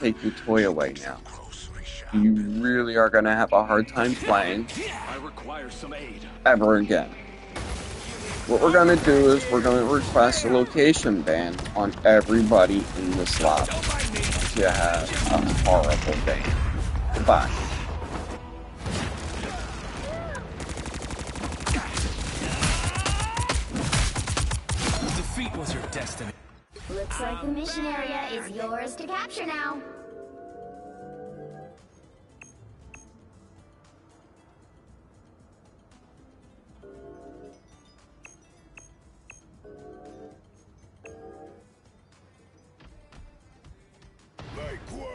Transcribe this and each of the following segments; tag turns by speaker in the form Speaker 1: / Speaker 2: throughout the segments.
Speaker 1: take your toy away now. You really are gonna have a hard time playing
Speaker 2: I require some aid.
Speaker 1: ever again. What we're gonna do is we're gonna request a location ban on everybody in this lobby. You have a horrible day. Goodbye.
Speaker 2: Defeat was your destiny.
Speaker 3: Looks like the mission area is yours to capture now.
Speaker 4: Make way!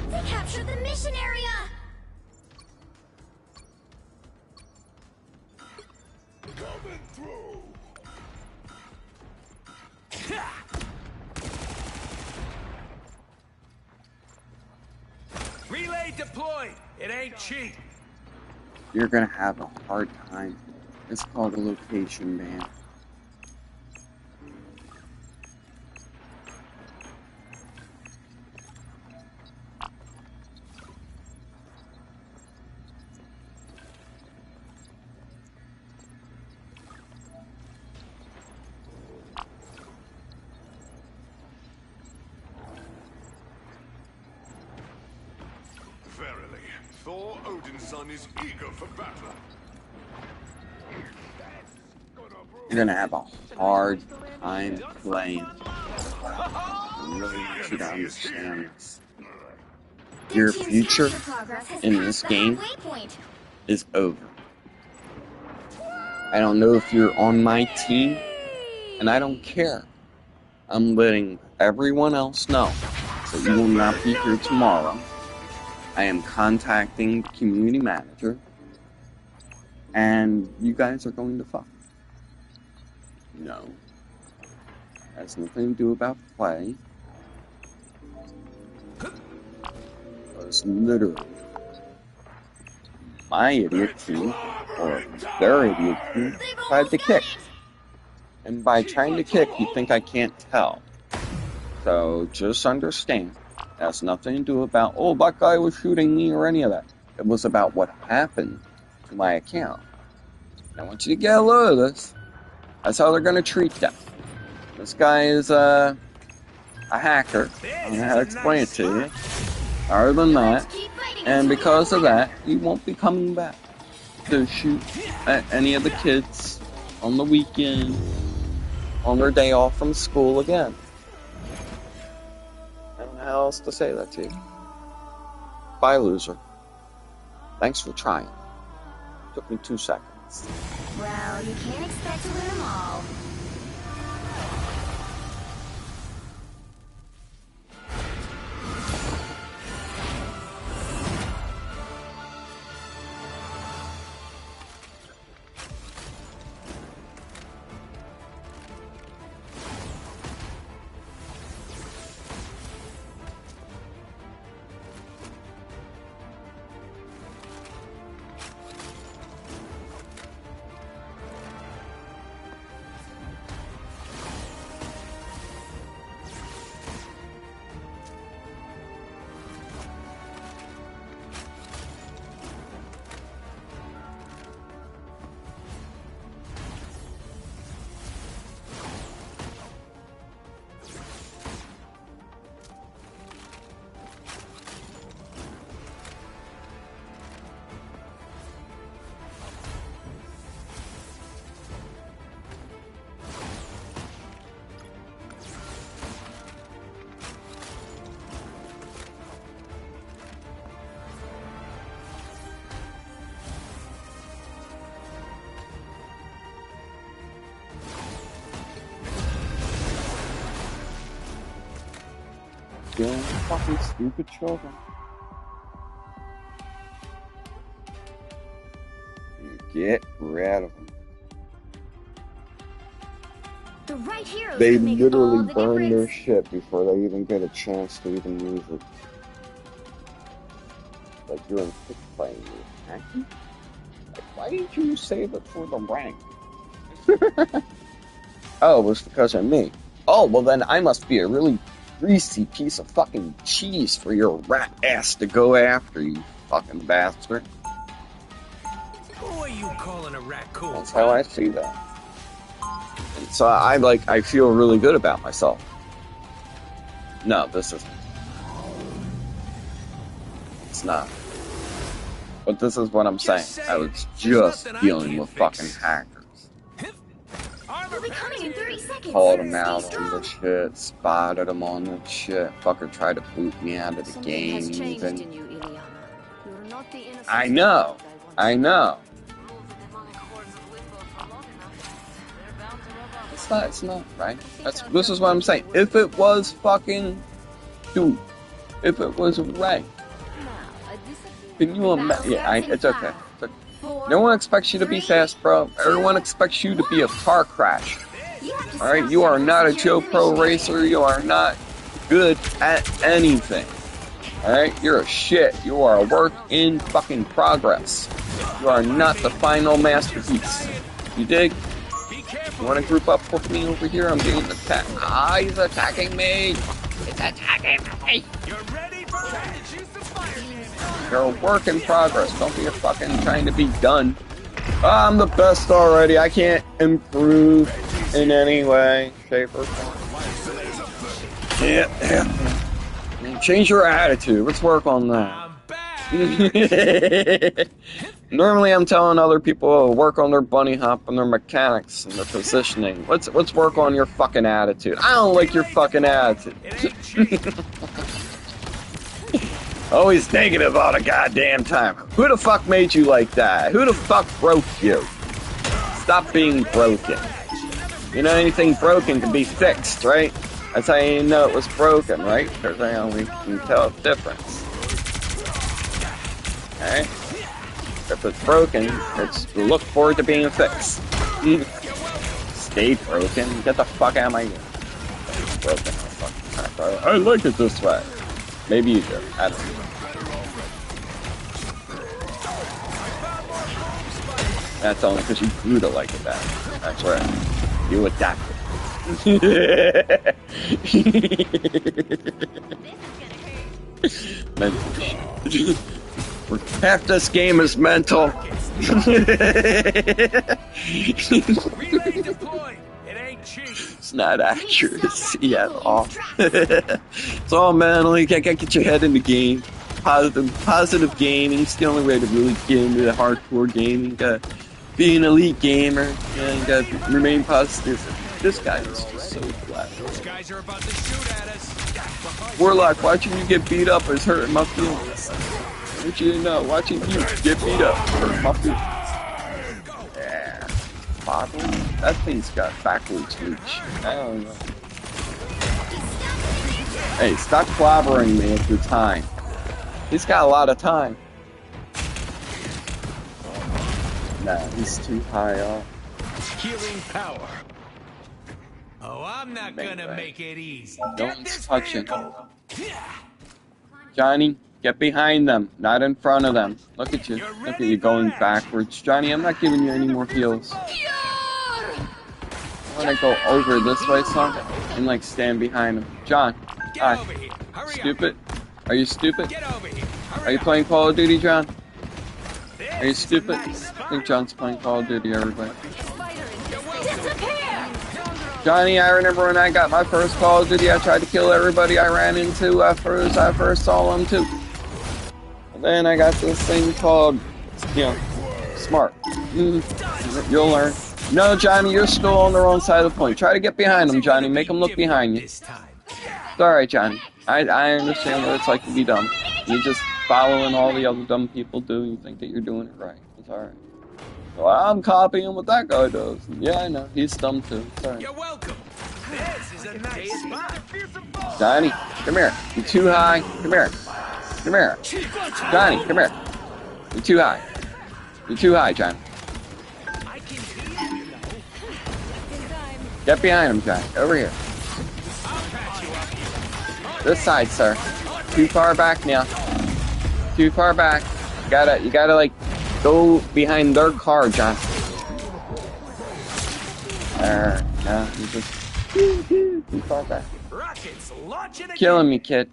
Speaker 3: They captured the mission area!
Speaker 4: Coming through!
Speaker 2: Relay deployed. It ain't cheap.
Speaker 1: You're gonna have a hard time. It's called a location ban.
Speaker 4: Verily, Thor Odin's son is eager for battle.
Speaker 1: You're gonna have a hard time playing. I really want you to understand this. Your future in this game is over. I don't know if you're on my team, and I don't care. I'm letting everyone else know that you will not be here tomorrow. I am contacting the community manager, and you guys are going to fuck. No. Has nothing to do about play. It's literally my idiot team, or their idiot team, tried to kick. And by trying to kick, you think I can't tell. So just understand, it has nothing to do about, oh, that guy was shooting me or any of that. It was about what happened to my account. And I want you to get a load of this. That's how they're going to treat them. This guy is a hacker. I don't know how to explain it to you. Other than that, and because of that, he won't be coming back to shoot at any of the kids on the weekend, on their day off from school again. I don't know how else to say that to you. Bye, loser. Thanks for trying. Took me 2 seconds.
Speaker 3: Well, you can't expect to win them all.
Speaker 1: dealing with fucking stupid children. You get rid of them.
Speaker 3: The right heroes
Speaker 1: They
Speaker 3: can make all
Speaker 1: literally
Speaker 3: the
Speaker 1: burn their
Speaker 3: difference.
Speaker 1: shit before they even get a chance to even use it. Like you're in pick playing, you're hacking? Like, why did you save it for the rank? Oh, it was because of me. Oh, well then I must be a really greasy piece of fucking cheese for your rat ass to go after, you fucking bastard.
Speaker 2: Who are you calling a raccoon?
Speaker 1: That's how I see that. And so I feel really good about myself. No, this isn't. It's not. But this is what I'm saying. I was just dealing with fucking hackers.
Speaker 3: We'll be coming in 30 seconds.
Speaker 1: Called them
Speaker 3: Stay
Speaker 1: out on
Speaker 3: strong.
Speaker 1: the shit, spotted them on the shit. Fucker tried to boot me out of the
Speaker 5: Something
Speaker 1: game
Speaker 5: has changed
Speaker 1: even.
Speaker 5: in you, Ileana. You're not the innocent
Speaker 1: I know.
Speaker 5: child
Speaker 1: I
Speaker 5: once
Speaker 1: know.
Speaker 5: Rule the demonic hordes of Limbo for long enough. They're bound to rub off.
Speaker 1: It's not right. This is what I'm saying. If it was fucking dude, if it was right,
Speaker 5: Now, a disappearing
Speaker 1: can you imagine? Yeah, it's okay. It's okay.
Speaker 3: 4,
Speaker 1: No one expects you to be
Speaker 3: 3,
Speaker 1: fast, bro. Everyone expects you to be a car crash.
Speaker 3: You have to
Speaker 1: Alright,
Speaker 3: stop
Speaker 1: you are not a Joe
Speaker 3: sacrificing
Speaker 1: Pro
Speaker 3: your
Speaker 1: racer. You are not good at anything. Alright, you're a shit. You are a work in fucking progress. You are not the final masterpiece. You dig?
Speaker 2: Be
Speaker 1: You
Speaker 2: careful.
Speaker 1: want to group up with me over here? I'm being attacked. Ah, he's attacking me. He's attacking me.
Speaker 2: You're ready for time to choose the fire damage.
Speaker 1: You're a work in progress. Don't be a fucking trying to be done. I'm the best already. I can't improve in any way, shape, or form. Yeah. Change your attitude. Let's work on that.
Speaker 2: I'm back.
Speaker 1: Normally, I'm telling other people to work on their bunny hop and their mechanics and their positioning. Let's work on your fucking attitude. I don't like your fucking attitude.
Speaker 2: It ain't cheap.
Speaker 1: Always negative all the goddamn time. Who the fuck made you like that? Who the fuck broke you? Stop being broken. You know, anything broken can be fixed, right? That's how you know it was broken, right? Because I only can tell the difference. Alright? If it's broken, it's look forward to being fixed. Stay broken. Get the fuck out of my game. Broken. I like it this way. Maybe you do. I don't know. That's only because you grew to like it that. That's right. You adapted. Mental. Half this game is mental.
Speaker 2: Relay deployed. It ain't cheap.
Speaker 1: It's not accuracy at all. It's all mental. You can't get your head in the game. Positive gaming. It's the only way to really get into the hardcore gaming. You gotta be an elite gamer. You gotta remain positive. This guy is just so flat.
Speaker 2: Those guys are about to shoot at us.
Speaker 1: Warlock, watching you get beat up is hurting my feelings. I want you to know, watching you get beat up hurts my feelings. Yeah. Bottle? That thing's got backwards reach. I don't know. Hey, stop clobbering me at your time. He's got a lot of time. Nah, he's too high up.
Speaker 2: Healing power. Oh, I'm not
Speaker 1: Bang,
Speaker 2: gonna
Speaker 1: bang.
Speaker 2: make it easy.
Speaker 1: No
Speaker 2: Get
Speaker 1: one's
Speaker 2: this
Speaker 1: touching.
Speaker 2: vehicle.
Speaker 1: Johnny, get behind them, not in front of them. Look at you. Look at you going backwards. Johnny, I'm not giving you any more heals. I want to go over this way, son, and like stand behind him. John,
Speaker 2: Get
Speaker 1: hi.
Speaker 2: over here. Hurry
Speaker 1: Stupid? Are you stupid?
Speaker 2: up. Get over here. Hurry
Speaker 1: Are you
Speaker 2: up.
Speaker 1: playing Call of Duty, John?
Speaker 2: This
Speaker 1: Are you
Speaker 2: is a
Speaker 1: stupid?
Speaker 2: nice
Speaker 1: I
Speaker 2: spot.
Speaker 1: think John's playing Call of Duty, everybody.
Speaker 2: You're welcome.
Speaker 3: Disappear!
Speaker 1: Johnny, I remember when I got my first Call of Duty, I tried to kill everybody I ran into I first saw them too. And then I got this thing called, smart. You'll learn. No, Johnny, you're still on the wrong side of the point. Try to get behind them, Johnny. Make them look behind you.
Speaker 2: This time.
Speaker 1: It's alright, Johnny. I understand what it's like to be dumb. You're just following all the other dumb people do, and you think that you're doing it right. It's alright. Well, I'm copying what that guy does. Yeah, I know. He's dumb too. It's alright.
Speaker 2: You're welcome. This is a nice spot.
Speaker 1: Johnny, come here. You're too high. Come here. Come here. Johnny, come here. You're too high. You're too high, Johnny.
Speaker 2: I can hear you, know.
Speaker 1: Get behind him, Johnny. Over here.
Speaker 2: I'll patch you up.
Speaker 1: This side, sir. Too far back now. Too far back. You gotta like go behind their car, John. There. No, you just too far back.
Speaker 2: Rockets launching again.
Speaker 1: Killing me, kid.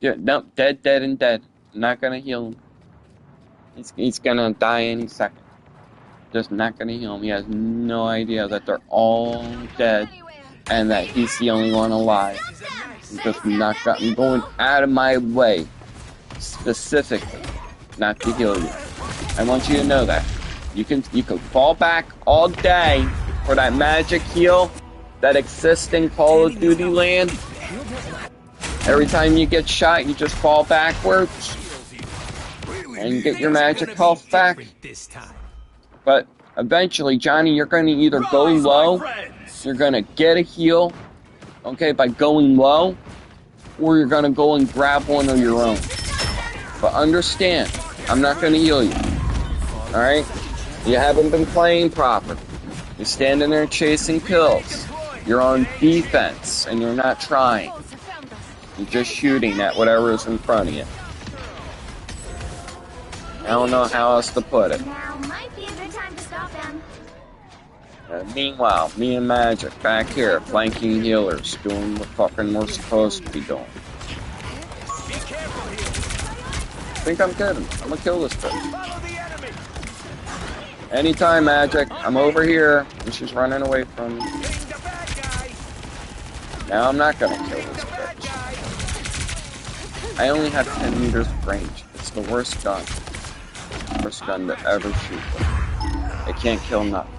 Speaker 1: Nope, dead, and dead. I'm not gonna heal him. He's gonna die any second. Just not gonna heal him. He has no idea that they're all dead and that he's the only one alive. I'm just not I'm going out of my way specifically not to heal you. I want you to know that. You can fall back all day for that magic heal that exists in Call of Duty land. Every time you get shot, you just fall backwards and get your magic health back.
Speaker 2: This time.
Speaker 1: But eventually, Johnny, you're going to either go low, you're going to get a heal, okay, by going low, or you're going to go and grab one of your own. But understand, I'm not going to heal you. Alright? You haven't been playing proper. You're standing there chasing kills. You're on defense, and you're not trying. You're just shooting at whatever is in front of you. I don't know how else to put it.
Speaker 3: Now might be a good time to stop them.
Speaker 1: Meanwhile, me and Magic back here, flanking healers, doing what fucking we're supposed to be doing.
Speaker 2: Be careful here.
Speaker 1: I think I'm kidding. I'm gonna kill this bitch.
Speaker 2: Follow the enemy.
Speaker 1: Anytime, Magic. I'm over here, and she's running away from me.
Speaker 2: Take the bad guy.
Speaker 1: Now I'm not gonna kill this
Speaker 2: Bad
Speaker 1: bitch.
Speaker 2: guy.
Speaker 1: I only have 10 meters of range. It's the worst gun. Worst gun to ever shoot with. It can't kill nothing.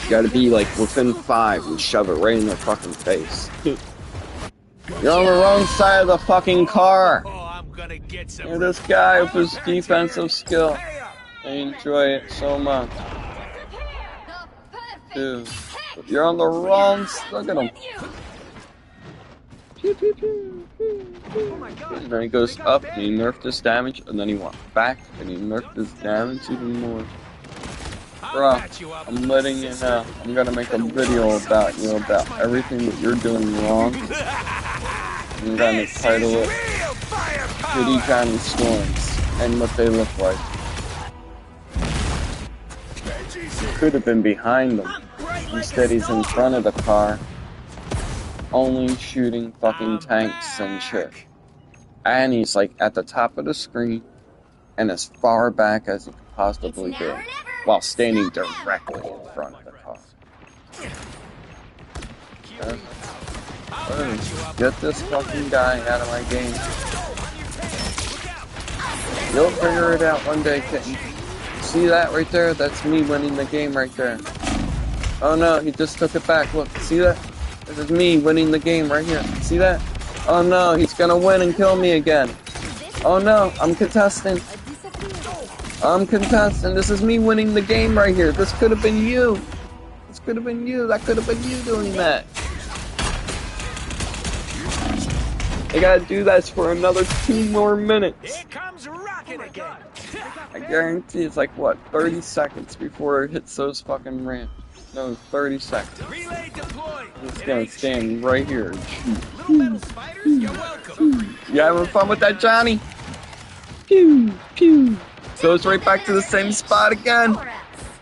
Speaker 1: You gotta be like within 5 and shove it right in their fucking face. You're on the wrong side of the fucking car.
Speaker 2: Oh, I'm gonna get some.
Speaker 1: You're this guy with his defensive skill.
Speaker 2: Pay up.
Speaker 1: I enjoy it so much. Dude, you're on the wrong. Look at him. And then he goes up and he nerfed his damage, and then he went back and he nerfed his damage even more. Bro, I'm letting you know. I'm gonna make a video about you, about everything that you're doing wrong. I'm gonna title it Shitty Johnny Storms and what they look like. He could have been behind them. Instead he's in front of the car, only shooting fucking tanks and shit. And he's like at the top of the screen and as far back as he could possibly be, while standing directly in front of the car. Get this fucking guy out of my game. You'll figure it out one day, kitten. See that right there? That's me winning the game right there. Oh no, he just took it back. Look, see that? This is me winning the game right here. See that? Oh no, he's gonna win and kill me again. Oh no, I'm contesting. I'm contesting. This is me winning the game right here. This could have been you. This could have been you. That could have been you doing that. I gotta do this for another 2 more minutes.
Speaker 2: Here comes rocket again.
Speaker 1: I guarantee it's like, what, 30 seconds before it hits those fucking ramps. No, 30 seconds.
Speaker 2: Relay deployed.
Speaker 1: I'm just gonna stand right here and shoot.
Speaker 2: Little metal spiders, you're welcome.
Speaker 1: You having fun with that, Johnny? Pew, pew. Goes right back to the same spot again.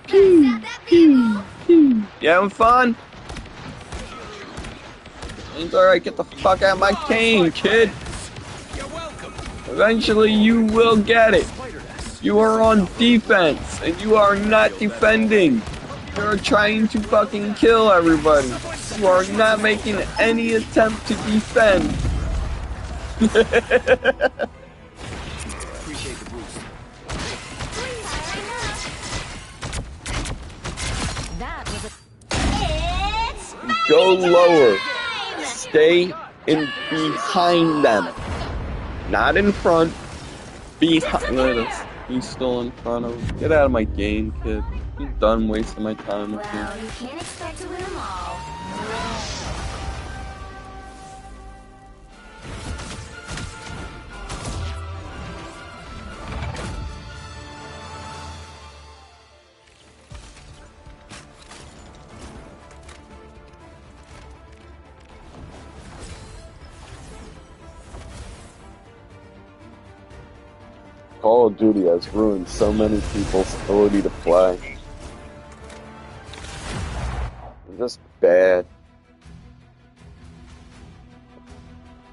Speaker 1: Pew, pew, pew. You having fun? It's alright, get the fuck out of my cane, kid.
Speaker 2: You're welcome.
Speaker 1: Eventually you will get it. You are on defense, and you are not defending. You're trying to fucking kill everybody. You are not making any attempt to defend.
Speaker 2: Appreciate the boost.
Speaker 5: That was a
Speaker 3: It's
Speaker 1: Go lower. Stay in behind them. Not in front. Behind. Look at this. He's still in front of him. Get out of my game, kid. I'm done wasting my time with you.
Speaker 3: Well, you can't expect to win them all.
Speaker 1: Call of Duty has ruined so many people's ability to play. It's just bad.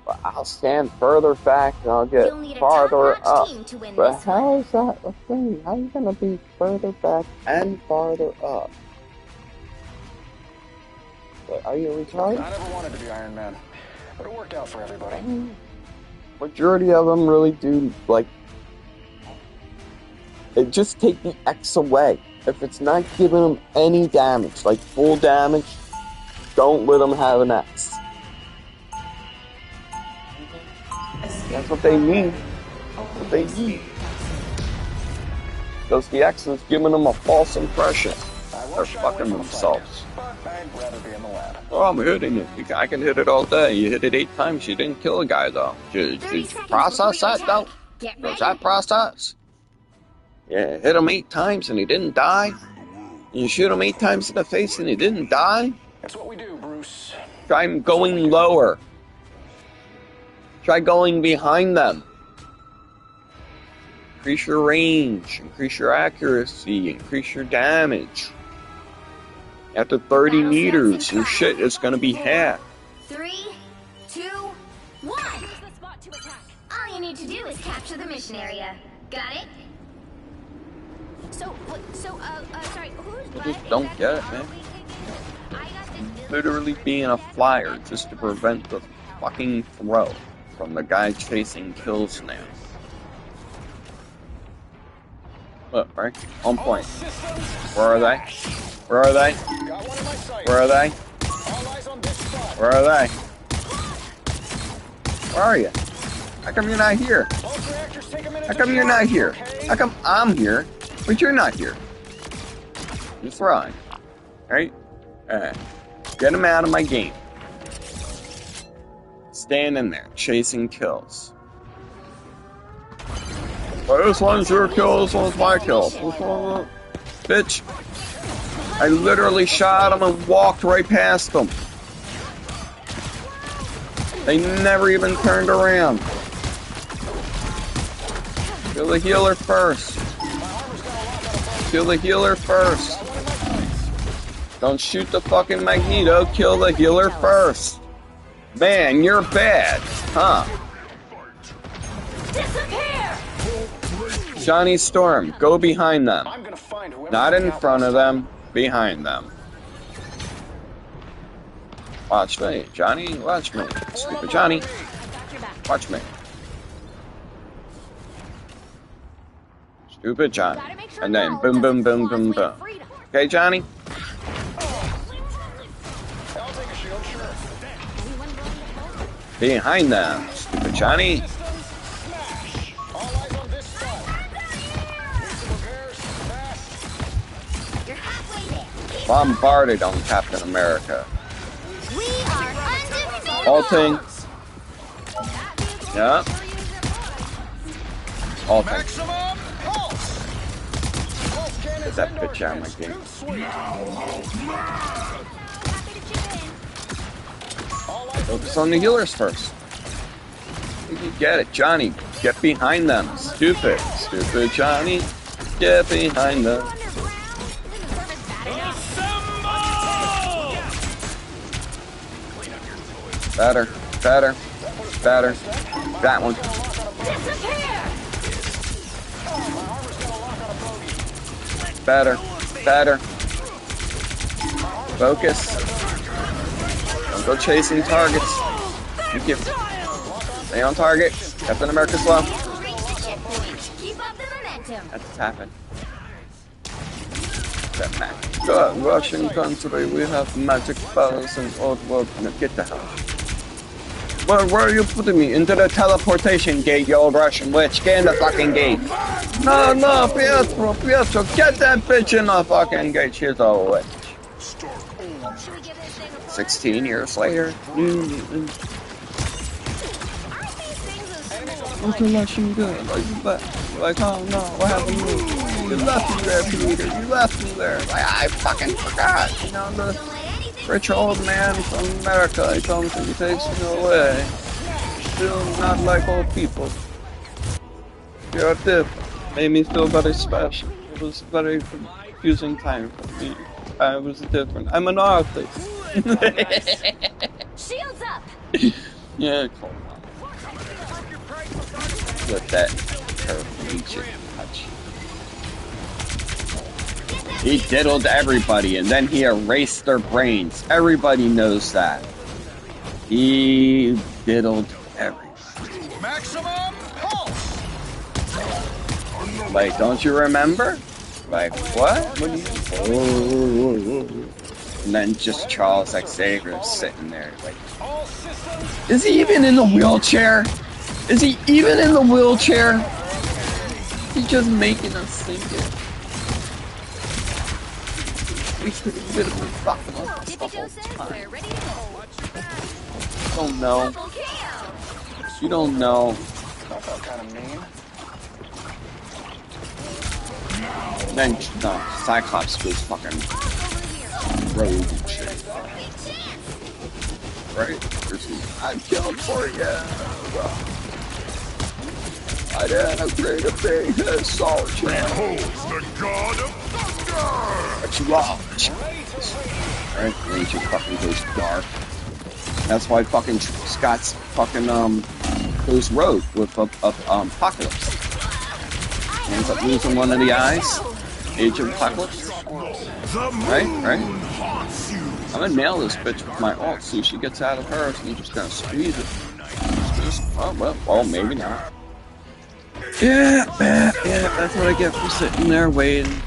Speaker 1: But I'll stand further back and I'll get
Speaker 3: You'll need a
Speaker 1: farther
Speaker 3: top-notch
Speaker 1: up.
Speaker 3: team to win
Speaker 1: But
Speaker 3: this
Speaker 1: how
Speaker 3: one.
Speaker 1: is that a thing? How are you gonna be further back and farther up? But are you retarded?
Speaker 6: I never wanted to be Iron Man, but it worked out for everybody.
Speaker 1: Majority of them really do, like, just take the X away. If it's not giving them any damage, like full damage, don't let them have an X. That's what they need. That's what they need. Because the X is giving them a false impression. They're fucking themselves.
Speaker 6: But I'd rather be in the lab.
Speaker 1: Oh, I'm hitting it. I can hit it all day. You hit it 8 times, you didn't kill a guy, though. Did
Speaker 3: 30
Speaker 1: you
Speaker 3: seconds
Speaker 1: process
Speaker 3: before your
Speaker 1: that, though?
Speaker 3: attack. Get
Speaker 1: Was
Speaker 3: ready.
Speaker 1: that process? Yeah, hit him 8 times and he didn't die? You shoot him 8 times in the face and he didn't die?
Speaker 6: That's what we do, Bruce.
Speaker 1: Try going lower. Try going behind them. Increase your range, increase your accuracy, increase your damage. After 30 meters, your shit is gonna be half.
Speaker 3: 3, 2, 1. All you need to do is capture the mission area. Got it? Sorry, who's
Speaker 1: I just don't get it, man. Literally being a flyer just to prevent the fucking throw from the guy chasing kills now. Look, right? On point. Where are they? Where are they?
Speaker 6: Got one in my sight.
Speaker 1: Where are they?
Speaker 6: All eyes on this side.
Speaker 1: Where are they? Where are you? How come you're not here?
Speaker 6: Both reactors take a minute
Speaker 1: How
Speaker 6: to
Speaker 1: come you're not
Speaker 6: charge,
Speaker 1: here?
Speaker 6: okay?
Speaker 1: How come I'm here, but you're not here? Just right. Right? Alright. Get him out of my game. Stand in there, chasing kills. Well, this one's your kill, this one's my kill. Bitch. I literally shot him and walked right past them. They never even turned around. Kill the healer first. Kill the healer first. Don't shoot the fucking Magneto, kill the healer first. Man, you're bad, huh? Johnny Storm, go behind them.
Speaker 6: I'm gonna find whoever
Speaker 1: Not in
Speaker 6: took out
Speaker 1: front of
Speaker 6: this
Speaker 1: them, behind them. Watch me, Johnny, watch me. Stupid Johnny, watch me. Stupid Johnny. And then boom, boom, boom, boom, boom. Okay, Johnny?
Speaker 6: I'll take a shield, sure.
Speaker 1: Behind them, stupid Johnny.
Speaker 6: Smash. All eyes on this side. Need some repairs, fast.
Speaker 3: You're halfway there.
Speaker 1: Bombarded on Captain America.
Speaker 3: We are undefeated.
Speaker 1: Alting. Yeah. Alting.
Speaker 6: Maximum pulse. Pulse cannons
Speaker 1: Get that
Speaker 6: and
Speaker 1: bitch out of my
Speaker 6: ordnance.
Speaker 1: game.
Speaker 6: Sweet. All eyes on
Speaker 1: Focus
Speaker 6: this
Speaker 1: on the
Speaker 6: side.
Speaker 1: healers first. You get it, Johnny. Get behind them. Stupid. Stupid Johnny. Get behind them. Better. Better. Better. That one. Better. Better. Focus. Don't go chasing targets. You give. Stay on target. Captain America slow.
Speaker 3: Reach the checkpoint. Keep up the momentum.
Speaker 1: That's what's happened. That magic. God, Russian country, we have magic powers and old world. Now get the hell. Where are you putting me? Into the teleportation gate, you old Russian witch. Get in the fucking gate. No, Pietro, get that bitch in the fucking gate. She's a witch. 16 years later. What's the Russian good? Like, oh no, what happened to me? You left me there, Peter. You left me there. Like, I fucking forgot. You know, the rich old man from America, he comes and he takes me away. Still not like old people. You're different. Made me feel very special. It was a very confusing time for me. I was different. I'm an artist.
Speaker 3: Shields up.
Speaker 1: Yeah, cool. With that Legion touch. He diddled everybody and then he erased their brains. Everybody knows that. He diddled everybody.
Speaker 6: Maximum pulse.
Speaker 1: Like, don't you remember? Like, what? What do you... Oh. And then just Charles Xavier sitting there like...
Speaker 6: All systems.
Speaker 1: Is he even in the wheelchair? Is he even in the wheelchair? He's just making us think it. We could have been fucking on this the whole time. You don't know. You don't know.
Speaker 6: That felt kind of mean.
Speaker 1: And then Cyclops goes fucking rogue and shit. Right? I'm killed for you. I didn't create a big assault channel.
Speaker 4: Beholds the god of thunder!
Speaker 1: But you lost. Right? Rachel fucking goes dark. That's why fucking Scott's fucking goes rogue with Apocalypse. He ends up losing one of the eyes. Age of Apocalypse. Right? I'm gonna nail this bitch with my ult. See if she gets out of hers and I'm just gonna squeeze it. Oh well, maybe not. Yeah, that's what I get for sitting there waiting.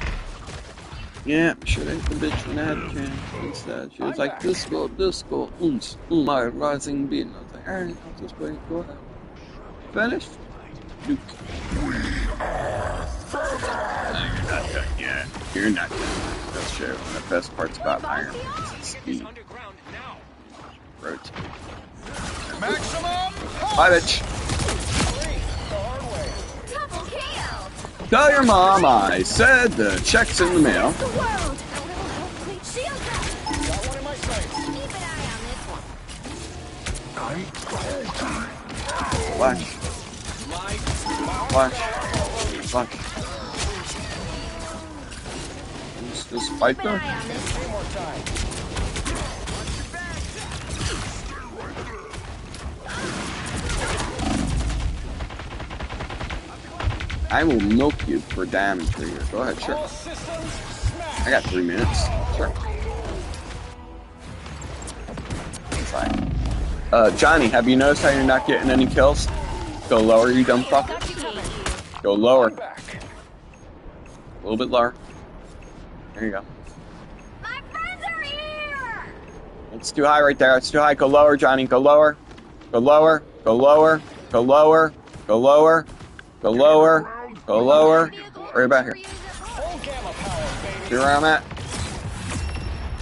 Speaker 1: Yeah, should have the bitch when I had a chance. Instead, she was like, disco, my rising beat. And I was like, alright, I'll just wait, go ahead. Finished? Duke. We are further. You're not done. That's true. The best part's about Iron Man is speed. Rotate.
Speaker 6: Maximum pulse.
Speaker 1: Bye, bitch.
Speaker 3: Double KO.
Speaker 1: Tell your mom I said the check's in the mail.
Speaker 3: The world. Shields up.
Speaker 6: Got one in my sights.
Speaker 3: Keep an eye on this one.
Speaker 1: Flash. This fight
Speaker 3: Keep an
Speaker 1: there?
Speaker 3: eye on this
Speaker 6: Three more times.
Speaker 1: I will milk you for damage for you. Go ahead, sure.
Speaker 6: All systems smash.
Speaker 1: I got 3 minutes. Sure. Fine. Johnny, have you noticed how you're not getting any kills? Go lower, you dumb fuck. Go lower.
Speaker 6: Back.
Speaker 1: A little bit lower. There you go.
Speaker 3: My friends are here.
Speaker 1: It's too high right there. It's too high. Go lower, Johnny. Go lower. Go lower. Go lower. Go lower. Go lower. Go lower. Go lower. Right about here.
Speaker 6: Full gamma power, baby.
Speaker 1: See where I'm at?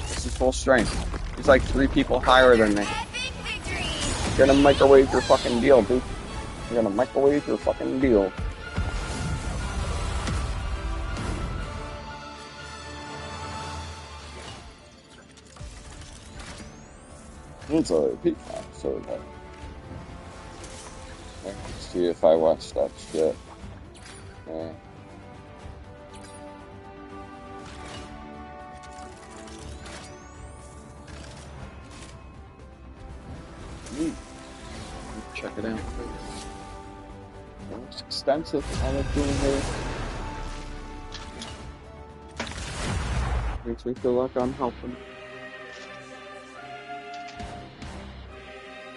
Speaker 1: This is full strength. He's like 3 people higher than me.
Speaker 3: Epic victory.
Speaker 1: You're gonna microwave your fucking deal, dude. You're gonna microwave your fucking deal. It's a peacock, so like. Let's see if I watch that shit. Yeah. Check it out. It's extensive. All I'm doing here makes me feel like I'm helping.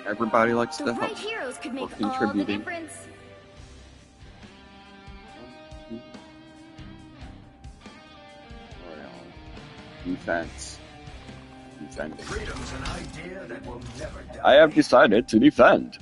Speaker 1: Everybody likes
Speaker 3: The
Speaker 1: to
Speaker 3: right
Speaker 1: help.
Speaker 3: heroes could make
Speaker 1: Or
Speaker 3: all the
Speaker 1: contributing.
Speaker 3: difference.
Speaker 1: Defense. defending. I have decided to defend.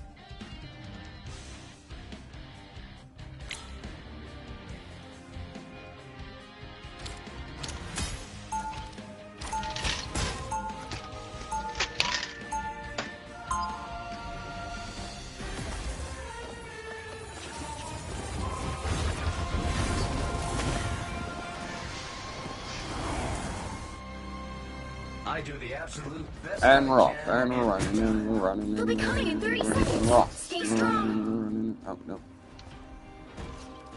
Speaker 2: I do the absolute best.
Speaker 1: And we're off. And we're running. And we're running.
Speaker 3: We'll be coming in 30
Speaker 1: and
Speaker 3: seconds.
Speaker 1: we're off.
Speaker 3: Stay strong.
Speaker 1: Oh, no.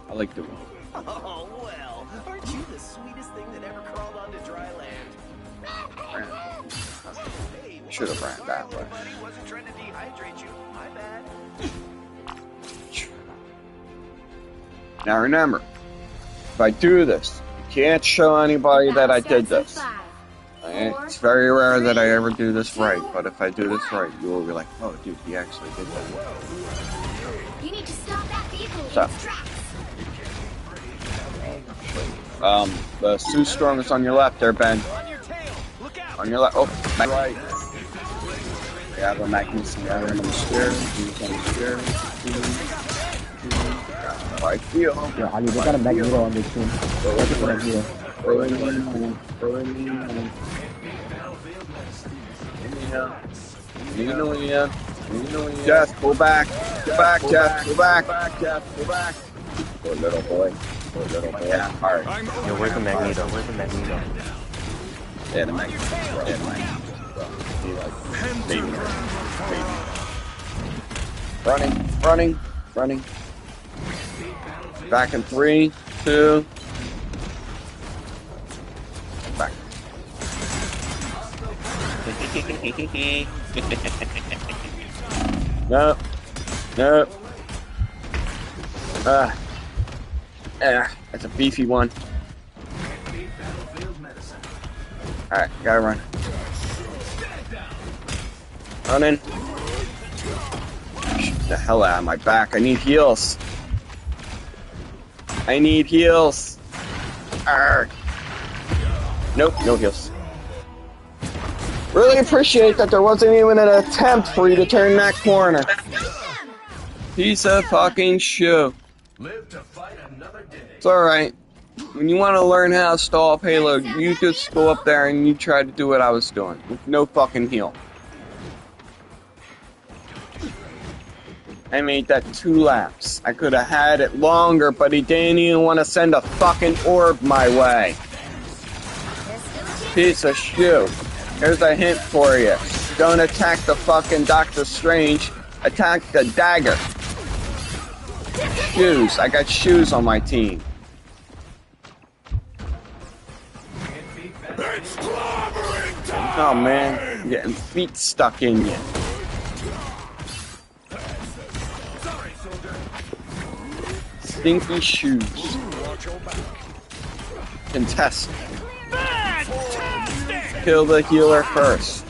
Speaker 1: I like doing it.
Speaker 7: Oh, well, aren't you the sweetest thing that ever crawled onto dry land? Hey,
Speaker 1: Should have ran that way.
Speaker 7: buddy, wasn't trying to dehydrate you. My bad.
Speaker 1: Now remember, if I do this, you can't show anybody that I did this. Alright? It's very rare that I ever do this right, but if I do this right, you will be like, oh dude, he actually did that.
Speaker 3: You need to stop that vehicle in
Speaker 1: So.
Speaker 3: its tracks.
Speaker 1: The Sue Storm is on your left there, Ben.
Speaker 7: On your tail. Look out.
Speaker 1: On your left. Oh, right. I have a Magnus on the stairs. He's on the stairs. Right field.
Speaker 8: Yeah, Ali, they got a Magneto on this team. What's it Magneto?
Speaker 1: Jeff, go back. Go back, Jeff. Go back. Go back. Poor little boy. Poor little boy. Yeah, alright.
Speaker 8: Yo, where's the Magneto? Where's the Magneto?
Speaker 1: Yeah, the Magnus. Yeah, the Magnus. He like, maybe. Running. Back in 3, 2. Back. No. That's a beefy one. Alright, gotta run. Running. Shoot the hell out of my back. I need heals. Arrgh. Nope, no heals. Really appreciate that there wasn't even an attempt for you to turn that corner. Piece of fucking shit.
Speaker 2: Live to fight another day.
Speaker 1: It's alright. When you want to learn how to stall a payload, you just go up there and you try to do what I was doing. With no fucking heal. I made that 2 laps. I could have had it longer, but he didn't even want to send a fucking orb my way. Piece of shit. Here's a hint for you. Don't attack the fucking Doctor Strange. Attack the dagger. Shoes. I got shoes on my team. Oh man, I'm getting feet stuck in you. Stinky shoes. Contest. Kill the healer first.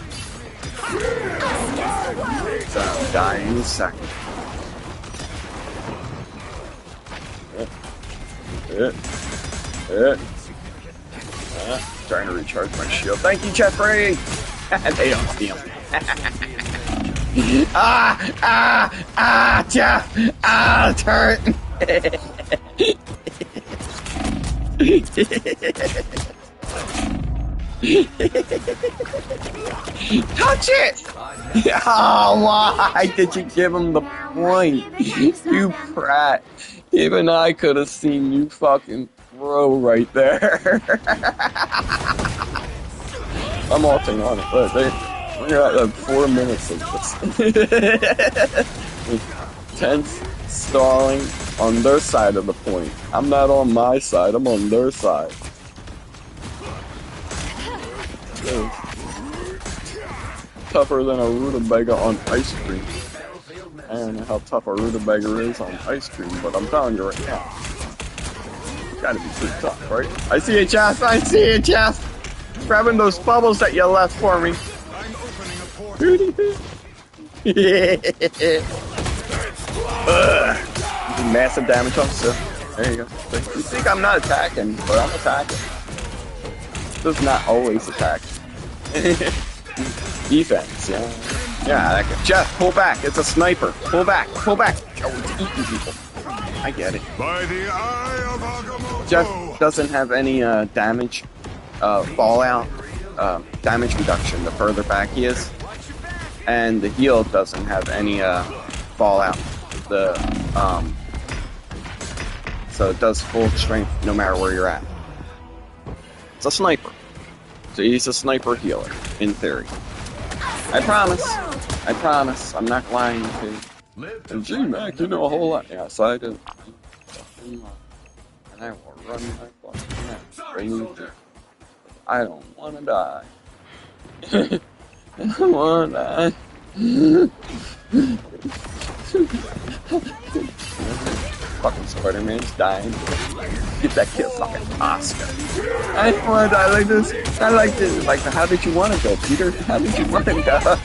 Speaker 1: So I'm dying in a second. Trying to recharge my shield. Thank you, Jeffrey! They don't see him. Jeff! Turret! Touch it! Oh, why did you give him the point? You prat. Even I could have seen you fucking throw right there. I'm ulting on it. Look, we're at like 4 minutes of this. Tense stalling on their side of the point. I'm not on my side, I'm on their side. Tougher than a rutabaga on ice cream. I don't know how tough a rutabaga is on ice cream, but I'm telling you right now. It's gotta be pretty tough, right? I see it, Jeff! I see it, Jeff! Grabbing those bubbles that you left for me.
Speaker 6: I'm opening a port.
Speaker 1: Massive damage on Sif. There you go. You think I'm not attacking, but I'm attacking. Does not always attack. Defense, yeah. Yeah, that guy. Jeff, pull back. It's a sniper. Pull back. Pull back. Oh, it's eating people. I get it.
Speaker 4: By the eye of Agamotto.
Speaker 1: Jeff doesn't have any damage, fallout, damage reduction the further back he is. And the heal doesn't have any fallout. So it does full strength no matter where you're at. It's a sniper. So he's a sniper healer, in theory. I promise. I promise. I'm not lying to you. And G-Mac, you know a whole lot. Yes, I do. And I will run my fucking mouth. I don't want to die. I don't want to die. Fucking Spider-Man's dying. Get that kid fucking Oscar. I don't want to die like this. I like this. Like, how did you want to go, Peter? How did you want to go?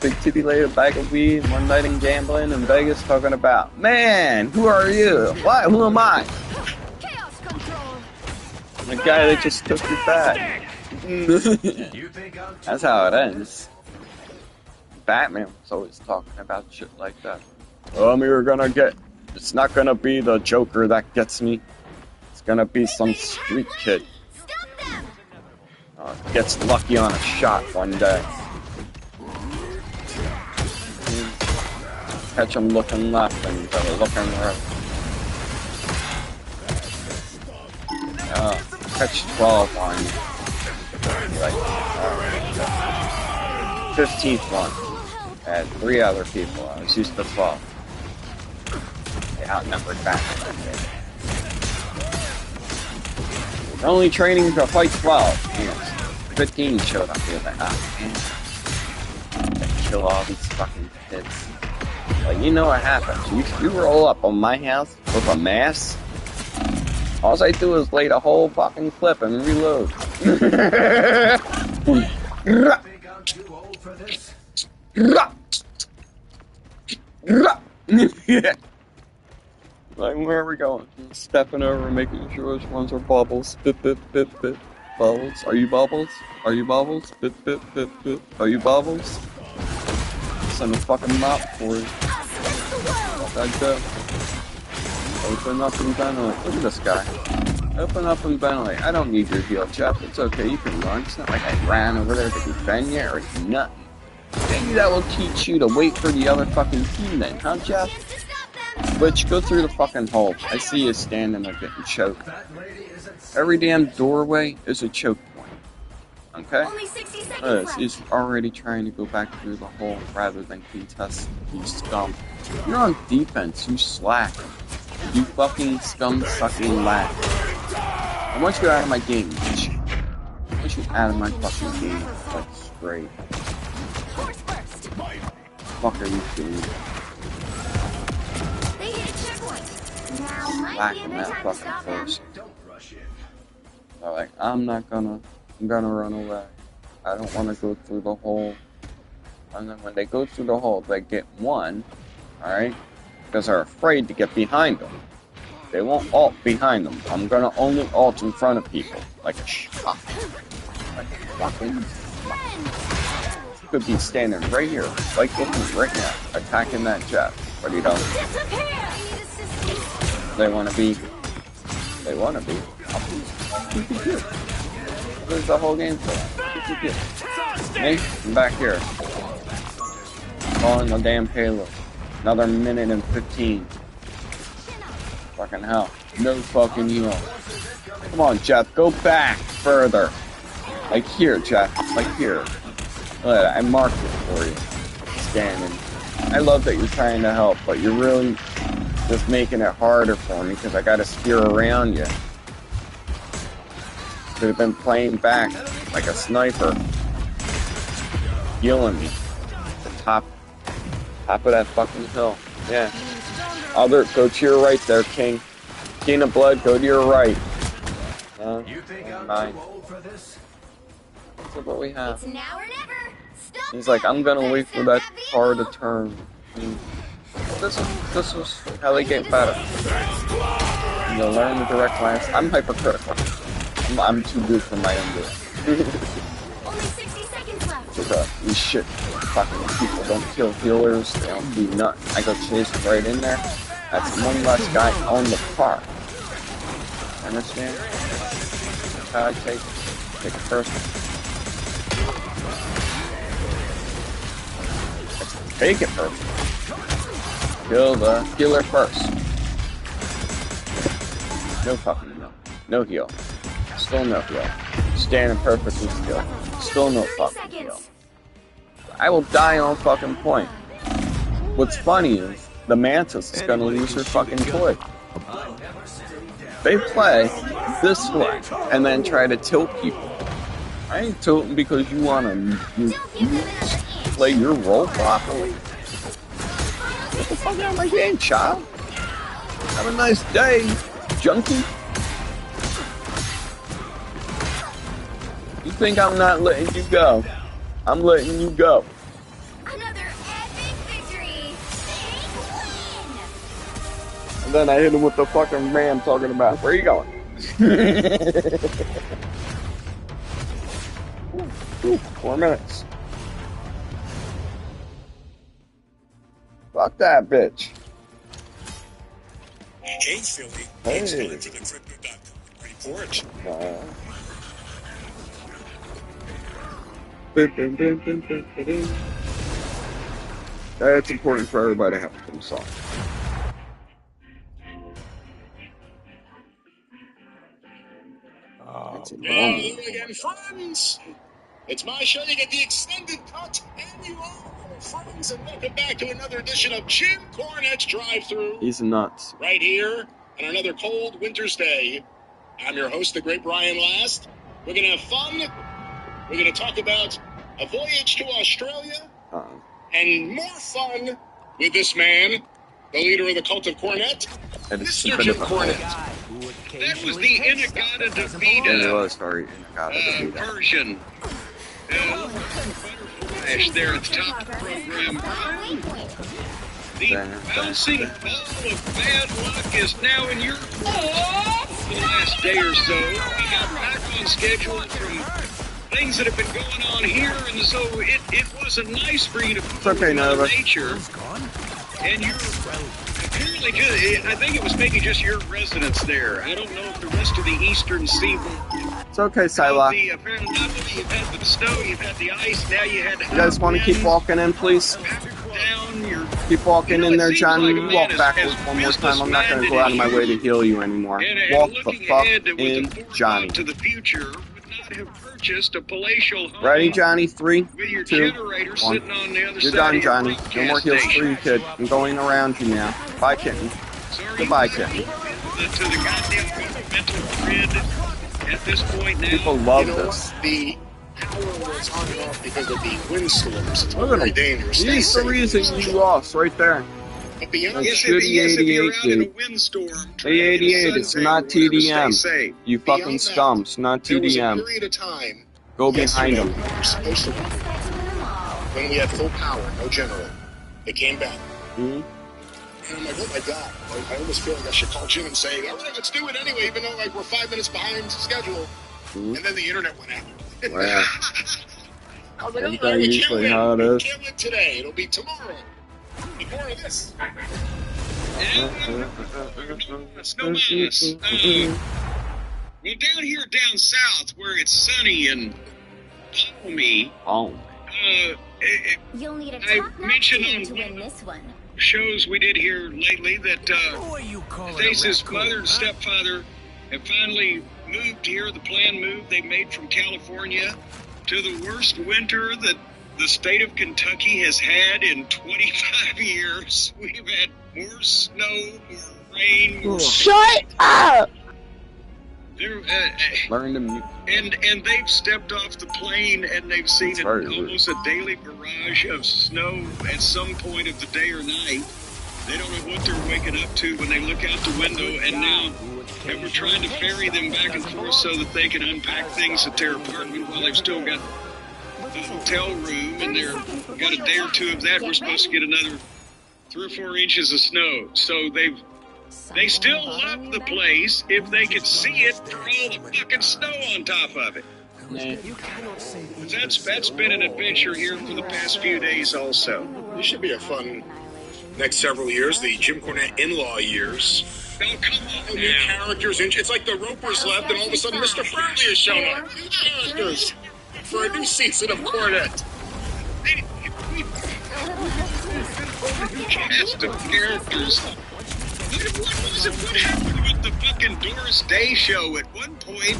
Speaker 1: Big titty laid a bag of weed, one night in gambling in Vegas talking about, man, who are you? What? Who am I?
Speaker 3: Chaos control.
Speaker 1: The guy that just took your bag. That's how it ends. Batman was always talking about shit like that. It's not gonna be the Joker that gets me. It's gonna be some street kid. Gets lucky on a shot one day. Catch him looking left and looking right. Catch 12 on like 15th one. I had 3 other people. I was used to 12. They outnumbered Batman. They're only training to fight 12. Yes. 15 showed up here. Like, man. They kill all these fucking kids. Like, you know what happens. You roll up on my house with a mask. All I do is lay the whole fucking clip and reload. Like, where are we going? Stepping over, making sure which ones are bubbles. Bip, bip, bip, bip. Bubbles. Are you bubbles? Are you bubbles? Bip, bip, bip, bip. Are you bubbles? Send a fucking mop for you. Like that. Open up and ventilate. Look at this guy. Open up and ventilate. I don't need your heal, Jeff. It's okay. You can run. It's not like I ran over there to defend you or nothing. Maybe that will teach you to wait for the other fucking team then, huh, Jeff? Switch, go through the fucking hole. I see you standing there getting choked. Every damn doorway is a choke point. Okay?
Speaker 3: Only 60 seconds left.
Speaker 1: He's already trying to go back through the hole rather than contest, you scum. You're on defense, you slack. You fucking scum-sucking lack. I want you out of my game, bitch. I want you out of my fucking game. That's straight. What the fuck are you doing?
Speaker 3: They hit a checkpoint. Now might be a
Speaker 1: Lacking
Speaker 3: good
Speaker 1: that
Speaker 3: time to
Speaker 1: fucking
Speaker 3: stop them.
Speaker 1: person. They're like, I'm gonna run away. I don't want to go through the hole. And then when they go through the hole, they get one, alright? Because they're afraid to get behind them. They won't ult behind them. I'm gonna only ult in front of people. Like a shot. Like a fucking shot. You could be standing right here, like looking right now, attacking that jet. But you don't. They wanna be. They wanna be. There's the whole game for that. Me? I'm back here. Calling the damn payload. Another minute and 15. Fucking hell. No fucking heal. Come on, Jeff. Go back further. Like here, Jeff. Like here. Look, I marked it for you. Standing. I love that you're trying to help, but you're really just making it harder for me because I gotta steer around you. Could have been playing back like a sniper. Healing me. The top of that fucking hill. Yeah. Go to your right there, King. King of Blood, go to your right.
Speaker 7: You think I'm too old for this?
Speaker 1: That's what we have.
Speaker 3: It's now or never. Stop
Speaker 1: He's like, I'm gonna
Speaker 3: them.
Speaker 1: wait for that car to turn. This was how they get better. You learn the direct lines. I'm hypercritical. I'm too good for my own good.
Speaker 3: Only 60 seconds left.
Speaker 1: Because these shit fucking people don't kill healers, they don't do nothing. I go chase right in there. That's one less guy on the car. Understand? That's how I take it personal. Take it personal. Kill the healer first. No fucking no. No heal. Still no heal. Standing perfectly still. Still no fucking heal. I will die on fucking point. What's funny is the Mantis is gonna lose her fucking toy. They play this way and then try to tilt people. I ain't tilting because you wanna play your role properly. Get the fuck out of my game, child. Have a nice day, junkie. You think I'm not letting you go? I'm letting you go.
Speaker 3: Another epic victory.
Speaker 1: And then I hit him with the fucking ram talking about, where you going? Ooh, 4 minutes. Fuck that bitch.
Speaker 9: Hey, Philly.
Speaker 1: Hey.
Speaker 9: It's time for the Crypto.com report.
Speaker 1: It's important for everybody to have a theme song. That's a
Speaker 9: Hello
Speaker 1: long
Speaker 9: again, friends. It's my show. You get the extended cut, and you are friends. And welcome back to another edition of Jim Cornette's Drive-Thru.
Speaker 1: He's nuts.
Speaker 9: Right here on another cold winter's day. I'm your host, the great Brian Last. We're going to have fun. We're going to talk about a voyage to Australia and more fun with this man, the leader of the cult of Cornette, Mr. Jim Cornette.
Speaker 10: That was the Inagata
Speaker 1: It was very
Speaker 10: version. Flash there at the top of the program. The bouncing ball of bad luck is now in your court. For the last day or so, we got back on schedule from things that have been going on here, and so it wasn't nice for you to put nature. And you're apparently just, I think it was maybe just your residence there. I don't know if the rest of the eastern seaboard.
Speaker 1: It's okay, Psylocke.
Speaker 10: Apparently not, you've had the snow, you've had the ice, now you had.
Speaker 1: You guys want to keep walking in, please? Keep walking in there, John. You walk backwards one more time. I'm not going to go out of my way to heal you anymore. Walk the fuck in, Johnny.
Speaker 10: To the future, would not have purchased a palatial home.
Speaker 1: Ready, Johnny? 3,
Speaker 10: with your
Speaker 1: 2,
Speaker 10: generator
Speaker 1: 1.
Speaker 10: sitting on the other
Speaker 1: You're
Speaker 10: side
Speaker 1: done,
Speaker 10: of your
Speaker 1: Johnny. No more heals for you, kid. I'm going around you now. Bye, kitten. Goodbye, kitten.
Speaker 10: To the goddamn governmental grid at this point now.
Speaker 1: People love this.
Speaker 9: The power was on and off because of the windstorms. It's
Speaker 1: Look at
Speaker 9: very
Speaker 1: him.
Speaker 9: dangerous.
Speaker 1: He's the reason you lost right there.
Speaker 9: But beyond
Speaker 1: That
Speaker 9: that,
Speaker 1: shitty 88, dude. The 88, it's not TDM. You fucking scum. It's not
Speaker 9: there was a
Speaker 1: TDM.
Speaker 9: period of time
Speaker 1: Go behind him.
Speaker 9: we were supposed to when we had full power, no general. They came back.
Speaker 1: Mhm.
Speaker 9: And I'm like, oh my God. I almost feel like I should call Jim and say, all right, let's do it anyway, even though like we're 5 minutes behind schedule.
Speaker 1: Mhm.
Speaker 9: And then the internet went out.
Speaker 1: Wow.
Speaker 9: I was like,
Speaker 1: Isn't
Speaker 9: all
Speaker 1: that
Speaker 9: right, we
Speaker 1: usually
Speaker 9: can't
Speaker 1: how
Speaker 9: win.
Speaker 1: it
Speaker 9: We
Speaker 1: is?
Speaker 9: can't win today. It'll be tomorrow. More of this.
Speaker 10: Snowmass. Well, down here, down south, where it's sunny and balmy,
Speaker 3: You'll need a
Speaker 10: I
Speaker 3: top-notch
Speaker 10: mentioned
Speaker 3: team
Speaker 10: on
Speaker 3: to win this one.
Speaker 10: shows we did here lately that
Speaker 2: Who are you calling a
Speaker 10: Stace's
Speaker 2: raccoon,
Speaker 10: mother and
Speaker 2: huh?
Speaker 10: stepfather have finally moved here. The planned move they made from California to the worst winter that the state of Kentucky has had in 25 years. We've had more snow, more rain, more...
Speaker 1: Shut up!
Speaker 10: There,
Speaker 1: Learn to mute.
Speaker 10: and they've stepped off the plane and they've seen
Speaker 1: It's very rude.
Speaker 10: almost a daily barrage of snow at some point of the day or night. They don't know what they're waking up to when they look out the window, and we're trying to ferry them back and forth so that they can unpack things at their apartment while they've still got the hotel room, and they're got a day or two of that. We're supposed to get another 3 or 4 inches of snow. So they still love the place if they could see it for all the fucking snow on top of it. That's been an adventure here for the past few days also.
Speaker 9: This should be a fun next several years, the Jim Cornette in-law years.
Speaker 10: Oh, come on
Speaker 9: New
Speaker 10: now.
Speaker 9: characters, it's like the Ropers left and all of a sudden Mr. Furley has shown up. New characters for a new season of Cornette.
Speaker 10: Cast of characters. What happened with the fucking Doris Day show? At one point,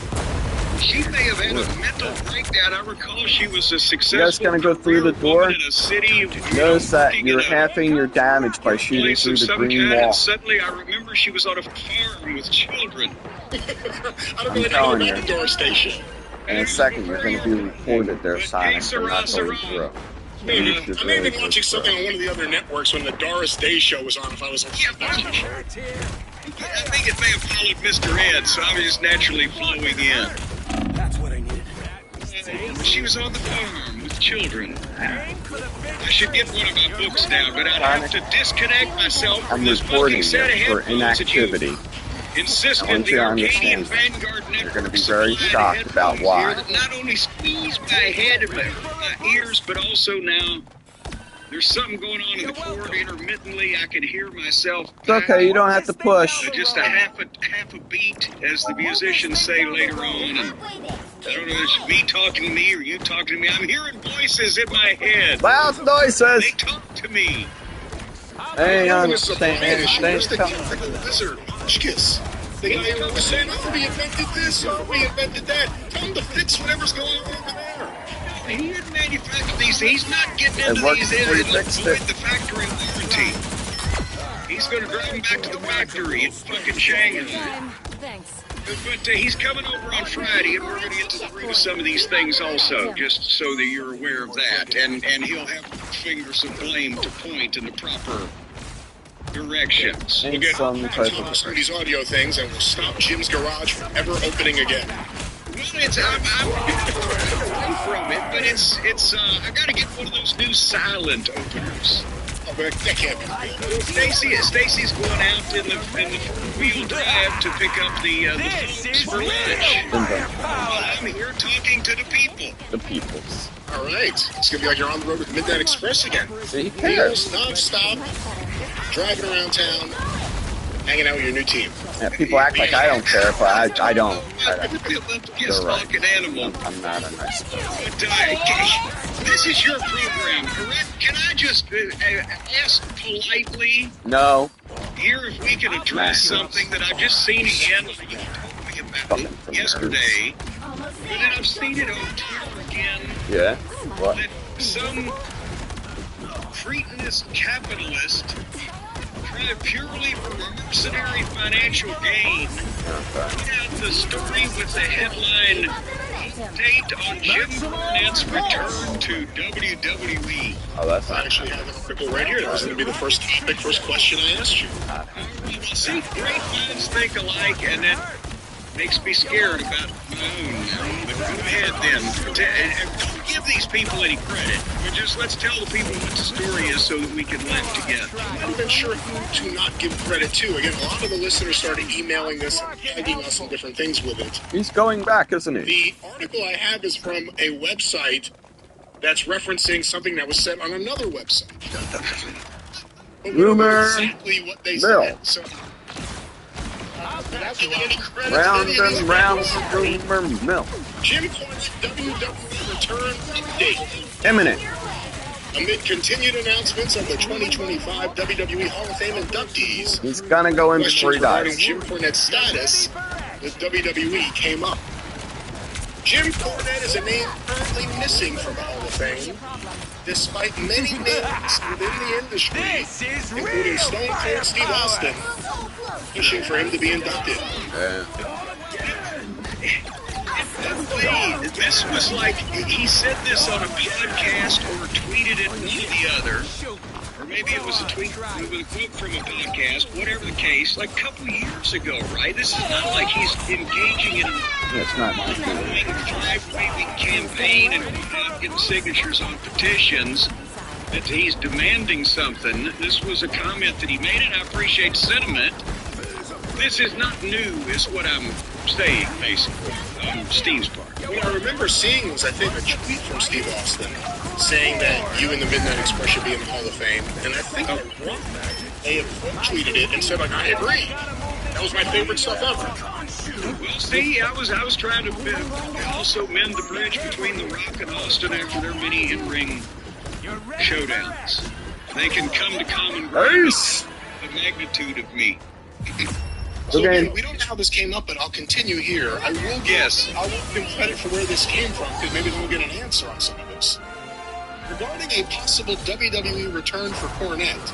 Speaker 10: she may have had a mental breakdown. I recall she was a successful.
Speaker 1: You guys gonna go through the door?
Speaker 10: In a city,
Speaker 1: Notice that you're halving your damage by shooting through the green wall.
Speaker 10: And suddenly, I remember she was on a farm with children.
Speaker 9: I don't really know about the Doris Day show.
Speaker 1: In a second, you're going to be reported there, Sonic, for not going through.
Speaker 9: I may have been watching something on one of the other networks when the Doris Day show was on. If I was like, yeah, that's for sure.
Speaker 10: I think it may have followed Mr. Ed, so I was just naturally flowing in.
Speaker 7: That's what I needed.
Speaker 10: She was on the farm with children. I should get one of my books down, but I'd have to disconnect myself from
Speaker 1: I'm
Speaker 10: this
Speaker 1: reporting
Speaker 10: fucking set of
Speaker 1: you for
Speaker 10: headphones that you
Speaker 1: inactivity. I
Speaker 10: insisted
Speaker 1: want
Speaker 10: the
Speaker 1: you to
Speaker 10: Arcadian
Speaker 1: understand.
Speaker 10: Vanguard
Speaker 1: You're
Speaker 10: network
Speaker 1: going to be very
Speaker 10: supplied
Speaker 1: shocked about
Speaker 10: headphones
Speaker 1: why.
Speaker 10: here that not only squeeze my head and my ears, but also now there's something going on in the cord intermittently. I can hear myself.
Speaker 1: It's okay, you don't have to push.
Speaker 10: Just a half a beat, as the musicians say later on. And I don't know if it's me talking to me or you talking to me. I'm hearing voices in my head.
Speaker 1: Loud noises!
Speaker 10: They talk to me.
Speaker 1: Hey, understand.
Speaker 9: Lizard, Kiss. The guy who was saying, oh, we invented this or we invented that. Tell him to fix whatever's going on over there.
Speaker 10: He didn't manufacture these. He's not getting into these in and avoid the factory warranty. He's going to drive them back to the factory in fucking Shanghai.
Speaker 5: Thanks.
Speaker 10: But he's coming over on Friday, and we're going to get to the root of some of these things also, just so that you're aware of that. And he'll have fingers of blame to point in the proper directions.
Speaker 9: We'll get some of these audio things, and we'll stop Jim's garage from ever opening again.
Speaker 10: Well, I'm away from it, but it's I got to get one of those new silent openers.
Speaker 9: Oh, but that can't be.
Speaker 10: Stacy's going out in the wheel drive to pick up the folks for lunch. I'm here talking to the people.
Speaker 1: The peoples.
Speaker 9: All right. It's going to be like you're on the road with Midnight Express again.
Speaker 1: See, he cares.
Speaker 9: Non-stop, driving around town, hanging out with your new team.
Speaker 1: Yeah, people act like I don't care, but I don't.
Speaker 10: You're right.
Speaker 1: I'm not a nice guy.
Speaker 10: This is your program, correct? Can I just ask politely?
Speaker 1: No.
Speaker 10: Here, if we can address something that I've just seen again, you told me about it yesterday, but then I've seen it over again.
Speaker 1: Yeah? What?
Speaker 10: That some cretinous capitalist tried purely for mercenary financial gain. Put out the story with the headline, Date on Jim Cornette's return to WWE.
Speaker 1: Oh, that's
Speaker 9: I actually have an article right here. That was going to be the first topic, first question I asked you.
Speaker 10: See, great minds think alike, and that makes me scared about my own now. But go ahead then. And don't give these people any credit. Let's tell the people what the story is so that we can laugh together.
Speaker 9: I'm not even sure who to not give credit to. Again, a lot of the listeners started emailing this and tagging us on different things with it.
Speaker 1: He's going back, isn't he?
Speaker 9: The article I have is from a website that's referencing something that was said on another website.
Speaker 1: Rumor
Speaker 9: exactly what they
Speaker 1: mill.
Speaker 9: said. So, without giving any credit
Speaker 1: Round
Speaker 9: to any of these
Speaker 1: and round
Speaker 9: people,
Speaker 1: rumor mill.
Speaker 9: Jim Cornette WWE return update.
Speaker 1: Imminent.
Speaker 9: Amid continued announcements of the 2025 WWE Hall of Fame inductees,
Speaker 1: He's gonna go in before he
Speaker 9: questions regarding
Speaker 1: dies.
Speaker 9: Jim Cornette's status with WWE came up. Jim Cornette is a name currently missing from the Hall of Fame, despite many names within the industry, including Stone Cold Steve Austin, pushing for him to be inducted.
Speaker 10: This was like, he said this on a podcast or tweeted it, one or the other. Or maybe it was a tweet with a quote from a podcast, whatever the case, like a couple years ago, right? This is not like he's engaging in
Speaker 1: It's not
Speaker 10: a five-week campaign and getting signatures on petitions that he's demanding something. This was a comment that he made, and I appreciate the sentiment. This is not new, is what I'm saying, basically, on Steve's part.
Speaker 9: What I remember seeing was, I think, a tweet from Steve Austin saying that you and the Midnight Express should be in the Hall of Fame. And I think they had tweeted it and said, like, I agree. That was my favorite stuff ever.
Speaker 10: Well, see, I was trying to also mend the bridge between The Rock and Austin after their many in-ring showdowns. They can come to common ground. The magnitude of me.
Speaker 9: So we don't know how this came up, but I'll continue here. I will give them credit for where this came from, because maybe we'll get an answer on some of this. Regarding a possible WWE return for Cornette,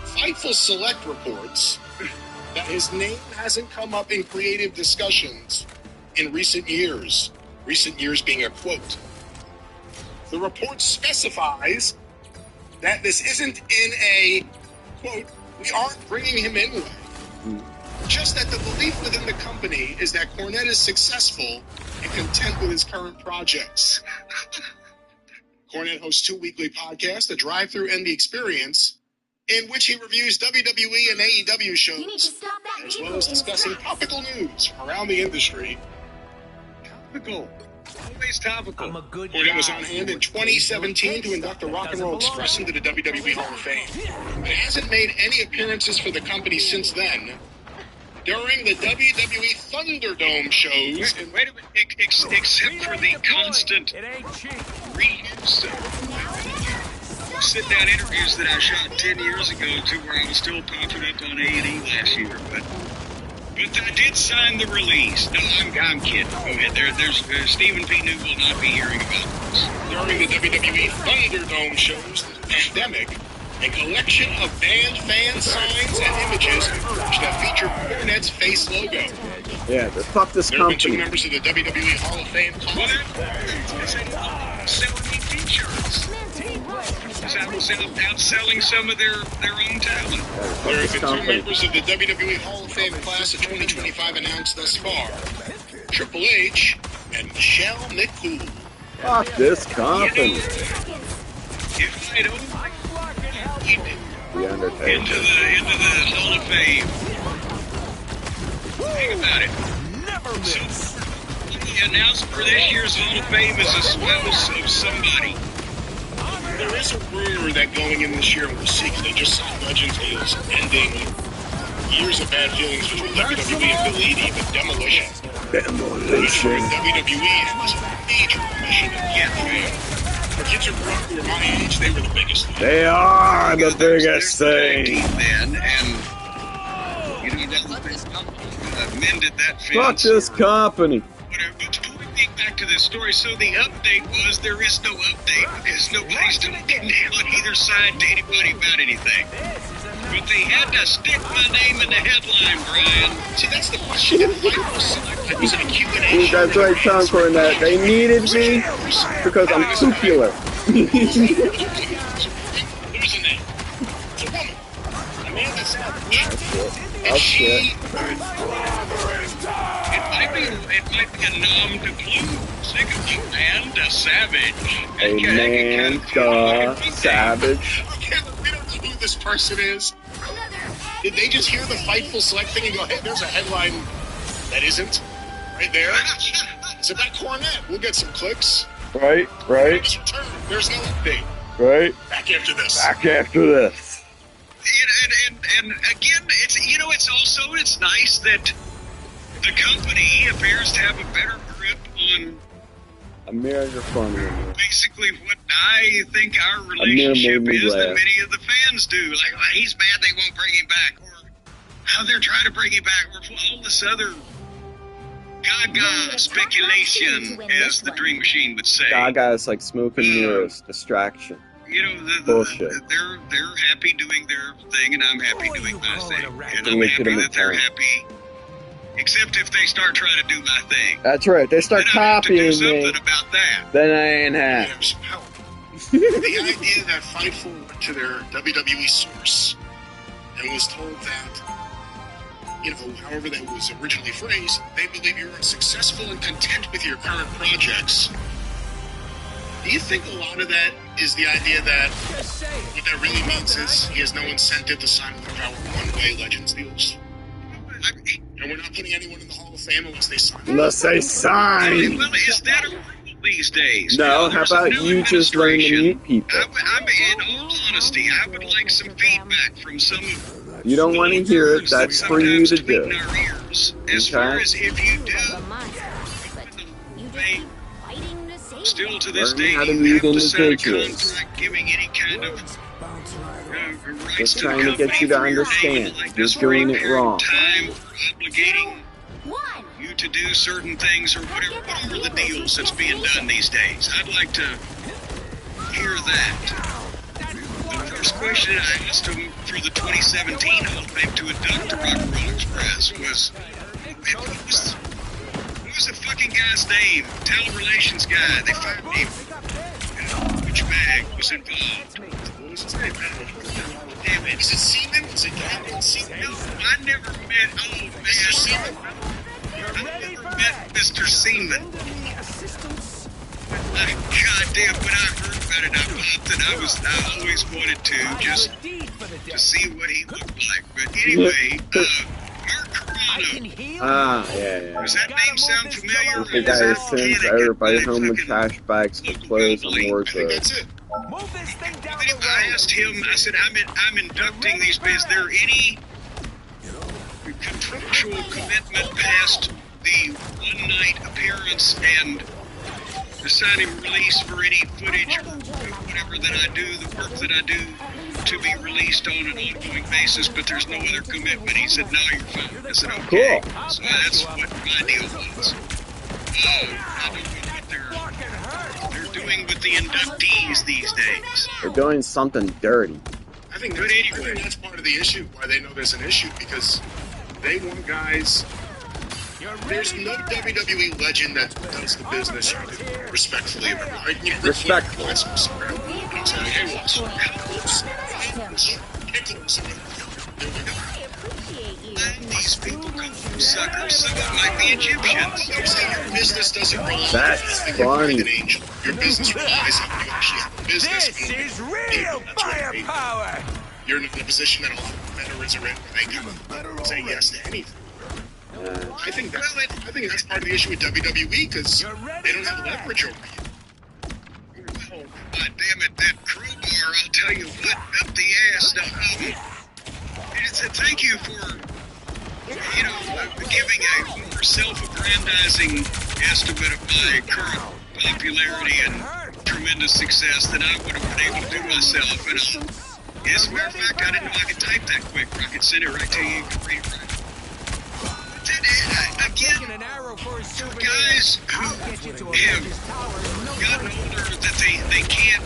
Speaker 9: Fightful Select reports that his name hasn't come up in creative discussions in recent years. Recent years being a quote. The report specifies that this isn't in a, quote, we aren't bringing him in way. Just that the belief within the company is that Cornette is successful and content with his current projects. Cornette hosts 2 weekly podcasts, The Drive-Thru and The Experience, in which he reviews WWE and AEW shows, as well as discussing topical news from around the industry.
Speaker 10: Topical. Always topical.
Speaker 9: Cornette was on hand in 2017 to induct the Rock and Roll Express into the WWE Hall of Fame, but hasn't made any appearances for the company since then. During the WWE Thunderdome shows,
Speaker 10: wait a minute, except for the constant reuse sit-down interviews that I shot 10 years ago to where I was still popping up on A&E last year, but I did sign the release. No, I'm kidding. Go ahead. There's Stephen P. New will not be hearing about this.
Speaker 9: During the WWE Thunderdome shows, the pandemic, a collection of band fan signs and images emerged that feature Cornette's face logo.
Speaker 1: Yeah, fuck this
Speaker 9: company.
Speaker 1: company.
Speaker 9: There have been 2 members of the WWE Hall of Fame.
Speaker 10: Selling me t-shirts. Outselling some of their own talent.
Speaker 9: There have been 2 members of the WWE Hall of Fame class of 2025 announced thus far. Triple H and Michelle McCool.
Speaker 1: Fuck this company.
Speaker 10: If I don't
Speaker 1: The Undertaker.
Speaker 10: into the Hall of Fame. Think about it. So, the announcement for this year's Hall of Fame is a spouse of somebody.
Speaker 9: There is a rumor that going in this year, and we'll see, because they just signed Legends deals, ending years of bad feelings between WWE and Bill Eadie, but Demolition. Featuring WWE has a major mission in campaign. For kids who grew up who were my age, they were the biggest thing.
Speaker 1: They are the biggest thing.
Speaker 10: Then, and you know, that mended that fence.
Speaker 1: Fuck this company.
Speaker 10: Whatever. But going back to this story, so the update was there is no update because nobody's talking now on either side to anybody about anything. But they had to stick my name in the headline, Brian.
Speaker 9: See, that's the question. It was a Q&A.
Speaker 1: That's right, Tom Cornette. They needed me because I'm popular.
Speaker 9: Who's in there? It's a woman. Amanda Savage. And she...
Speaker 10: It might be a nom de plume. Think of Amanda Savage.
Speaker 1: Amanda Savage.
Speaker 9: We don't know who this person is. Did they just hear the Fightful Select thing and go, hey, there's a headline that isn't right there? It's about Cornette. We'll get some clicks.
Speaker 1: Right.
Speaker 9: There's no update.
Speaker 1: Right.
Speaker 9: Back after this.
Speaker 10: And again, it's nice that the company appears to have a better grip on
Speaker 1: America Funny.
Speaker 10: Basically what I think our relationship is than many of the fans do. Like, well, he's mad they won't bring him back, or how they're trying to bring him back, or all this other gaga speculation, as the Dream Machine would say.
Speaker 1: Gaga is like smoke and mirrors, distraction.
Speaker 10: You know,
Speaker 1: bullshit.
Speaker 10: They're happy doing their thing, and I'm happy doing my thing. And I'm
Speaker 1: Make it
Speaker 10: happy
Speaker 1: a
Speaker 10: that they're
Speaker 1: return.
Speaker 10: happy. Except if they start trying to do my thing.
Speaker 1: That's right. They start
Speaker 10: then I have to do
Speaker 1: copying
Speaker 10: something
Speaker 1: me.
Speaker 10: about that.
Speaker 1: Then I ain't happy.
Speaker 9: The idea that Fightful went to their WWE source and was told that, you know, however that was originally phrased, they believe you're unsuccessful and content with your current projects. Do you think a lot of that is the idea that what that really means is he has no incentive to sign with Power one-way Legends deals? And we're not putting anyone in the Hall of Fame unless they sign.
Speaker 1: Unless they sign.
Speaker 10: Well, is that a rule these days?
Speaker 1: No, how about you just learn to mute people?
Speaker 10: I'm in all honesty, I would like some feedback from some of
Speaker 1: You don't want to hear it, that's for you to do.
Speaker 10: As far as if you do, still to this day,
Speaker 1: how to
Speaker 10: you
Speaker 1: mute
Speaker 10: have to sign a
Speaker 1: individuals.
Speaker 10: contract giving any kind of rights
Speaker 1: Just
Speaker 10: to the
Speaker 1: trying to get you to
Speaker 10: company for your name,
Speaker 1: understand.
Speaker 10: like
Speaker 1: You're
Speaker 10: this for a
Speaker 1: doing it
Speaker 10: period of
Speaker 1: wrong.
Speaker 10: time, obligating you to do certain things or whatever the deals that's being done these days. I'd like to hear that. The first question I asked him for the 2017 Hall of Fame to induct to Rock and Roll Express was, what was the fucking guy's name? Talent relations guy. They fired him. And which bag was involved?
Speaker 9: What was his name?
Speaker 10: Damn it.
Speaker 9: Is it Seaman? Is it Captain Seaman?
Speaker 10: No, I never met,
Speaker 9: Mr. Seaman?
Speaker 10: I never met Mr. Seaman. Goddamn, when I heard about it, I popped and I always wanted to, just to see what he looked like. But anyway, Mark Carano.
Speaker 1: Yeah.
Speaker 10: Does that name sound familiar?
Speaker 1: The guy who sends everybody home with trash bags of clothes and more
Speaker 9: I think that's it.
Speaker 10: I asked him, I said, I'm inducting these men. Is there any contractual commitment past the one-night appearance and the signing release for any footage or whatever that I do, the work that I do, to be released on an ongoing basis, but there's no other commitment. He said, no, you're fine. I said, okay.
Speaker 1: Cool.
Speaker 10: So that's what my deal was. I don't know what they're doing with the inductees these days.
Speaker 1: They're doing something dirty.
Speaker 9: I think that's part of the issue, why they know there's an issue, because they want guys. There's no WWE legend that does the business you do respectfully.
Speaker 1: Respectful.
Speaker 10: These people come from suckers. Some of them might be Egyptians.
Speaker 9: Your business doesn't rely on
Speaker 1: That's
Speaker 9: an
Speaker 1: funny.
Speaker 9: angel. Your business relies on you actually have a business.
Speaker 2: This is real firepower!
Speaker 9: You're in a position that a lot of veterans are in where they kind of say yes to anything. I think that's part of the issue with WWE because they don't have leverage over you.
Speaker 10: Oh, God damn it, that crowbar, I'll tell you what, up the ass. Thank you for, giving a more self-aggrandizing estimate of my current popularity and tremendous success than I would have been able to do myself. And as a matter of fact, I didn't know I could type that quick. I could send it right to you. You could read it right. Again, guys who have gotten older that they can't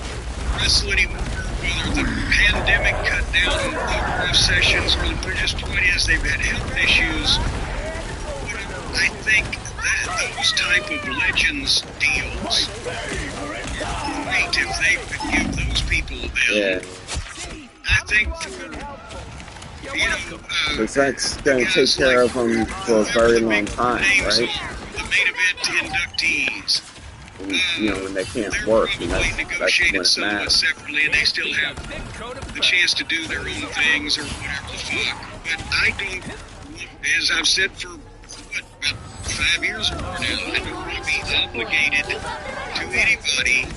Speaker 10: wrestle anymore, whether the pandemic cut down the number of sessions or the just point is they've had health issues. I think that those type of legends deals are great if they could give those people them.
Speaker 1: Yeah.
Speaker 10: I think
Speaker 1: Because that's going to take care of them for a very long time, right?
Speaker 10: The main event inductees.
Speaker 1: When they can't work, and that's when it matters.
Speaker 10: Separately, and they still have the chance to do their own things or whatever the fuck. But I don't, as I've said for about 5 years or more now, I don't want to be obligated to anybody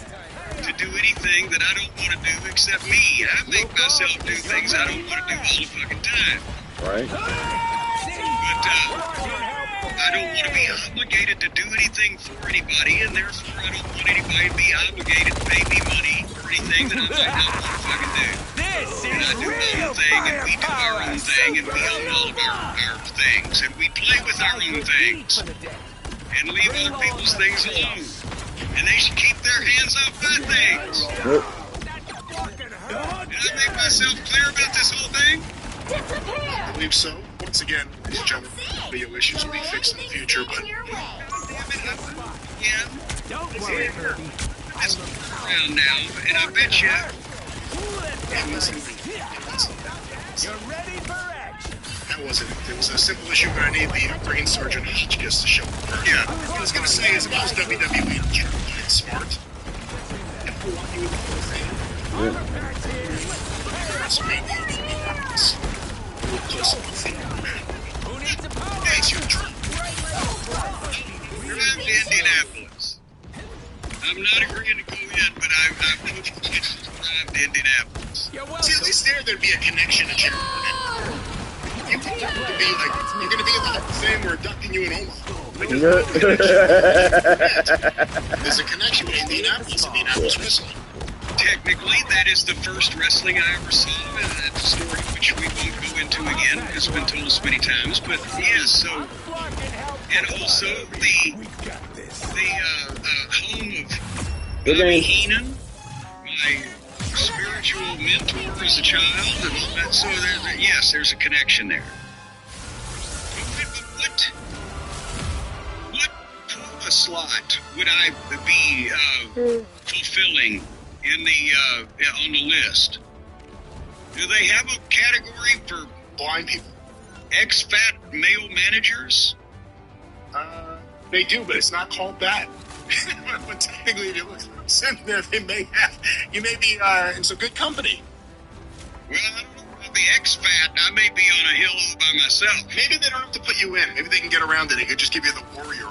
Speaker 10: to do anything that I don't want to do except me. I make myself do things I don't want to do all the fucking time.
Speaker 1: Right.
Speaker 10: But I don't want to be obligated to do anything for anybody, and therefore I don't want anybody to be obligated to pay me money for anything that I might not want to fucking do. And I do my own thing, and we do our own thing, and we own all of our things, and we play with our own things, and leave other people's things alone. And they should keep their hands off my things. Did I make myself clear about this whole thing?
Speaker 9: I believe so. Once again, these gentlemen, video issues will be fixed in the future, but
Speaker 10: don't worry, Herbie. It's around now, and I bet you
Speaker 2: You're ready for action.
Speaker 9: That wasn't it. It was a simple issue, but I need the brain surgeon just to show up. Yeah, what I was going to say is if I was WWE, I'm trying to play it smart. If I want you with the whole thing, WrestleMania, it's close to the thing. Hey, it's your there'd be a connection to Jim Cornette. You're gonna be like saying we're abducting you in Omaha. There's a connection with Indianapolis wrestling.
Speaker 10: Technically, that is the first wrestling I ever saw, and a story which we won't go into again. It's been told us many times, but yeah, so, and also the home of Bobby Heenan, my spiritual mentor as a child, and all that. So yes, there's a connection there. What Puma slot would I be fulfilling in the on the list? Do they have a category for
Speaker 9: blind people?
Speaker 10: Ex-fat male managers?
Speaker 9: They do, but it's not called that. But technically, if you look at there, they may have. You may be in some good company.
Speaker 10: Well, I don't know about the ex-fat. I may be on a hill all by myself.
Speaker 9: Maybe they don't have to put you in. Maybe they can get around it. They could just give you the warrior.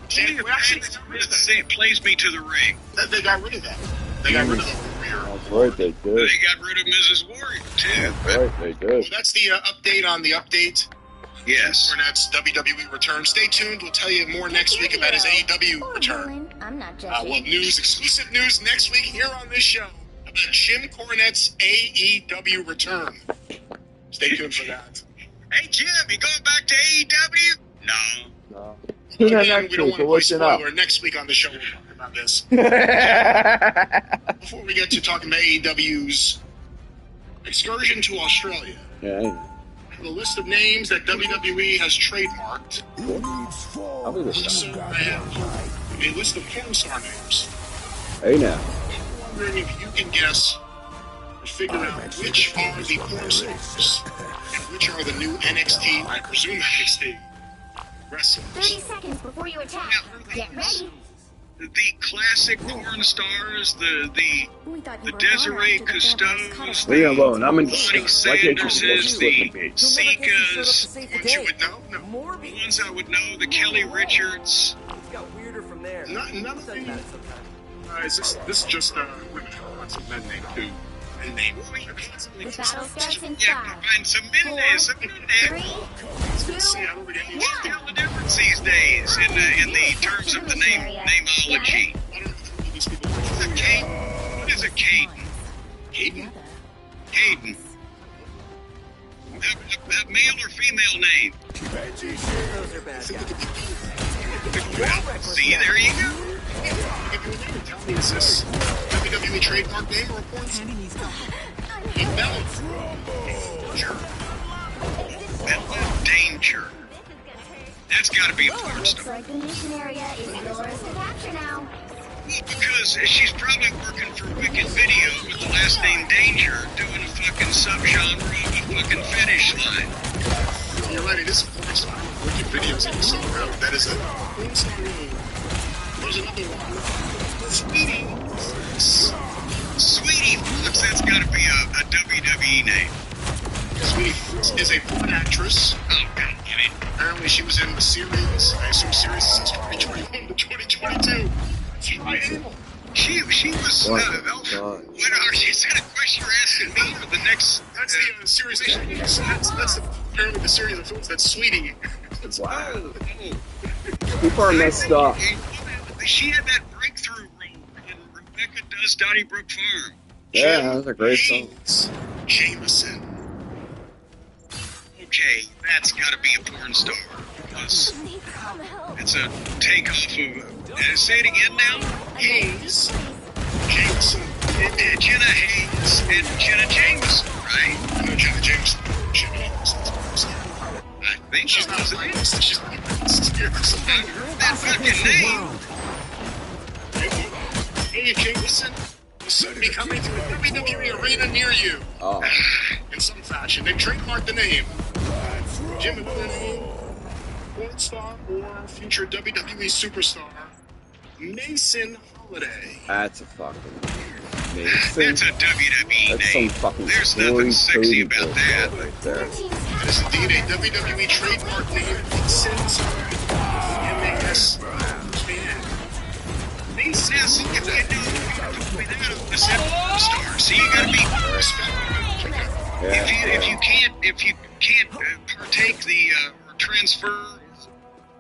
Speaker 10: It plays me to the ring.
Speaker 9: They got rid of that. They got rid of the warrior.
Speaker 8: That's right, they did.
Speaker 10: They got rid of Mrs. Warrior, too.
Speaker 8: That's right, they did.
Speaker 9: Well, that's the update on the update.
Speaker 10: Yes.
Speaker 9: Cornette's WWE return. Stay tuned. We'll tell you more next week about his AEW return.
Speaker 3: I'm not
Speaker 9: We'll
Speaker 3: judging.
Speaker 9: have news, exclusive news next week here on this show about Jim Cornette's AEW return. Stay tuned for that.
Speaker 10: Hey, Jim, you going back to AEW? No.
Speaker 9: Again, we don't want to play spoiler. Next week on the show, we'll talk about this. Before we get to talking about AEW's excursion to Australia, the list of names that WWE has trademarked. Also, I have a list of porn star names.
Speaker 8: Hey now.
Speaker 9: I'm wondering if you can guess or figure out which are the porn stars and which are the new NXT, I presume NXT, wrestlers.
Speaker 3: 30 seconds before you attack. Get ready.
Speaker 10: The classic porn stars, the Desiree Custos, the Bonnie Sanderses, the Sikas,
Speaker 7: the
Speaker 9: ones you would know? No.
Speaker 10: The ones I would know, the Kelly Richards.
Speaker 7: It got weirder from there.
Speaker 9: None of them. This is just women. Lots of men named too. Men named.
Speaker 3: The battle starts in
Speaker 10: Yeah,
Speaker 3: 5,
Speaker 10: find some men there, some men there.
Speaker 3: 3, 2,
Speaker 10: See, I don't think you can tell the difference these days in the terms of the nameology. What is a Caden?
Speaker 9: Caden?
Speaker 10: Caden. A male or female name?
Speaker 7: Those are bad guys.
Speaker 10: See, there you go.
Speaker 9: Tell me, is this WWE trademark name or a porn star?
Speaker 10: Bella Danger. That's got to be a porn
Speaker 3: looks
Speaker 10: star.
Speaker 3: like the mission area is yours to capture now.
Speaker 10: Well, because she's probably working for Wicked Video with the last name Danger, doing a fucking subgenre of a fucking fetish line.
Speaker 9: You're right, it is a porn star. Wicked Videos in the song. That is a porn star name. There's another one.
Speaker 10: Sweetie Fox, that's got to be a WWE name.
Speaker 9: Sweetie Fox is a porn actress.
Speaker 10: Oh, God damn it.
Speaker 9: Apparently she was in the series, I assume series since 2021 to 2022.
Speaker 10: She was, is that a question you're asking me for the next...
Speaker 9: That's the series of films. That's apparently the series of films that's Sweetie.
Speaker 8: Wow. People are messed up.
Speaker 10: She had that breakthrough role in Rebecca Does Donnybrook Farm.
Speaker 8: Yeah, that was a great song.
Speaker 9: Jameson.
Speaker 10: Okay, that's got to be a porn star. Plus, it's a takeoff of... say it again now?
Speaker 9: Hayes. Jameson.
Speaker 10: Jenna Hayes and Jenna Jameson, right?
Speaker 9: No, Jenna Jameson.
Speaker 10: I think
Speaker 9: She's not a racist. She's not a racist.
Speaker 10: I heard that fucking name.
Speaker 9: Hey, Jameson will soon be coming to a WWE arena near you.
Speaker 8: Oh.
Speaker 9: In some fashion. They trademarked the name. Jim Mooney, porn star or future WWE superstar, Mason Holiday.
Speaker 8: That's a fucking
Speaker 10: That's a WWE
Speaker 8: That's
Speaker 10: name.
Speaker 8: some fucking
Speaker 10: There's nothing sexy about that.
Speaker 8: right there.
Speaker 9: That is indeed a WWE trademark name. Mason M-A-S-K-N.
Speaker 10: Yes, if you told me that, I would have said porn star. So you gotta be if you can't partake the or transfer,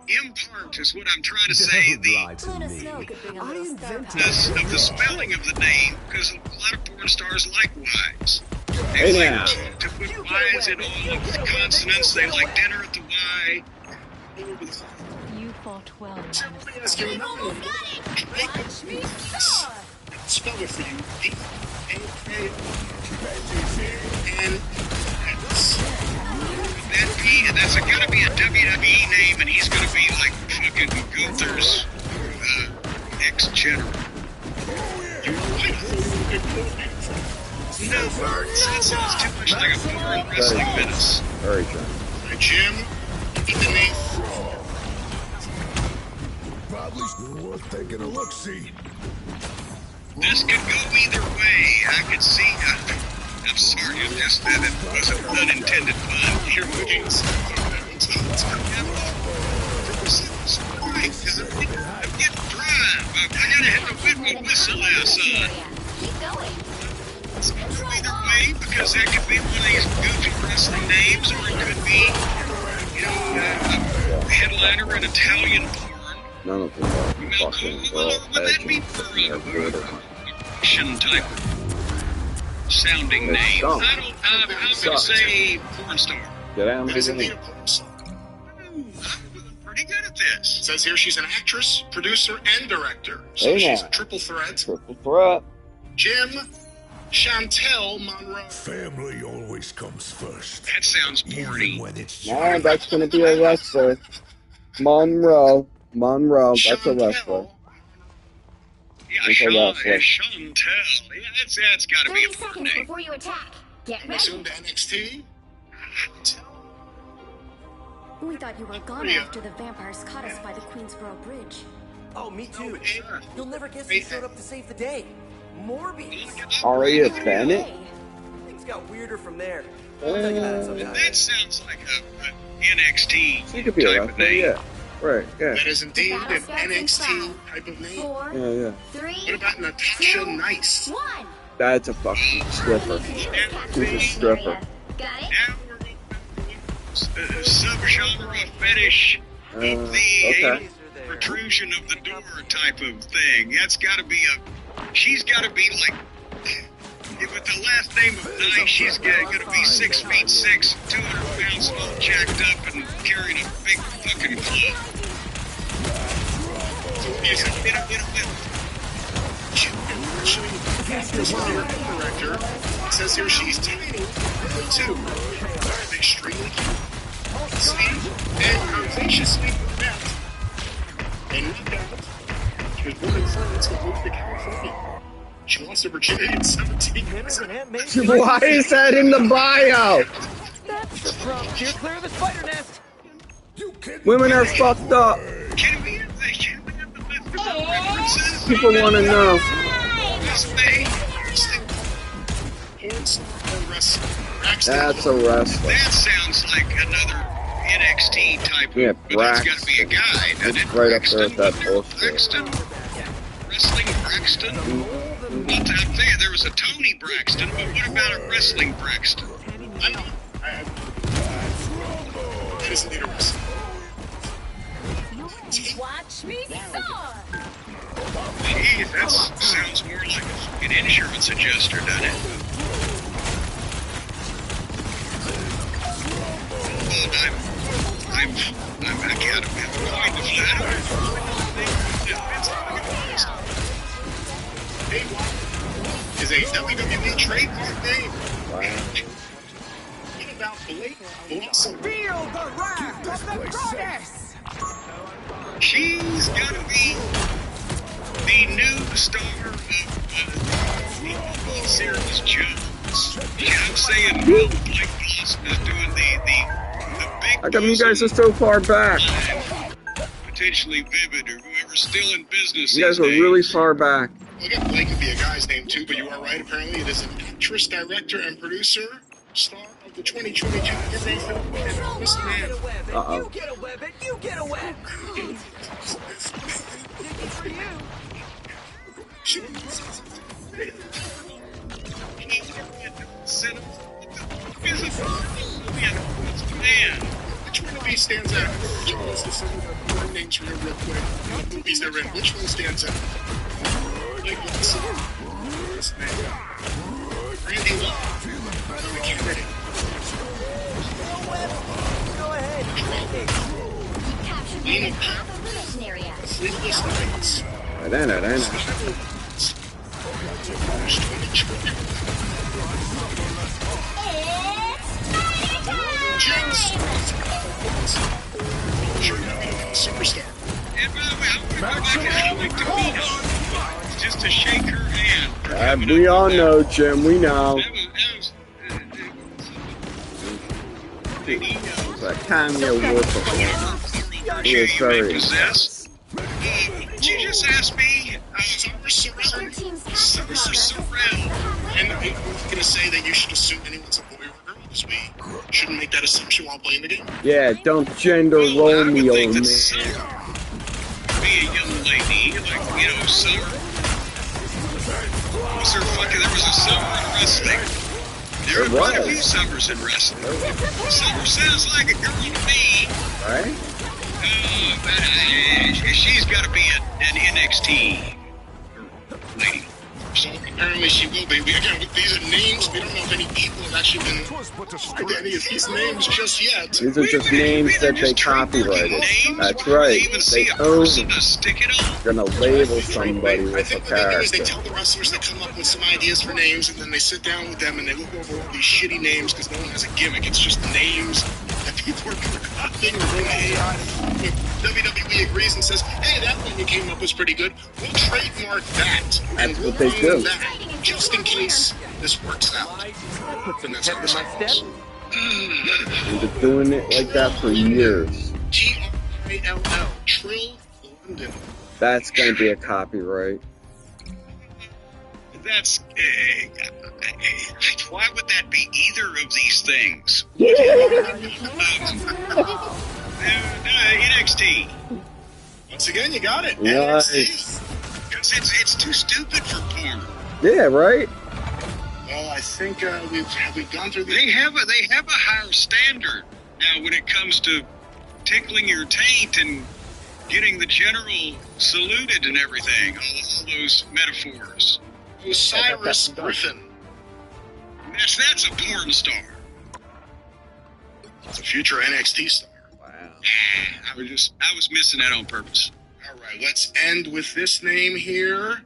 Speaker 10: impart is what I'm trying to say. Of the spelling of the name, because a lot of porn stars like Y's. They like to put Y's in all of the consonants. They like dinner at the Y.
Speaker 5: You fought well.
Speaker 9: Spell it for you.
Speaker 10: That's gonna be a WWE name, and he's gonna be like fucking Gunther's ex-general. No, that sounds too much like a foreign wrestling menace.
Speaker 8: Very true.
Speaker 9: Jim, underneath.
Speaker 4: Probably worth taking a look-see.
Speaker 10: This could go either way. I could see. I'm sorry, it wasn't an unintended pun. Here we go. I'm getting dry. I gotta hit the whistle there, son.
Speaker 3: Keep going.
Speaker 10: It's either way, because that could be one of these goofy wrestling names, or it could be, a headliner in Italian porn.
Speaker 8: None of them are fucking world legends. They're good.
Speaker 10: Type sounding name. I'm gonna say porn star.
Speaker 8: Get out of my
Speaker 9: Isn't
Speaker 8: game.
Speaker 9: a porn star?
Speaker 10: I'm pretty good at this.
Speaker 9: It says here she's an actress, producer, and director. So
Speaker 8: Hey,
Speaker 9: she's
Speaker 8: now.
Speaker 9: a triple threat.
Speaker 8: Triple threat.
Speaker 9: Jim Chantel Monroe.
Speaker 4: Family always comes first.
Speaker 10: That sounds porny.
Speaker 4: Even when it's
Speaker 8: Nah, that's gonna be a wrestler. Monroe. That's a wrestler.
Speaker 10: Yeah,
Speaker 8: That's a wrestler.
Speaker 10: Chantel. Yeah, that's gotta be
Speaker 3: 30
Speaker 10: a porn
Speaker 3: seconds
Speaker 10: name.
Speaker 3: before you attack. Get
Speaker 9: Soon
Speaker 3: ready.
Speaker 9: to NXT.
Speaker 11: We thought you were gone after the vampires caught us by the Queensboro Bridge.
Speaker 7: Oh, me too. You'll never guess who showed up to save the day. Morbius.
Speaker 8: Aria Bennett?
Speaker 7: Things got weirder from there. I'll tell you about it sometime.
Speaker 10: That sounds like a NXT
Speaker 8: She could be a
Speaker 10: type of
Speaker 8: wrestler,
Speaker 10: name.
Speaker 8: yeah. Right, yeah.
Speaker 9: That is indeed an NXT type of name.
Speaker 3: 4,
Speaker 8: Yeah.
Speaker 3: 3,
Speaker 9: What about Natasha
Speaker 3: 2,
Speaker 9: Nice?
Speaker 3: 1.
Speaker 8: That's a fucking stripper. She's a stripper.
Speaker 3: Got it?
Speaker 10: Now we're subgenre fetish of the
Speaker 8: Okay.
Speaker 10: protrusion of the door type of thing. That's got to be she's got to be like, with the last name of Nice, she's going to be 6'6", 200 pounds, all jacked up and carrying a big fucking club.
Speaker 9: Director. It says here she's tiny, too. Extremely cute. Sweet and curvaceously brunette. And no doubt, she was born in France and moved to California. She lost her virginity at 17.
Speaker 8: Why is that in the bio?
Speaker 7: That's the problem. Steer clear of the spider nest.
Speaker 8: Women are fucked up.
Speaker 10: Can we have the list of references?
Speaker 8: People want to know. That's a wrestler.
Speaker 10: That sounds like another NXT type of,
Speaker 8: Yeah,
Speaker 10: but that's got to be a guy.
Speaker 8: It's right up there with that bullshit.
Speaker 10: Braxton? Wrestling Braxton? I'll tell you, there was a Tony Braxton, but what about a wrestling Braxton?
Speaker 9: I know. That is indeed a wrestler.
Speaker 5: Watch me soar!
Speaker 10: Geez, that sounds more like an insurance adjuster, doesn't it? I can't avoid the flatter.
Speaker 9: Is a WWE trademark name. What about Blake Blossom?
Speaker 2: Feel the wrath of the goddess!
Speaker 10: She's gotta be the new star of the series Jones. Yeah, I'm saying Will Blake Blossom is doing the big.
Speaker 8: How come you guys are so far back?
Speaker 10: Potentially Vivid or whoever's still in business.
Speaker 8: You guys are really far back.
Speaker 9: Well, again, Blake could be a guy's name too, but you are right. Apparently, it is an actress, director, and producer, star of the 2022 Disney film.
Speaker 8: Uh-oh.
Speaker 7: You get a web, and you get a web.
Speaker 9: Which one of these stands out? Which one is some of the names for you real quick? What movies they're in? Which one stands out? Like, let's see. This name. Randy Law. The Kennedy.
Speaker 7: Go ahead.
Speaker 9: Lena Pep. Sleepless Nights. Superstar.
Speaker 10: And by the way, I want to go back and like Tamina, just to shake her hand.
Speaker 8: We all know, Jim. We know. It's a Tanya Award performance. He is very
Speaker 10: possess. Did you just ask me?
Speaker 9: Summer Sorrell. And I'm going to say that you should assume anyone's a boy or a girl, because we shouldn't make that assumption while playing the game.
Speaker 8: Yeah, don't gender roll me, old man.
Speaker 10: Be a young lady, like, you know, Summer. There was a Summer in wrestling. There are quite a few Summers in wrestling. Summer sounds like a girl to me.
Speaker 8: Right?
Speaker 10: But she's got to be an NXT lady.
Speaker 9: So apparently she will be. Again, these are names. We don't know if any people have actually been to any of these names just yet.
Speaker 8: These are just names that they copyrighted. That's right. They own them. They're gonna label somebody with a
Speaker 9: What they do is they
Speaker 8: character.
Speaker 9: tell the wrestlers to come up with some ideas for names, and then they sit down with them and they look over all these shitty names because no one has a gimmick. It's just names that people are copying or going to AI. If WWE agrees and says, "Hey, that one you came up with was pretty good. We'll trademark that, and
Speaker 8: That's
Speaker 9: we'll
Speaker 8: what they
Speaker 9: own
Speaker 8: do.
Speaker 9: that just in case this works out." And that's how this happens.
Speaker 8: They've been doing it like that for years.
Speaker 9: TRILL, Trill London.
Speaker 8: That's gonna be a copyright.
Speaker 10: That's why would that be either of these things? NXT.
Speaker 9: Once again, you got it.
Speaker 8: Nice.
Speaker 10: Because it's too stupid for porn.
Speaker 8: Yeah, right?
Speaker 9: Well, I think we've gone through the.
Speaker 10: They have a higher standard now when it comes to tickling your taint and getting the general saluted and everything. All those metaphors.
Speaker 9: Osiris Griffin.
Speaker 10: That's a porn star.
Speaker 9: It's a future NXT star.
Speaker 8: Wow.
Speaker 10: I was missing that on purpose.
Speaker 9: All right, let's end with this name here,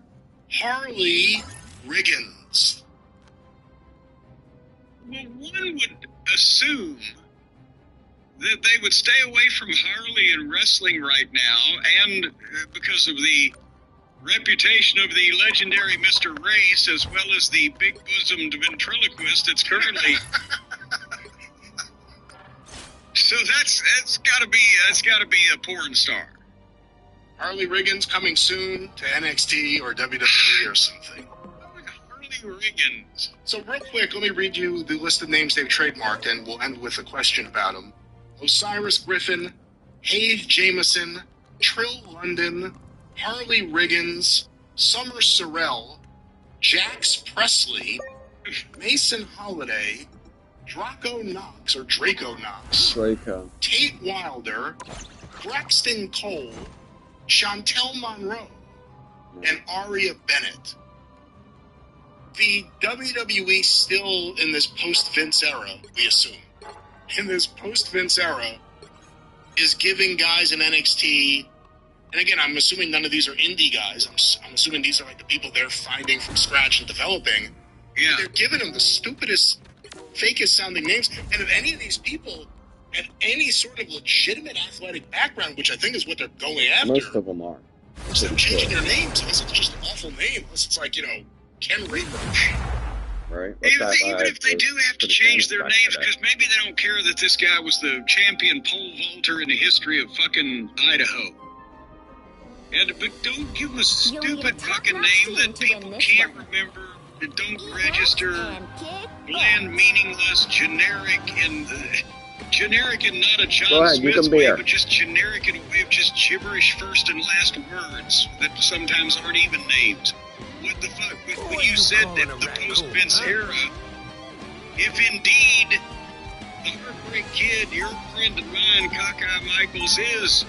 Speaker 9: Harley Riggins.
Speaker 10: Well, one would assume that they would stay away from Harley and wrestling right now, and because of the reputation of the legendary Mr. Race, as well as the big-bosomed ventriloquist that's currently. So that's got to be a porn star.
Speaker 9: Harley Riggins coming soon to NXT or WWE or something.
Speaker 10: Harley Riggins.
Speaker 9: So real quick, let me read you the list of names they've trademarked, and we'll end with a question about them. Osiris Griffin, Hayes Jameson, Trill London, Harley Riggins, Summer Sorrell, Jax Presley, Mason Holiday, Draco Knox,
Speaker 8: Draco.
Speaker 9: Tate Wilder, Braxton Cole, Chantel Monroe, and Aria Bennett. The WWE still in this post-Vince era, we assume, in this post-Vince era, is giving guys in NXT, and again, I'm assuming none of these are indie guys. I'm assuming these are like the people they're finding from scratch and developing.
Speaker 10: Yeah.
Speaker 9: They're giving them the stupidest, fakest sounding names. And if any of these people had any sort of legitimate athletic background, which I think is what they're going after,
Speaker 8: Most of them are.
Speaker 9: instead of changing their names, unless it's just an awful name, unless it's like, Ken Rayburn.
Speaker 8: Right?
Speaker 10: Even if they do have to change their names, because maybe they don't care that this guy was the champion pole vaulter in the history of fucking Idaho. But don't give a stupid fucking name that people can't remember, that don't register, bland, meaningless, generic, and generic and not a John
Speaker 8: Go ahead, you
Speaker 10: Smith's
Speaker 8: can be
Speaker 10: way,
Speaker 8: here.
Speaker 10: but just generic in a way of just gibberish first and last words that sometimes aren't even names. What the fuck? When you said that the post-Vince era, if indeed the Heartbreak Kid, your friend and mine, Kaka Michaels, is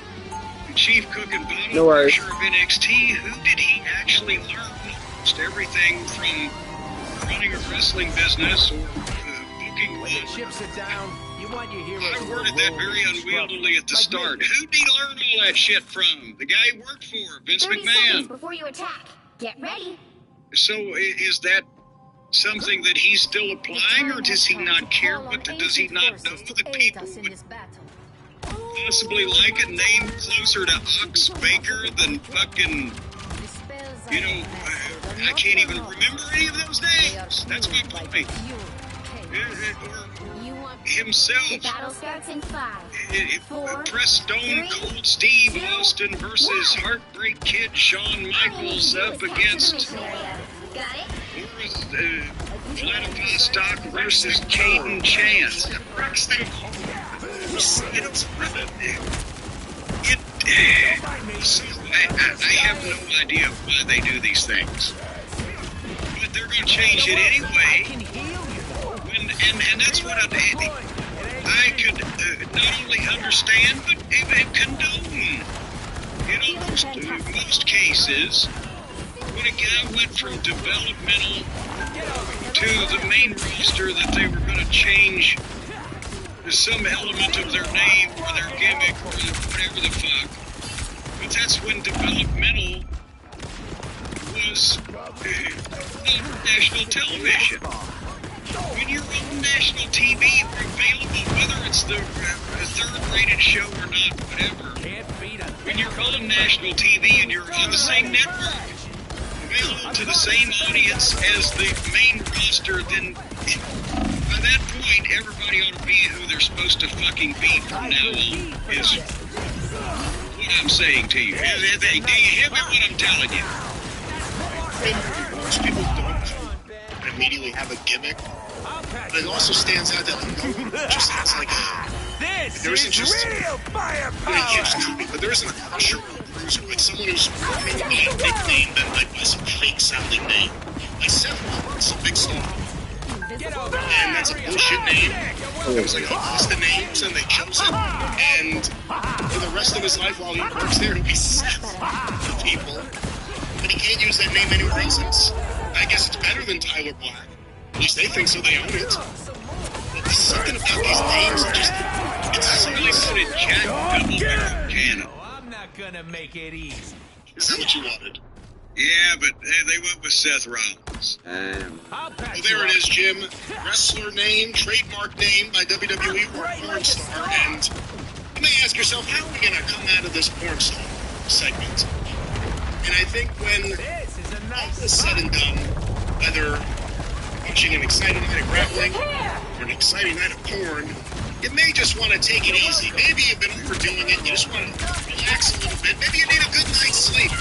Speaker 10: the chief cook and bottle
Speaker 8: No worries.
Speaker 10: pusher of NXT, who did he actually learn almost everything from running a wrestling business or booking
Speaker 2: When the chips are down, you want your heroes
Speaker 10: I
Speaker 2: to
Speaker 10: worded that
Speaker 2: roll
Speaker 10: very
Speaker 2: in scrub.
Speaker 10: unwieldily at the
Speaker 2: Like
Speaker 10: start.
Speaker 2: me.
Speaker 10: Who did he learn all that shit from? The guy he worked for, Vince
Speaker 3: 30 seconds
Speaker 10: McMahon.
Speaker 3: before you attack. Get ready.
Speaker 10: So is that something that he's still applying, or does he not care? What does he not know that people would possibly like a name closer to Ox Baker than fucking, you know, I can't even remember any of those names. That's my point. Or himself.
Speaker 3: The battle starts in 5, 4,
Speaker 10: Press Stone Cold Steve Austin versus Heartbreak Kid Shawn Michaels up against
Speaker 3: Got it?
Speaker 10: Vladivostok versus Caden Chance. I have no idea why they do these things. But they're going to change it anyway. And that's what I could not only understand, but even condone. In most cases, when a guy went from developmental to the main roster, that they were going to change some element of their name or their gimmick or whatever the fuck. But that's when developmental was on national television. When you're on national TV, you're available, whether it's the third-rated show or not, whatever. When you're on national TV and you're on the same network, available to the same audience as the main roster, then by that point, everybody ought to be who they're supposed to fucking be from now on, is what I'm saying to you. Do you hear me what I'm telling you?
Speaker 9: Most people don't immediately have a gimmick, but it also stands out that no one just has like a. There isn't just real firepower. But there isn't a crusher or a bruiser, like someone who's running by a nickname that might by some fake sounding name. Like Seth Rollins, a big star. And that's a bullshit name. It was like a list of names and they chose it. And for the rest of his life while he works there, he'll be Seth to people. But he can't use that name anywhere else. I guess it's better than Tyler Black. At least they think so, they own it. But there's something about these names that just... It's
Speaker 10: really good at Jack Double Piano.
Speaker 2: I'm not gonna make it easy.
Speaker 9: Is that what you wanted?
Speaker 10: Yeah, but they went with Seth Rollins.
Speaker 9: Well, there it is, Jim. Wrestler name, trademark name by WWE or porn star. And you may ask yourself, how are we going to come out of this porn star segment? And I think when all is said and done, whether watching an exciting night of wrestling or an exciting night of porn, you may just want to take it easy. Maybe you've been overdoing it. You just want to relax a little bit. Maybe you need a good night's sleep.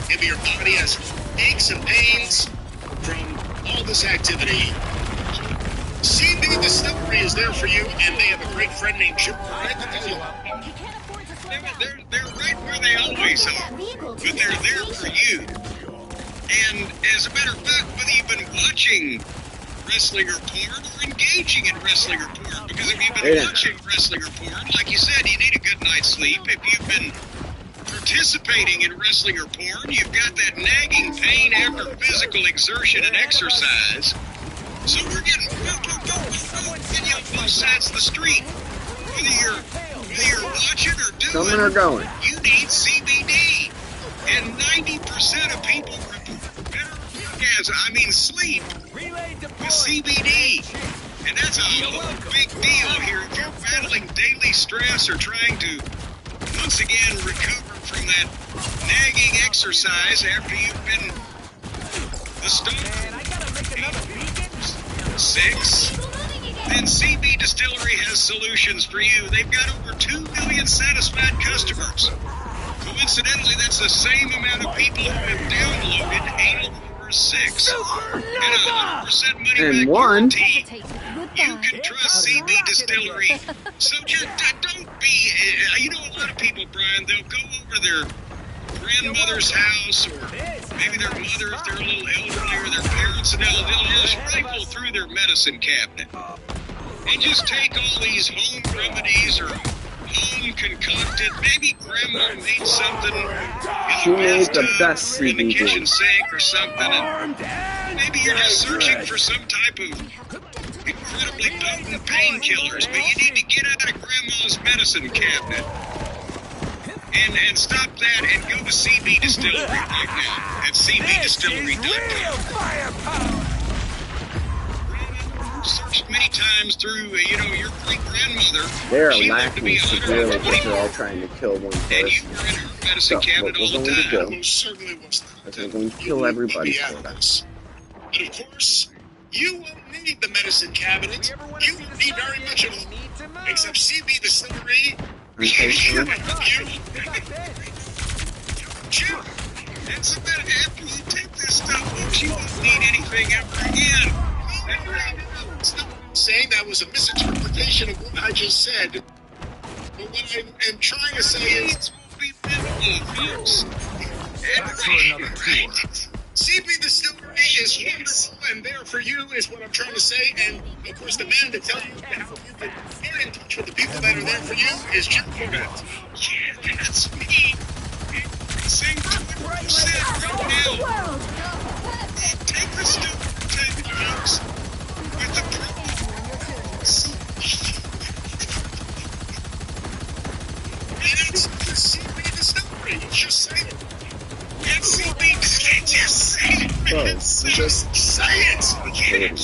Speaker 9: Maybe your body has aches and pains from all this activity. CB Distillery is there for you, and they have a great friend named Jim.
Speaker 10: They're right where they always are, but they're there for you. And as a matter of fact, whether you've been watching wrestling or porn or engaging in wrestling or porn, because if you've been watching wrestling or porn, like you said, you need a good night's sleep. If you've been participating in wrestling or porn, you've got that nagging pain after physical exertion and exercise. So we're getting you on both sides of the street. Whether you're watching or doing,
Speaker 8: coming or going,
Speaker 10: you need CBD. And 90% of people report better orgasm, sleep with CBD. And that's a whole big deal here. If you're battling daily stress or trying to once again recover from that nagging exercise after you've been the stone 6, then CB Distillery has solutions for you. They've got over 2 million satisfied customers. Coincidentally, that's the same amount of people who have downloaded 8 over 6. And 100% money back
Speaker 8: one
Speaker 10: guarantee. You can trust CB Distillery. So just don't be, you know, a lot of people, Brian, they'll go over their grandmother's house, or maybe their mother if they're a little elderly, or their parents, and they'll just rifle through their medicine cabinet and just take all these home remedies or home concocted. Maybe grandma made something
Speaker 8: She made the best
Speaker 10: or in the
Speaker 8: CBD.
Speaker 10: kitchen sink or something, and maybe you're just searching for some type of incredibly potent painkillers, but you need to get out of grandma's medicine cabinet and stop that and go to CB Distillery right now at cbdistillery.com. Searched many times through, you know, your great-grandmother.
Speaker 8: They're
Speaker 10: She lived to be
Speaker 8: lacking severely because
Speaker 10: 120,
Speaker 8: they're all trying to kill one
Speaker 10: and you
Speaker 8: person.
Speaker 10: were in her medicine
Speaker 8: So,
Speaker 10: cabinet
Speaker 8: what
Speaker 10: all
Speaker 8: we're
Speaker 10: the
Speaker 8: going to
Speaker 10: time.
Speaker 8: do
Speaker 9: Most certainly was
Speaker 8: is we're going to kill everybody for that.
Speaker 9: But of course, you won't need the medicine cabinet. You won't need very much of it. Except CB Distillery.
Speaker 8: Okay, sir.
Speaker 10: Jim, that's about after you take this stuff, folks, you won't need anything ever again.
Speaker 9: It's not what I'm saying. That was a misinterpretation of what I just said. But what I am trying to say is,
Speaker 10: folks.
Speaker 2: That's for another tour.
Speaker 9: CB Distillery is wonderful and there for you is what I'm trying to say. And of course, the man to tell you how you can get in touch with the people that are there for you is Jim Cornette.
Speaker 10: Yeah, that's me. Sing 20% right now. Take the stuff, take it, folks. With the
Speaker 9: And it's the CB Distillery. Just say it.
Speaker 10: It's CB, just say it.
Speaker 9: Just say it.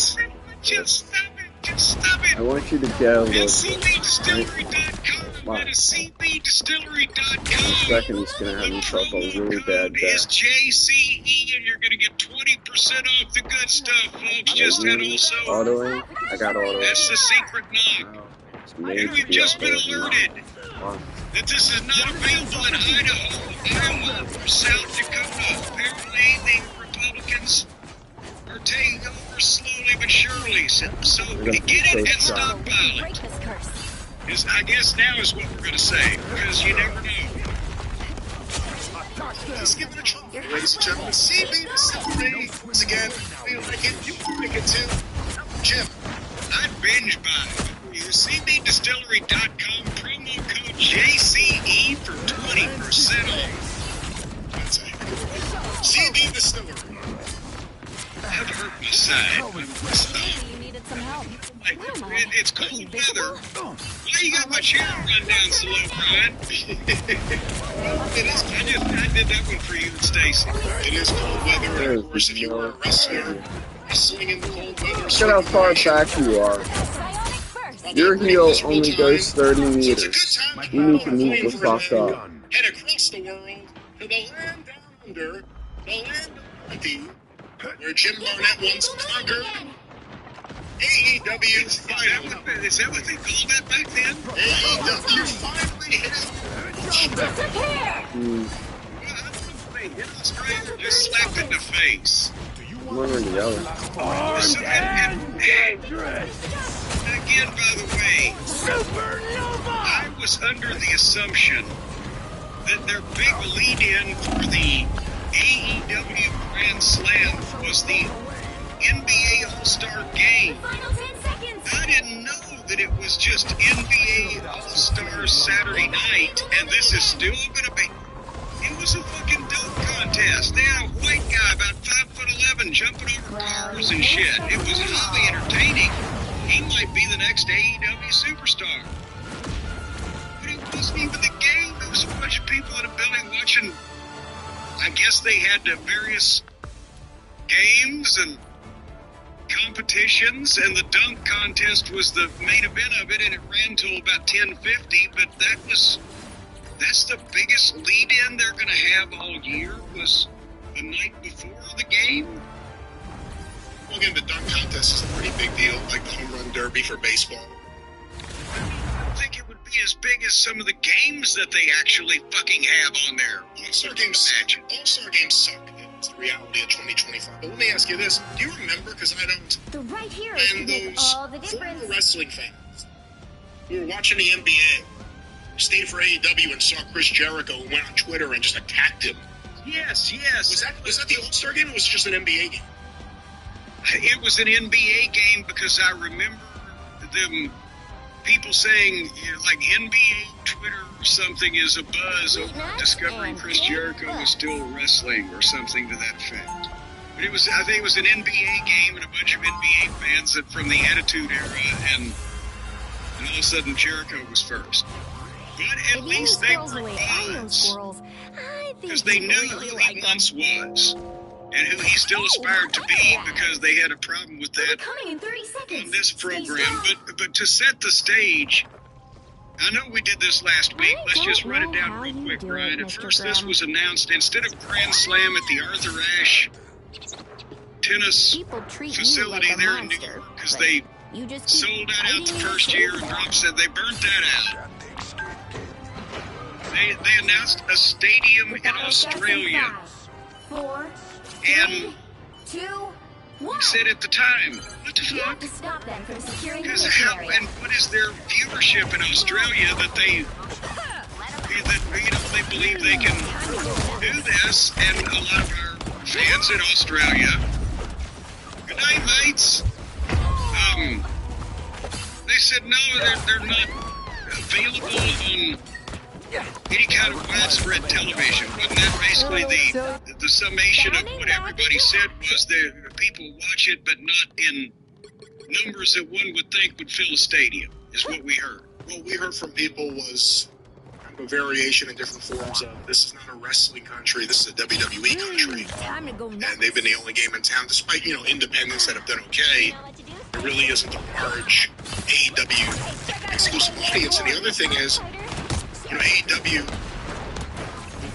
Speaker 10: Just stop it. Just stop it.
Speaker 8: I want you to go
Speaker 10: At
Speaker 8: look.
Speaker 10: cbdistillery.com.
Speaker 8: Wow.
Speaker 10: At cbdistillery.com.
Speaker 8: In a second, he's going to have himself a really bad day.
Speaker 10: Is JCE, and you're going to get 20% off the good stuff, folks. Just head also.
Speaker 8: Autoing? I got autoing.
Speaker 10: That's the secret knock.
Speaker 8: It's made
Speaker 10: And
Speaker 8: to
Speaker 10: we've
Speaker 8: be
Speaker 10: just been
Speaker 8: autoing.
Speaker 10: alerted
Speaker 8: Wow.
Speaker 10: that this is not available in Idaho, Iowa, or South Dakota. Apparently, the Republicans are taking over slowly but surely. So get it and stockpile it. I guess now is what we're going to say, because you never know.
Speaker 9: Let's give it a try, ladies and gentlemen. CB Distillery. Once again, we like it. You like it too. Jim.
Speaker 10: I'd binge buy it. Use cbdistillery.com, promo code JCE for 20% off.
Speaker 9: That's it. CB Distillery.
Speaker 10: I've hurt my side.
Speaker 11: You needed some help.
Speaker 10: It's cold weather. Why you got my chair run down so low, Brian?
Speaker 9: It is.
Speaker 10: I did that one for you and Stacy.
Speaker 9: It is cold weather. And of course, if you are a wrestler, wrestling in the cold weather.
Speaker 8: Look at how far back you are. Your heel only goes 30 meters. You need to move the fuck up.
Speaker 9: Head across the world to the land down under, the land of plenty, where Jim Barnett once conquered. AEW finally.
Speaker 10: Is that what they called that back then?
Speaker 9: AEW finally hit
Speaker 10: Australia just slapped in the face.
Speaker 8: One or the other.
Speaker 10: Again, by the way, I was under the assumption that their big lead-in for the AEW Grand Slam was the NBA All-Star Game. I didn't know that it was just NBA All-Stars Saturday night, and this is still going to be. It was a fucking dunk contest. They had a white guy about 5'11" jumping over cars and shit. It was highly entertaining. He might be the next AEW superstar. But it wasn't even the game. There was a bunch of people in a building watching. I guess they had various games and competitions, and the dunk contest was the main event of it, and it ran till about 10:50. But that's the biggest lead-in they're going to have all year, was the night before the game.
Speaker 9: Well, again, the dunk contest is a pretty big deal, like the home run derby for baseball.
Speaker 10: I don't think it would be as big as some of the games that they actually fucking have on there.
Speaker 9: All-Star games suck. It's the reality of 2025. But let me ask you this. Do you remember, because I don't,
Speaker 3: The right heroes can make all the
Speaker 9: former
Speaker 3: difference.
Speaker 9: wrestling fans who were watching the NBA, stayed for AEW and saw Chris Jericho and went on Twitter and just attacked him?
Speaker 10: Yes.
Speaker 9: Was that the All-Star game or was it just an NBA game?
Speaker 10: It was an NBA game because I remember them people saying, like, NBA Twitter or something is a buzz over discovering Chris Jericho was still wrestling or something to that effect. But I think it was an NBA game and a bunch of NBA fans that from the Attitude Era, and all of a sudden Jericho was first. But at least they were buzz because they knew who he once was and who he still aspired to be, because they had a problem with that on this program. But to set the stage, I know we did this last week. Let's just run it down real quick, Brian. At first, this was announced instead of Grand Slam at the Arthur Ashe tennis facility there in New York, because they sold that out the first year, and Rob said they burnt that out. They announced a stadium in Australia.
Speaker 3: 4,
Speaker 10: And
Speaker 3: 2, 1.
Speaker 10: we said at the time, what the
Speaker 3: You have
Speaker 10: fuck?
Speaker 3: to stop them from securing the
Speaker 10: Because
Speaker 3: mission
Speaker 10: how
Speaker 3: area.
Speaker 10: and what is their viewership in Australia that they believe they can do this? And a lot of our fans in Australia, good night, mates. They said no, they're not available on any kind of widespread television. Wasn't that basically the summation of what everybody said? Was that people watch it, but not in numbers that one would think would fill a stadium, is what we heard.
Speaker 9: What we heard from people was kind of a variation in different forms of, this is not a wrestling country, this is a WWE country. And they've been the only game in town, despite, independents that have done okay. There really isn't a large AEW exclusive audience. And the other thing is, AEW,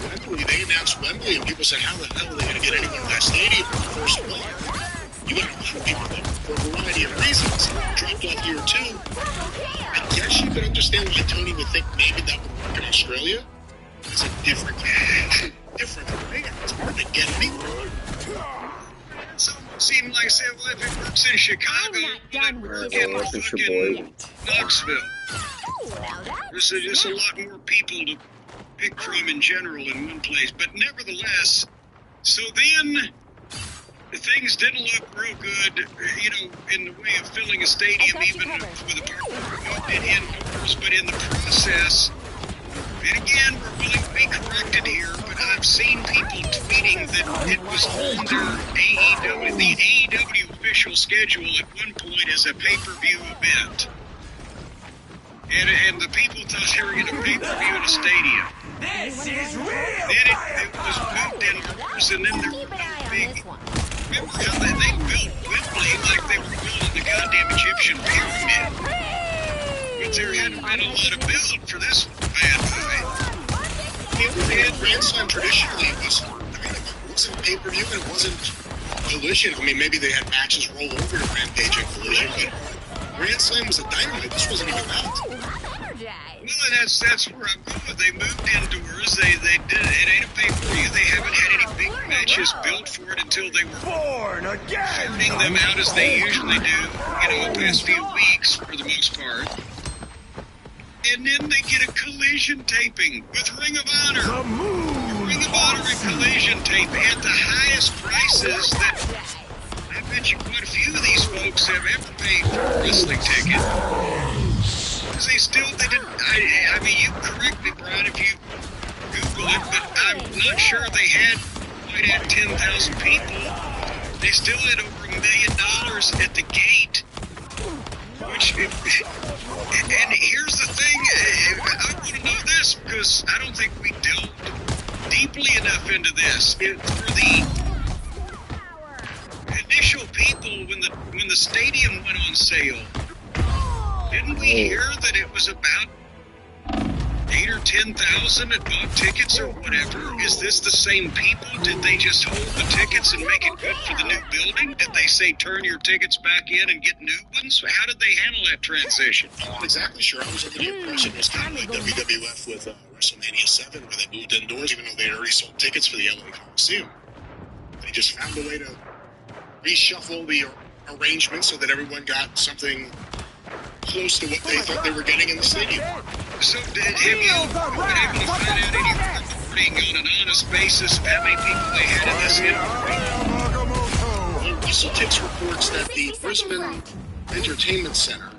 Speaker 9: Wembley, they announced Wembley, and people said, how the hell are they going to get anyone in that stadium in the first place? You got a lot of people that, for a variety of reasons, dropped off year 2. I guess you could understand why Tony would think maybe that would work in Australia. It's a different thing. It's hard to get anywhere.
Speaker 10: It seemed like, say, well, if it works in Chicago, it would work in fucking Knoxville. There's just a lot more people to pick from in general in one place. But nevertheless, so then things didn't look real good, in the way of filling a stadium, even with a part it indoors. But in the process, and again, we're willing to be corrected here, but I've seen people tweeting that it was on their the AEW official schedule at one point as a pay-per-view event. And the people thought they were going to pay-per-view in a stadium.
Speaker 2: This is real!
Speaker 10: Then it was moved indoors, and then there were no big... Remember how they built Wembley like they were building the goddamn Egyptian pyramid? But there hadn't been a lot of build for this bad boy.
Speaker 9: Grand Slam traditionally wasn't pay-per-view, and it wasn't Collision. I mean, maybe they had matches roll over to Rampage and Collision, but Grand Slam was a Dynamite. This wasn't even that.
Speaker 10: Well, that's where I'm going. They moved indoors. They did it ain't a pay-per-view. They haven't had any big matches built for it until they were turning them out as they usually do, the past few weeks for the most part. And then they get a Collision taping with Ring of Honor. Ring of Honor and Collision tape at the highest prices that I bet you quite a few of these folks have ever paid for a wrestling ticket. Because they didn't, I mean, you correct me, Brian, if you Google it, but I'm not sure they had quite at 10,000 people. They still had over $1 million at the gate. And here's the thing, I want to know this, because I don't think we delved deeply enough into this. For the initial people, when the stadium went on sale, didn't we hear that it was about 8 or 10,000 that bought tickets or whatever? Is this the same people? Did they just hold the tickets and make it good for the new building? Did they say turn your tickets back in and get new ones? How did they handle that transition?
Speaker 9: I'm not exactly sure. I was under the impression it was kind of like WWF with WrestleMania 7, where they moved indoors, even though they had already sold tickets for the LA Coliseum. But They just found a way to reshuffle the arrangement so that everyone got something close to what they thought they were getting in the stadium.
Speaker 10: So, have you been able to find out any reporting on an honest basis how many people they had in this inventory?
Speaker 9: Well, Russell Tix reports that the Brisbane Entertainment Center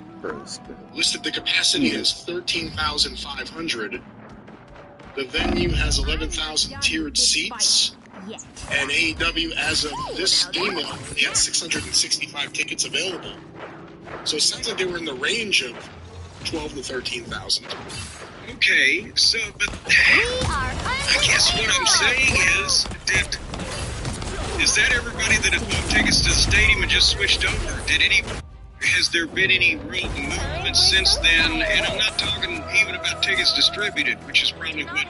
Speaker 9: listed the capacity as 13,500. The venue has 11,000 tiered seats. And AEW, as of this email, they had 665 tickets available. So it sounds like they were in the range of 12 to 13,000.
Speaker 10: Okay, so, but I guess what I'm saying is that everybody that had bought tickets to the stadium and just switched over? Has there been any real movement since then? And I'm not talking even about tickets distributed, which is probably what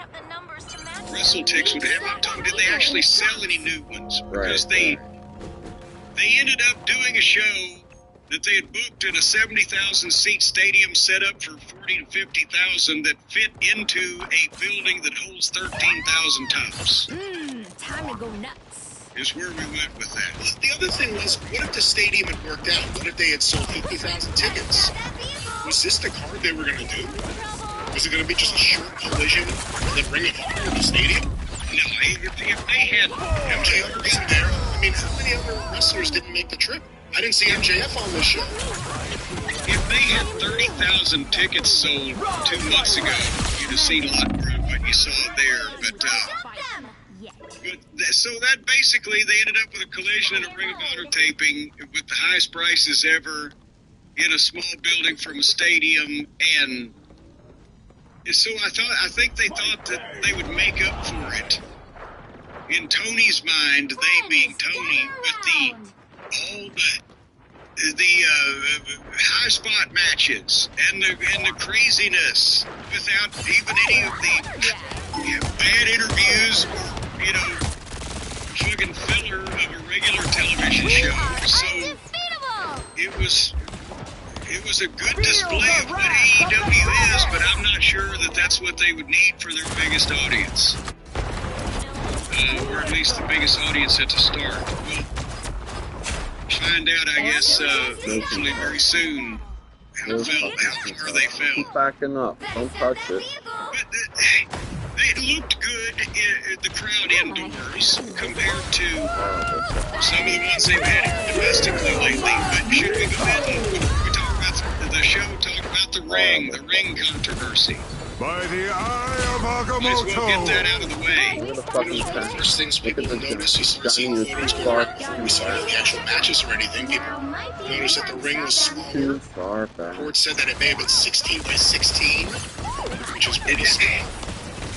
Speaker 10: WrestleTix would have. I'm talking, did they actually sell any new ones? Because they ended up doing a show that they had booked in a 70,000 seat stadium set up for 40 to 50,000 that fit into a building that holds 13,000 tops.
Speaker 3: Time to go nuts.
Speaker 10: Is where we went with that.
Speaker 9: The other thing was, what if the stadium had worked out? What if they had sold 50,000 tickets? Was this the card they were going to do? Was it going to be just a short collision and then Ring of Honor in the stadium?
Speaker 10: No, if they had
Speaker 9: MJF wasn't there. I mean, how many other wrestlers didn't make the trip? I didn't see MJF on this show.
Speaker 10: If they had 30,000 tickets sold 2 months ago, you'd have seen a lot more of what you saw there. But so that basically, they ended up with a collision and a Ring of Honor taping with the highest prices ever in a small building from a stadium. And so I think they thought that they would make up for it. In Tony's mind, they being Tony, with all the high spot matches and the craziness without even any of the bad interviews or, fucking filler of a regular television show. So it was a good display of what AEW is, but I'm not sure that that's what they would need for their biggest audience. Or at least the biggest audience at the start. We'll find out, I guess, hopefully very soon how far they fell.
Speaker 8: Keep backing up. Don't touch it.
Speaker 10: But it looked good, the crowd indoors, compared to some of the ones they've had domestically lately. But should we go ahead and, before we talk about the show, talk about the ring controversy?
Speaker 4: By the eye of Agamotto.
Speaker 10: Might as well get that out of the way.
Speaker 9: First things people notice, you start seeing photos going around before we saw the actual matches or anything. People noticed that the ring was smaller. Reports said that it may have been 16 by 16, which is pretty small.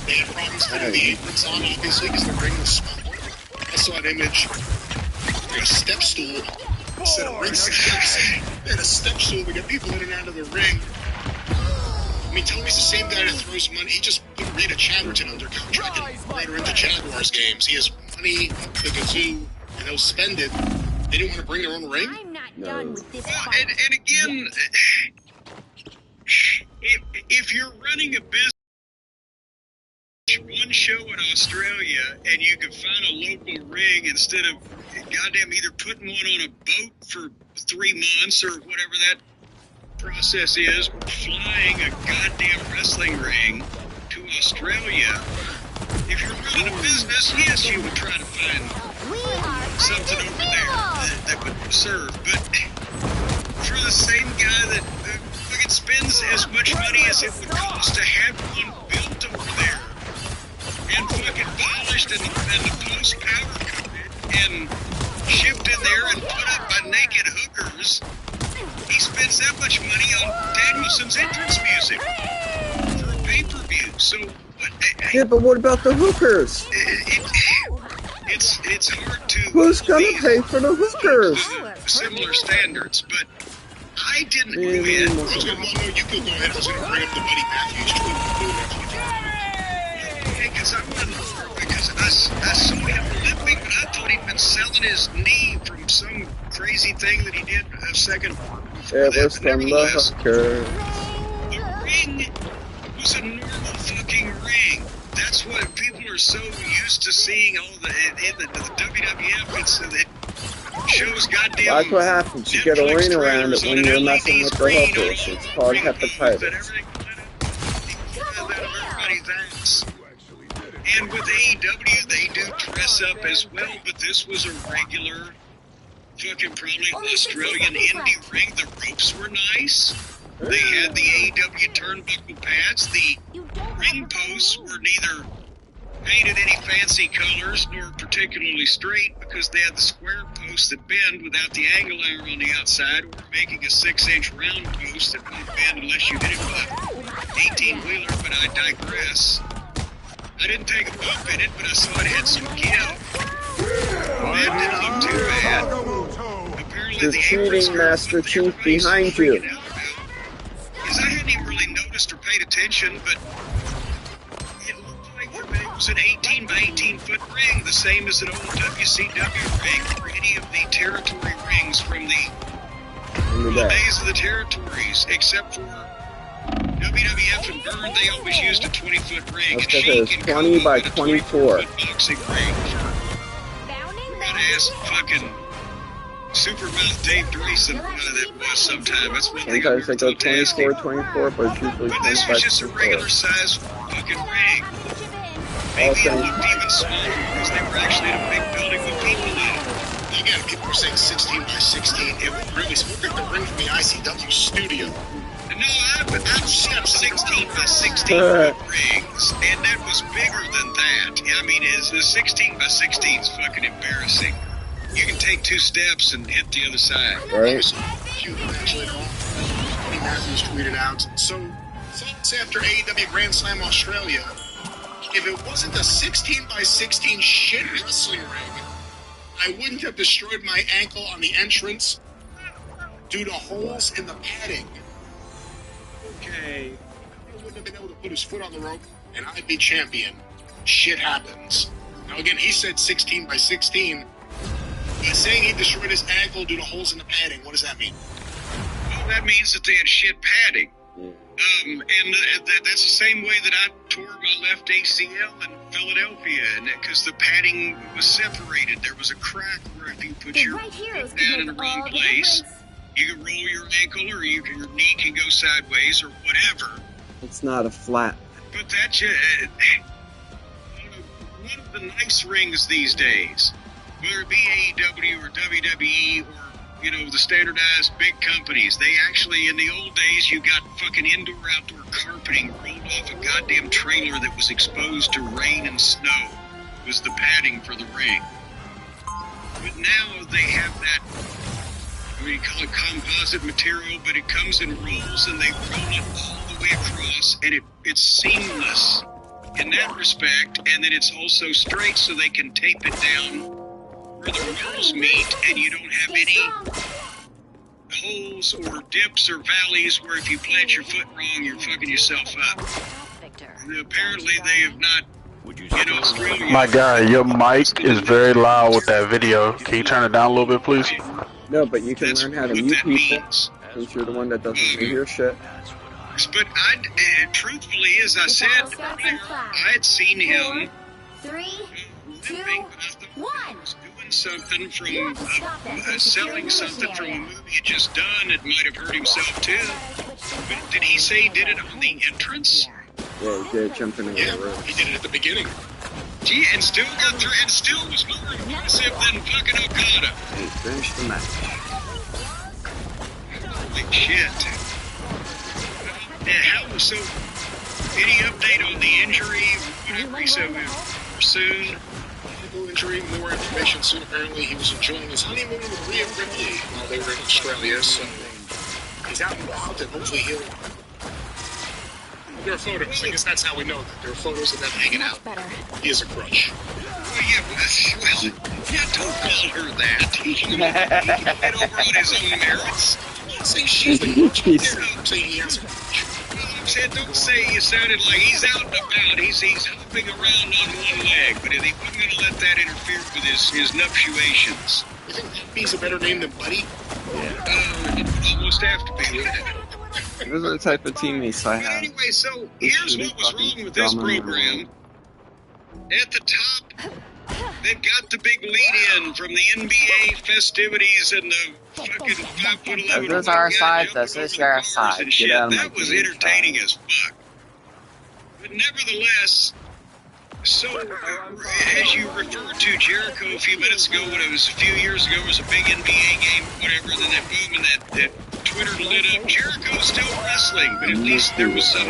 Speaker 9: They had problems putting the aprons on, obviously, because the ring was smaller. I saw an image of a step stool instead of ring steps. They had a step stool to get people in and out of the ring. I mean, Tony's the same guy that throws money. He just put Rita Chatterton under contract and brought her into Jaguars games. He has money up the kazoo, and they'll spend it. They didn't want to bring their own ring?
Speaker 3: I'm not done with this
Speaker 10: fight. And again, if you're running a business, one show in Australia, and you can find a local ring instead of goddamn either putting one on a boat for 3 months or whatever that process is, flying a goddamn wrestling ring to Australia. If you're running a business, yes, you would try to find something over there that would serve. But for the same guy that fucking spends as much money as it would cost to have one built over there and fucking polished and the post power coated and shipped in there and put up by naked hookers, he spends that much money on Danielson's entrance music for a pay-per-view. So,
Speaker 8: yeah, but what about the hookers?
Speaker 10: It's hard to.
Speaker 8: Who's gonna pay for the hookers?
Speaker 10: Similar standards, but I didn't go ahead.
Speaker 9: You could go ahead. I was going to bring up the Buddy Matthews tweet.
Speaker 10: Because I saw him limping, but I thought he'd been selling his knee from some crazy thing that he did a second.
Speaker 8: It was from the hookers.
Speaker 10: The ring was a normal fucking ring. That's what people are are so used to seeing all in the WWF. It shows goddamn.
Speaker 8: That's what happens. You get a ring around it when you're messing with the hookers. It's called hepatitis.
Speaker 10: And with AEW, they do dress up as well, but this was a regular fucking probably Australian indie ring. The ropes were nice. They had the AEW turnbuckle pads. The ring posts were neither painted any fancy colors nor particularly straight because they had the square posts that bend without the angle iron on the outside, or making a 6-inch round post that won't bend unless you hit it with an 18-wheeler, but I digress. I didn't take a bump in it, but I saw it had some give. That didn't look too bad. Apparently
Speaker 8: the cheating Master Chief behind you.
Speaker 10: Because I hadn't even really noticed or paid attention, but it looked like it was an 18 by 18 foot ring, the same as an old WCW ring or any of the territory rings from the days of the territories, except for WWF and Burn. They always used a 20-foot ring.
Speaker 8: That's because it was 20 by 24.
Speaker 10: Boxing ring. Gotta ask fucking Supermouth Dave Dreesen what that was sometime. That's one thing
Speaker 8: sometimes they go 24, but it's usually 25.
Speaker 10: But this was just a regular size fucking ring. Maybe it looked even smaller because they were actually in a big building with people in it.
Speaker 9: Again, people were saying 16 by 16. It was really looked like the ring from the ICW studio.
Speaker 10: No, I've seen 16 by 16 foot rings, and that was bigger than that. I mean, the 16 by 16 is fucking embarrassing. You can take 2 steps and hit the other side.
Speaker 8: Right.
Speaker 9: Matthews tweeted out, so thoughts after AEW Grand Slam Australia, if it wasn't a 16 by 16 shit wrestling ring, I wouldn't have destroyed my ankle on the entrance due to holes in the padding.
Speaker 10: Okay.
Speaker 9: He wouldn't have been able to put his foot on the rope, and I'd be champion. Shit happens. Now again, he said 16 by 16. He's saying he destroyed his ankle due to holes in the padding. What does that mean?
Speaker 10: Well, that means that they had shit padding. And that's the same way that I tore my left ACL in Philadelphia, and because the padding was separated, there was a crack where if you put your foot down in the wrong place, you can roll your ankle, or your knee can go sideways, or whatever.
Speaker 8: It's not a flat.
Speaker 10: But that's one of the nice rings these days, whether it be AEW or WWE or the standardized big companies. They actually, in the old days, you got fucking indoor-outdoor carpeting rolled off a goddamn trailer that was exposed to rain and snow. It was the padding for the ring. But now they have that, you call it composite material, but it comes in rolls, and they roll it all the way across, and it's seamless in that respect, and then it's also straight so they can tape it down where the wheels meet, and you don't have any holes or dips or valleys where if you plant your foot wrong, you're fucking yourself up. And apparently they have not, in Australia.
Speaker 12: My guy, your mic is very loud with that video. Can you turn it down a little bit, please?
Speaker 8: No, but you can learn how to mute people, since you're the one that doesn't hear shit.
Speaker 10: But truthfully, as I said earlier, I had seen him
Speaker 3: 3, 2, 1.
Speaker 10: Doing something from selling something from a movie he just done. It might have hurt himself too. But did he say he did it on the entrance?
Speaker 8: Yeah, he did, jumping over the rope.
Speaker 9: He did it at the beginning.
Speaker 10: Gee, and still got through, and still was more impressive than fucking Okada.
Speaker 8: He finished the match.
Speaker 10: Holy shit. So, any update on the injury? Whatever he said soon.
Speaker 9: Injury, more information soon. Apparently, he was enjoying his honeymoon with Rhea Ripley while they were in Australia, so he's out and about, and hopefully he'll. There are photos. I guess that's how we know that. There are photos of them hanging out. He is a crutch.
Speaker 10: Well, don't call her that. He can get over on his own merits.
Speaker 9: I'm saying she's the crutch. I'm saying he has a crutch.
Speaker 10: Don't say you sounded like he's out and about. He's hopping around on one leg, but he wasn't going to let that interfere with his nuptiations.
Speaker 9: You think he's a better name than Buddy?
Speaker 10: It would almost have to be.
Speaker 8: Those are the type of teammates I have.
Speaker 10: Anyway, so here's what was wrong with this program. at the top, they've got the big lead-in from the NBA festivities and the fucking 5'11".
Speaker 1: This is our side. This is your side. Get out of my
Speaker 10: That was entertaining as fuck. But nevertheless, so as you referred to Jericho a few minutes ago, when it was a few years ago, it was a big NBA game, whatever, and then that boom and that Twitter lit up. Jericho's still wrestling, but at least there was some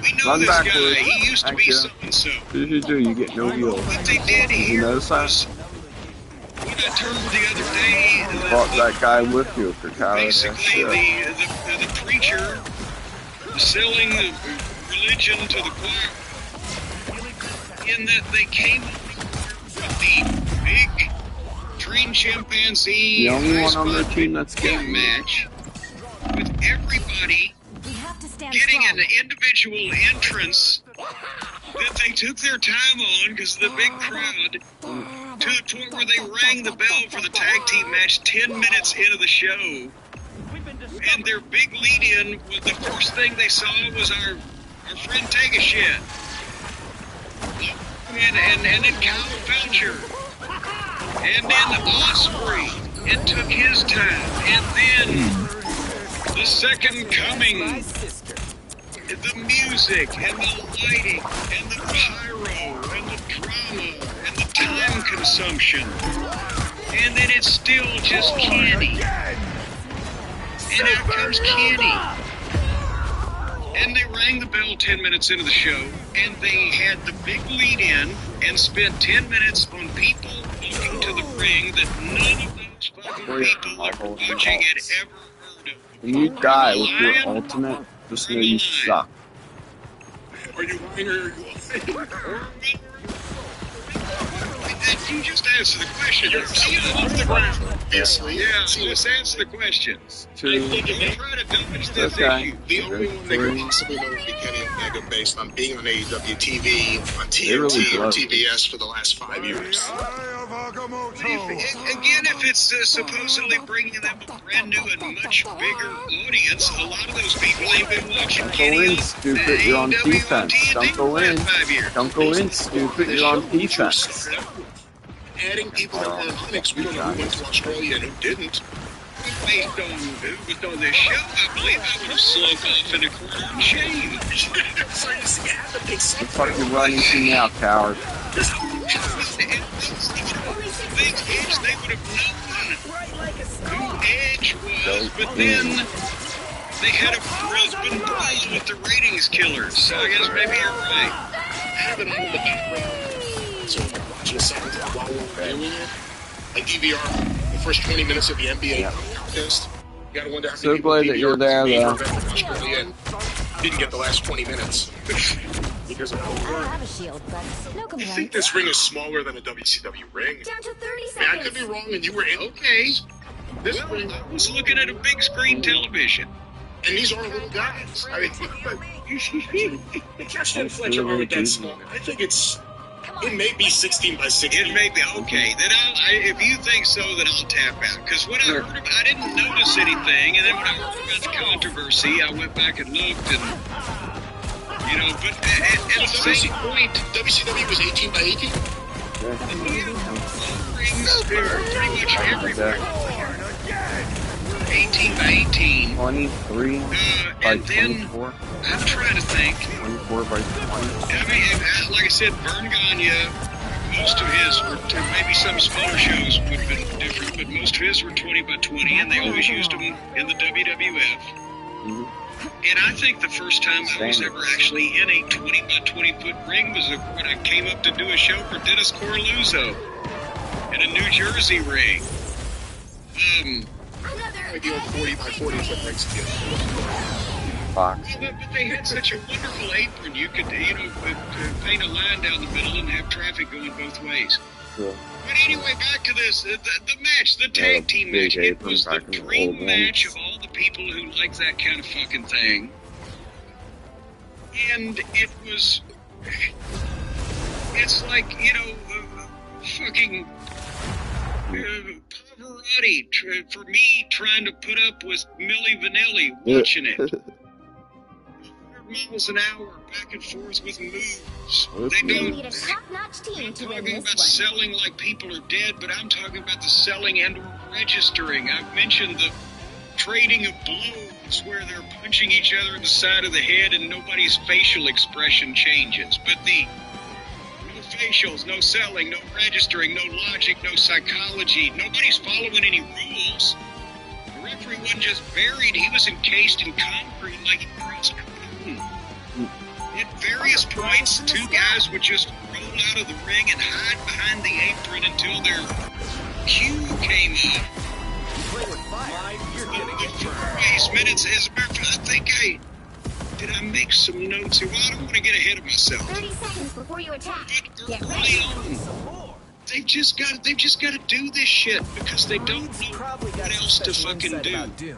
Speaker 10: we know this guy. He used to be so-and-so.
Speaker 8: You get no deal.
Speaker 10: What they did here was, when I turned the other day,
Speaker 8: Brought that guy with you for
Speaker 10: basically the preacher selling the religion to the choir, in that they came up with the big Dream Chimpanzee
Speaker 8: the only one on their team that's getting
Speaker 10: match with everybody getting an individual entrance that they took their time on because of the big crowd, to the point where they rang the bell for the tag team match 10 minutes into the show. And their big lead-in, the first thing they saw was our friend Take a Shit. And then Kyle Felcher. And then Osprey. It took his time. And then the second coming. The music and the lighting and the pyro and the drama and the time consumption. And then it's still just Kenny. And out comes Kenny. And they rang the bell 10 minutes into the show, and they had the big lead-in and spent 10 minutes on people looking to the ring that none of those fucking people that were watching had ever heard of.
Speaker 8: When you die with your ultimate, just know you suck.
Speaker 10: Are you lying or are you You just answer the question. You're off the ground.
Speaker 9: Basically,
Speaker 10: yeah, so let's answer the question.
Speaker 9: I think if they try to dodge this issue, the only one they could possibly know would be Kenny Omega based on being on AEW TV, on TNT, or TBS for the last 5 years.
Speaker 10: Again, if it's supposedly bringing them a brand new and much bigger audience, a lot of those people ain't been watching
Speaker 8: Kenny. Don't go in, stupid. You're on defense. Don't go in. Don't go in, stupid. You're on defense.
Speaker 9: Adding people that weren't on it, we don't know who went to Australia and who didn't.
Speaker 10: Based on who was on this show, I believe I would have slunk off in a corner and shame.
Speaker 8: What the fuck you running to now, coward?
Speaker 10: Edge, they would have known who Edge was, but then they had a been brawl with the ratings killers, so I guess maybe you're right.
Speaker 9: Have it on the background. So watching a second while we're doing it. Like DVR, the first 20 minutes of the NBA contest. You gotta wonder how many
Speaker 8: so glad that you're there, though.
Speaker 9: Didn't get the last 20 minutes. Because of
Speaker 3: I have a shield, but no
Speaker 9: I
Speaker 3: complaints.
Speaker 9: think this ring is smaller than a WCW ring.
Speaker 3: Down to 30 seconds.
Speaker 9: I could be wrong, and you were in.
Speaker 10: Okay.
Speaker 9: This ring,
Speaker 10: I was looking at a big screen television.
Speaker 9: and these are little guys. I mean, the Cash and Fletcher aren't that small. I think it may be 16 by 16.
Speaker 10: It may be. Okay, then if you think so, then I'll tap out. Because when I heard about I didn't notice anything, and then when I heard about the controversy, I went back and looked, and, you know, but at the same point,
Speaker 9: WCW was 18 by 18?
Speaker 10: Rings are pretty much everywhere. 18 by 18.
Speaker 8: 23 by 24.
Speaker 10: I'm trying to think.
Speaker 8: 24 by 20.
Speaker 10: I mean, like I said, Vern Gagne, most of his were, maybe some smaller shows would have been different, but most of his were 20 by 20, and they always used them in the WWF.
Speaker 8: Mm-hmm.
Speaker 10: And I think the first time I was ever actually in a 20 by 20 foot ring was when I came up to do a show for Dennis Coralluzzo in a New Jersey ring.
Speaker 9: Maybe on 40 by 40 foot rings together.
Speaker 8: Fox.
Speaker 10: But they had such a wonderful apron. You could, paint a line down the middle and have traffic going both ways.
Speaker 8: Cool.
Speaker 10: But anyway, back to this. The match, the tag team match. It was the dream match of all the people who like that kind of fucking thing. And it was... It's like, fucking... Pavarotti, for me, trying to put up with Milli Vanilli watching it. miles an hour, back and forth with moves. They
Speaker 3: We
Speaker 10: don't.
Speaker 3: need a top-notch team
Speaker 10: I'm
Speaker 3: to win
Speaker 10: talking
Speaker 3: this
Speaker 10: about
Speaker 3: one.
Speaker 10: selling like people are dead, but I'm talking about the selling and or registering. I've mentioned the trading of blows where they're punching each other in the side of the head and nobody's facial expression changes. But the no facials, no selling, no registering, no logic, no psychology. Nobody's following any rules. The referee wasn't just buried, he was encased in concrete like he crossed curtain. At various points, two guys would just roll out of the ring and hide behind the apron until their cue came up. Minutes. As a matter of fact, I think did I make some notes here? Well, I don't want to get ahead of myself.
Speaker 3: 30 seconds before you attack.
Speaker 10: But
Speaker 3: Get
Speaker 10: early
Speaker 3: ready.
Speaker 10: on, they've just got to do this shit because they don't know what else to fucking do.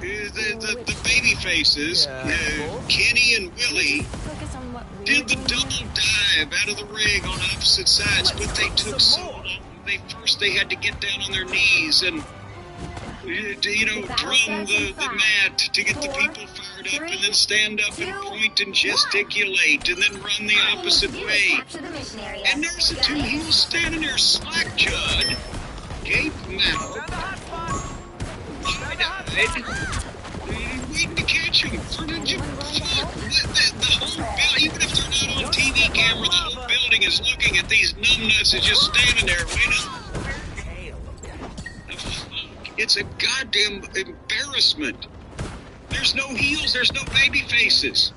Speaker 10: The baby faces, Kenny and Willie, did the double dive out of the ring on opposite sides, but they took so long. They had to get down on their knees and drum the mat to get the people fired up, and then stand up and point and gesticulate, and then run the opposite way. And there's the two heels standing there slack-jawed, gape-mouthed, waiting to catch him. The whole building, even if they're not on TV camera, the whole building is looking at these numbnuts and just standing there waiting. It's a goddamn embarrassment. There's no heels, there's no baby faces.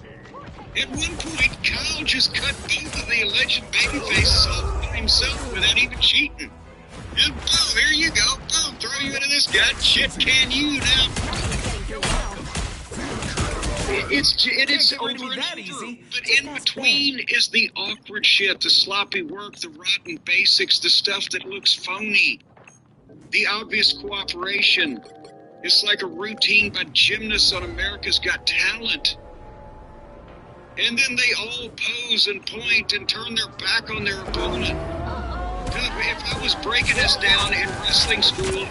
Speaker 10: At one point, Kyle just cut both of the alleged baby faces off by himself without even cheating. Just, boom, here you go. Boom, throw you into this guy. Shit, can you now? It's over and over. But in between is the awkward shit, the sloppy work, the rotten basics, the stuff that looks phony. The obvious cooperation. It's like a routine by gymnasts on America's Got Talent. And then they all pose and point and turn their back on their opponent. If I was breaking this down in wrestling school,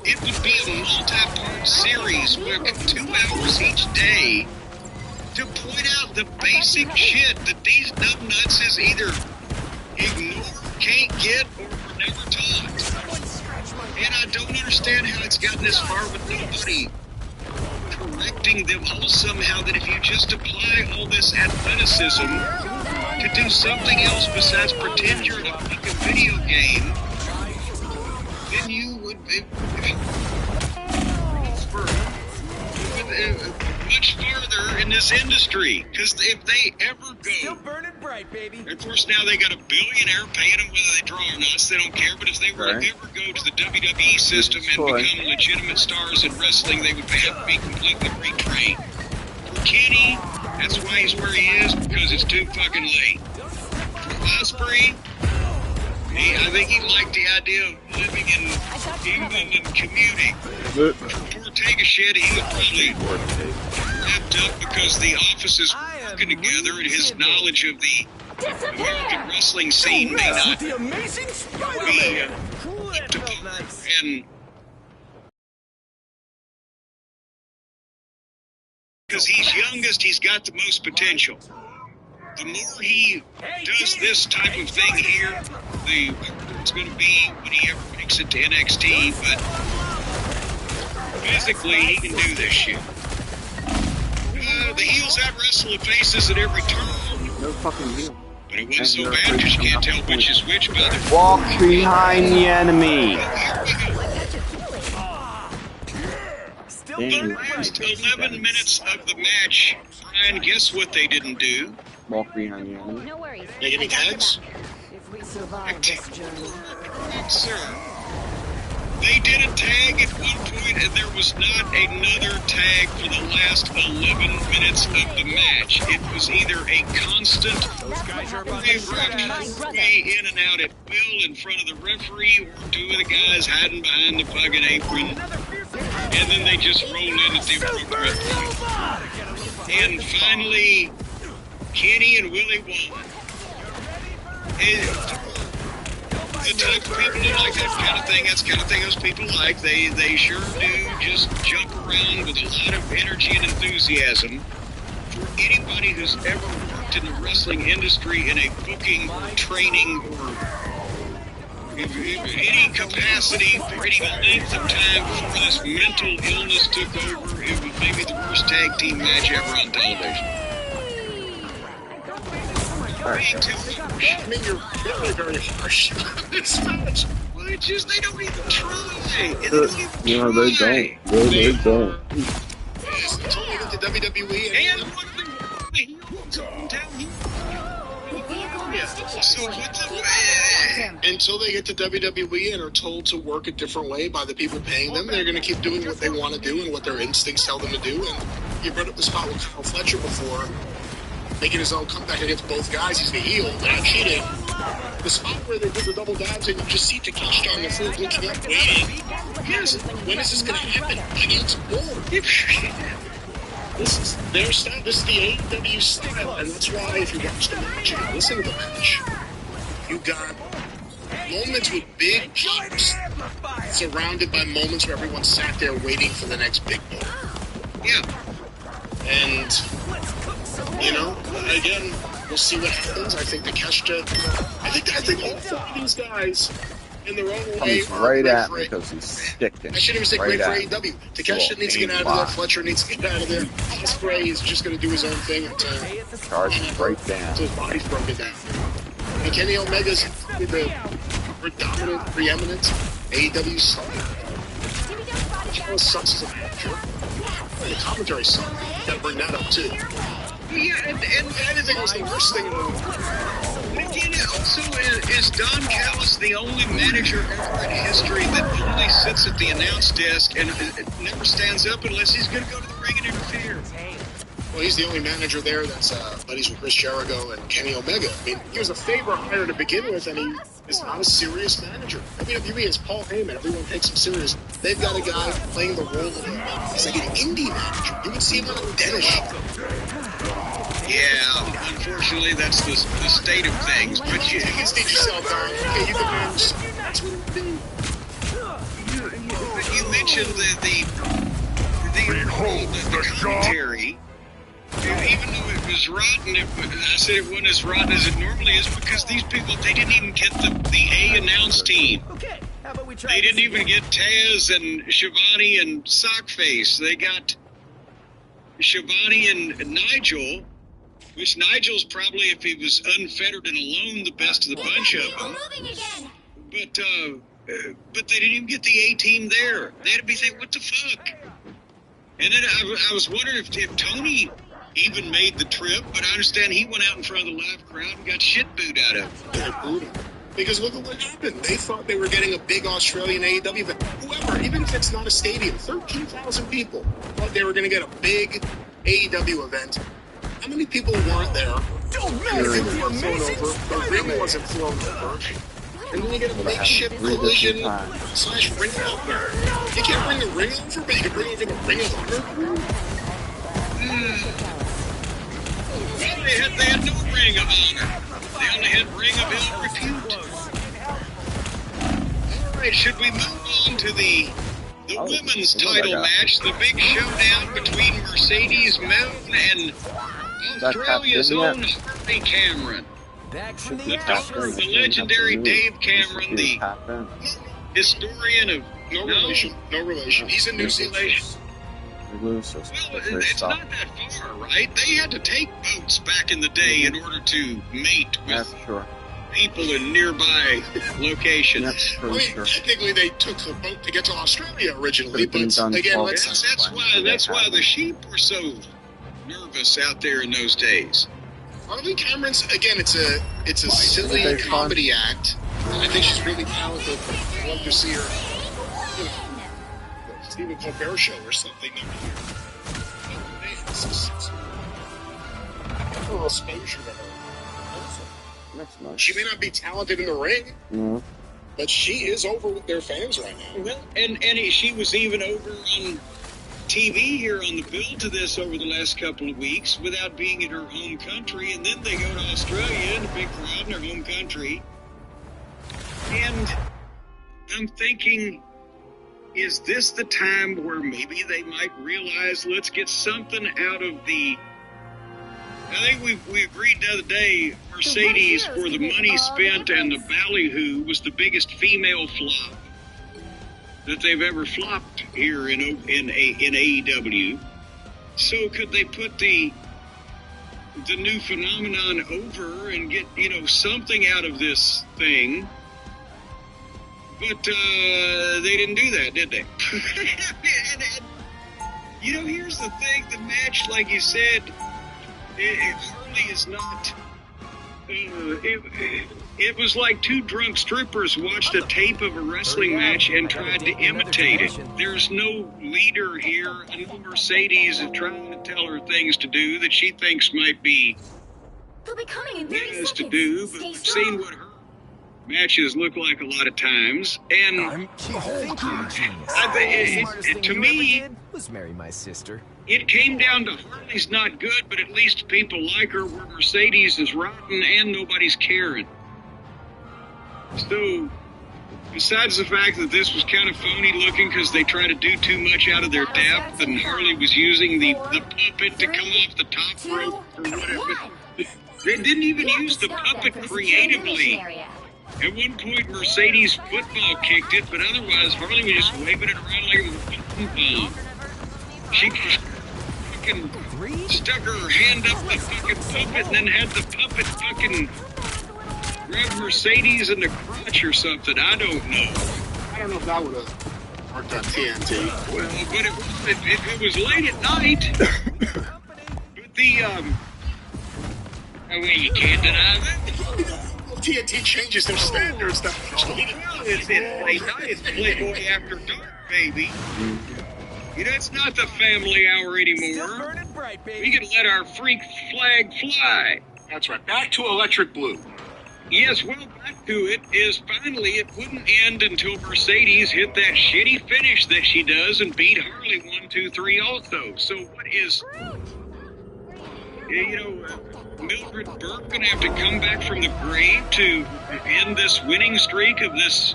Speaker 10: it would be a multi-part series with 2 hours each day to point out the basic shit that these numbnuts is either ignored, can't get, or were never taught. And I don't understand how it's gotten this far with nobody correcting them all somehow, that if you just apply all this athleticism to do something else besides pretend you're in a fucking video game, then you would much farther in this industry. Because if they ever go,
Speaker 2: Still burning bright, baby.
Speaker 10: of course now they got a billionaire paying them whether they draw or not, so they don't care. But if they were to ever go to the WWE system and become legitimate stars in wrestling, they would have to be completely retrained. For Kenny, that's why he's where he is, because it's too fucking late. For Ospreay, I think he liked the idea of living in England and commuting. For Ortega shit, he was probably wrapped up because the offices were working together and his knowledge of the American wrestling scene may not be up to par. And because he's youngest, he's got the most potential. The more he does this type of thing here, the better it's going to be when he ever makes it to NXT. But physically, he can do this shit. The heels out wrestle the faces at every turn.
Speaker 8: No fucking heel.
Speaker 10: But it wasn't so bad because you can't tell which is which by the
Speaker 1: Walk behind the enemy.
Speaker 10: The last 11 minutes of the match, Brian, guess what they didn't do?
Speaker 1: Walk behind the enemy.
Speaker 3: No worries.
Speaker 10: They any tags?
Speaker 5: If we survive this journey.
Speaker 10: Sir. They did a tag at one point, and there was not another tag for the last 11 minutes of the match. It was either a constant way in and out at will in front of the referee, or 2 of the guys hiding behind the fucking apron, and then they just rolled in at the appropriate point. And finally, Kenny and Willie won. And the type of people that like that kind of thing, that's the kind of thing those people like. They sure do just jump around with a lot of energy and enthusiasm. For anybody who's ever worked in the wrestling industry in a booking or training or any capacity for any length of time before this mental illness took over, it was maybe the worst tag team match ever on television. Way too harsh.
Speaker 9: I mean, you're very, very harsh on this match.
Speaker 10: Well, it's just they don't even try.
Speaker 8: They don't. They don't.
Speaker 9: Until we get to WWE
Speaker 10: and one of the heels down here. So until they get to WWE and are told to work a different way by the people paying them, they're going to keep doing what they want to do and what their instincts tell them to do. And you brought up the spot with Kyle Fletcher before, making his own comeback against both guys. He's the heel, not cheating. The spot where they did the double dabs and you just see Takeshita on the floor looking up, waiting. Yes, when is this going to happen? I need some more. This is their style. This is the AEW style, and that's why if you watch the match and you listen to the match, you got moments with big pops surrounded by moments where everyone sat there waiting for the next big moment. Yeah. And, you know, again, we'll see what happens. I think Takeshita, I think all four of these guys in their own way
Speaker 1: comes right at me because he's sticking.
Speaker 9: I shouldn't even say
Speaker 1: right
Speaker 9: great for AEW. Takeshita needs to get out of there. Fletcher needs to get out of there. Ospreay is just going to do his own thing until
Speaker 1: charges right down.
Speaker 9: Until his body's broken down. And Kenny Omega's the predominant, preeminent AEW star. Charles sucks as a manager. The commentary sucks. You got to bring that up too.
Speaker 10: Yeah, and
Speaker 9: I didn't think it was the worst thing in the world.
Speaker 10: Again, also, is Don Callis the only manager ever in history that only sits at the announce desk and never stands up unless he's going to go to the ring and interfere?
Speaker 9: Well, he's the only manager there that's buddies with Chris Jericho and Kenny Omega. I mean, he was a favor hire to begin with, and he is not a serious manager. WWE is Paul Heyman. Everyone takes him serious. They've got a guy playing the role of he's like an indie manager. You would see him on a Dennis show.
Speaker 10: Yeah, unfortunately, that's the state of things. But
Speaker 9: you can stage yourself down. Okay, you can manage. That's what it is.
Speaker 10: You mentioned the commentary. Even though it was rotten, I said it wasn't as rotten as it normally is because these people, they didn't even get the A announce team.
Speaker 7: Okay, how about we try
Speaker 10: They didn't even get Taz and Shivani and Sockface. They got Shivani and Nigel, which Nigel's probably, if he was unfettered and alone, the best of the bunch of them. But they didn't even get the A team there. They had to be thinking, what the fuck? And then I was wondering if Tony even made the trip, but I understand he went out in front of the live crowd and got shit booed out of
Speaker 9: it. Because look at what happened. They thought they were getting a big Australian AEW event. Whoever, even if it's not a stadium, 13,000 people thought they were going to get a big AEW event. How many people weren't there? Don't people weren't thrown over. The ring wasn't thrown over. And then you get a makeshift collision / ring over. You can't bring the ring over, but you can bring over the ring of honor.
Speaker 10: Well, they had no ring of honor. They only had ring of ill repute. All right, should we move on to the women's title match, the big showdown between Mercedes Moon and Australia's own Harley Cameron? The daughter of the legendary Dave Cameron, the historian of
Speaker 9: no relation. He's in New Zealand.
Speaker 10: Well, it's not that far, right? They had to take boats back in the day in order to mate with people in nearby locations.
Speaker 9: Technically, they took the boat to get to Australia originally, but again,
Speaker 10: that's why the sheep were so nervous out there in those days.
Speaker 9: Harley Cameron's, again, it's a silly comedy act. I think she's really talented. I'd love to see her, you know, Stephen Colbert show or something every year. A little exposure to her.
Speaker 1: That's nice.
Speaker 9: She may not be talented in the ring, but she is over with their fans right now.
Speaker 10: Well, and she was even over on TV here on the build to this over the last couple of weeks without being in her home country, and then they go to Australia in a big crowd in their home country. And I'm thinking, is this the time where maybe they might realize, let's get something out of the we agreed the other day, Mercedes, for the money spent and the ballyhoo, was the biggest female flop that they've ever flopped here in AEW. So could they put the new phenomenon over and get, something out of this thing? But they didn't do that, did they? and, here's the thing. The match, like you said, Harley is not... It was like two drunk strippers watched a tape of a wrestling match and tried to imitate it. There's no leader here. No Mercedes is trying to tell her things to do that she thinks might be yes to do, but we've seen what her matches look like a lot of times. And to me,
Speaker 7: was marry my sister.
Speaker 10: It came down to Harley's not good, but at least people like her, where Mercedes is rotten and nobody's caring. So, besides the fact that this was kind of phony looking because they try to do too much out of their depth, and Harley was using the puppet to come off the top rope or whatever. They didn't even use the puppet creatively. At one point, Mercedes football kicked it, but otherwise, Harley was just waving it around like a football. She fucking stuck her hand up the fucking puppet and then had the puppet fucking grab Mercedes in the crotch or something. I don't know.
Speaker 9: I don't know if that would have worked on TNT.
Speaker 10: Well, but it was late at night. But I mean, you can't deny that.
Speaker 9: TNT changes their standards now.
Speaker 10: It's Playboy After Dark, baby. It's not the family hour anymore. We can let our freak flag fly.
Speaker 9: That's right. Back to Electric Blue.
Speaker 10: Yes, well, back to it is finally it wouldn't end until Mercedes hit that shitty finish that she does and beat Harley 1, 2, 3 also. So what is... Mildred Burke gonna have to come back from the grave to end this winning streak of this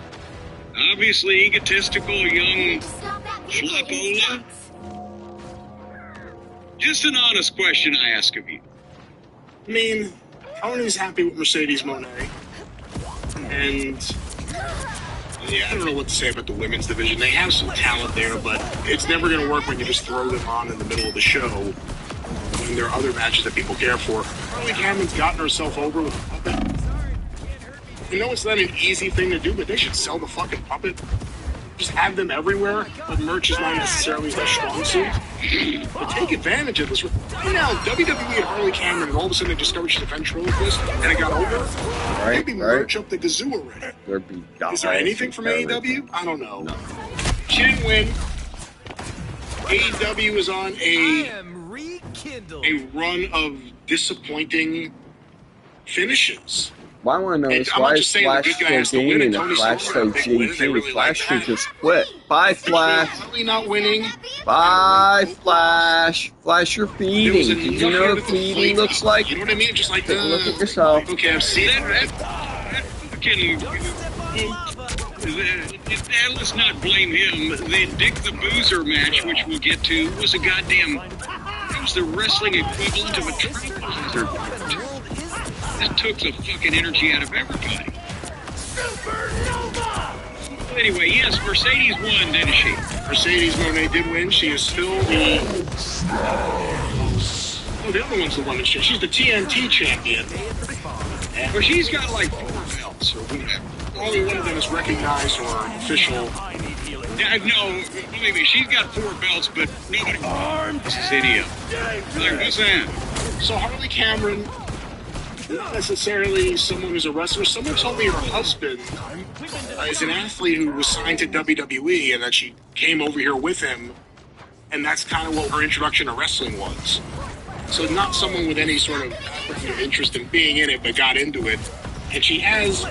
Speaker 10: obviously egotistical young flapola? Just an honest question I ask of you.
Speaker 9: I mean, Tony's happy with Mercedes Moné. And I don't know what to say about the women's division. They have some talent there, but it's never going to work when you just throw them on in the middle of the show when there are other matches that people care for. Harley Cameron's gotten herself over with a puppet. It's not an easy thing to do, but they should sell the fucking puppet. Just have them everywhere, but merch is not necessarily their strong suit. But take advantage of this. Now, WWE and Harley Cameron, and all of a sudden they discovered she's a ventriloquist, and it got over. Maybe merch up the gazoo already. Is there anything from AEW? I don't know. No. She didn't win. AEW is on a run of disappointing finishes.
Speaker 8: What I want to know is why is Flash still gaining and Flash so GG? Flash should just quit. Bye, Flash.
Speaker 9: Harley not winning.
Speaker 8: Bye, Flash. Flash, you're feeding. Do you know what feeding looks like?
Speaker 9: You know what I mean? Just like
Speaker 8: take a look at yourself.
Speaker 9: Okay, I've seen it.
Speaker 10: Let's not blame him. The Dick the Boozer match, which we'll get to, was a goddamn... It was the wrestling equivalent of a tranquilizer. That took the fucking energy out of everybody. Anyway, yes, Mercedes won, didn't she?
Speaker 9: Mercedes Moné did win. She is still the... Oh, the other one's the one that she's the TNT champion.
Speaker 10: Well, she's got like 4 belts or whatever.
Speaker 9: Only one of them is recognized or official.
Speaker 10: No, believe me, she's got 4 belts, but nobody armed this idiot. Like, what's that?
Speaker 9: So Harley Cameron, not necessarily someone who's a wrestler. Someone told me her husband is an athlete who was signed to WWE and that she came over here with him, and that's kind of what her introduction to wrestling was. So not someone with any sort of interest in being in it, but got into it. And she has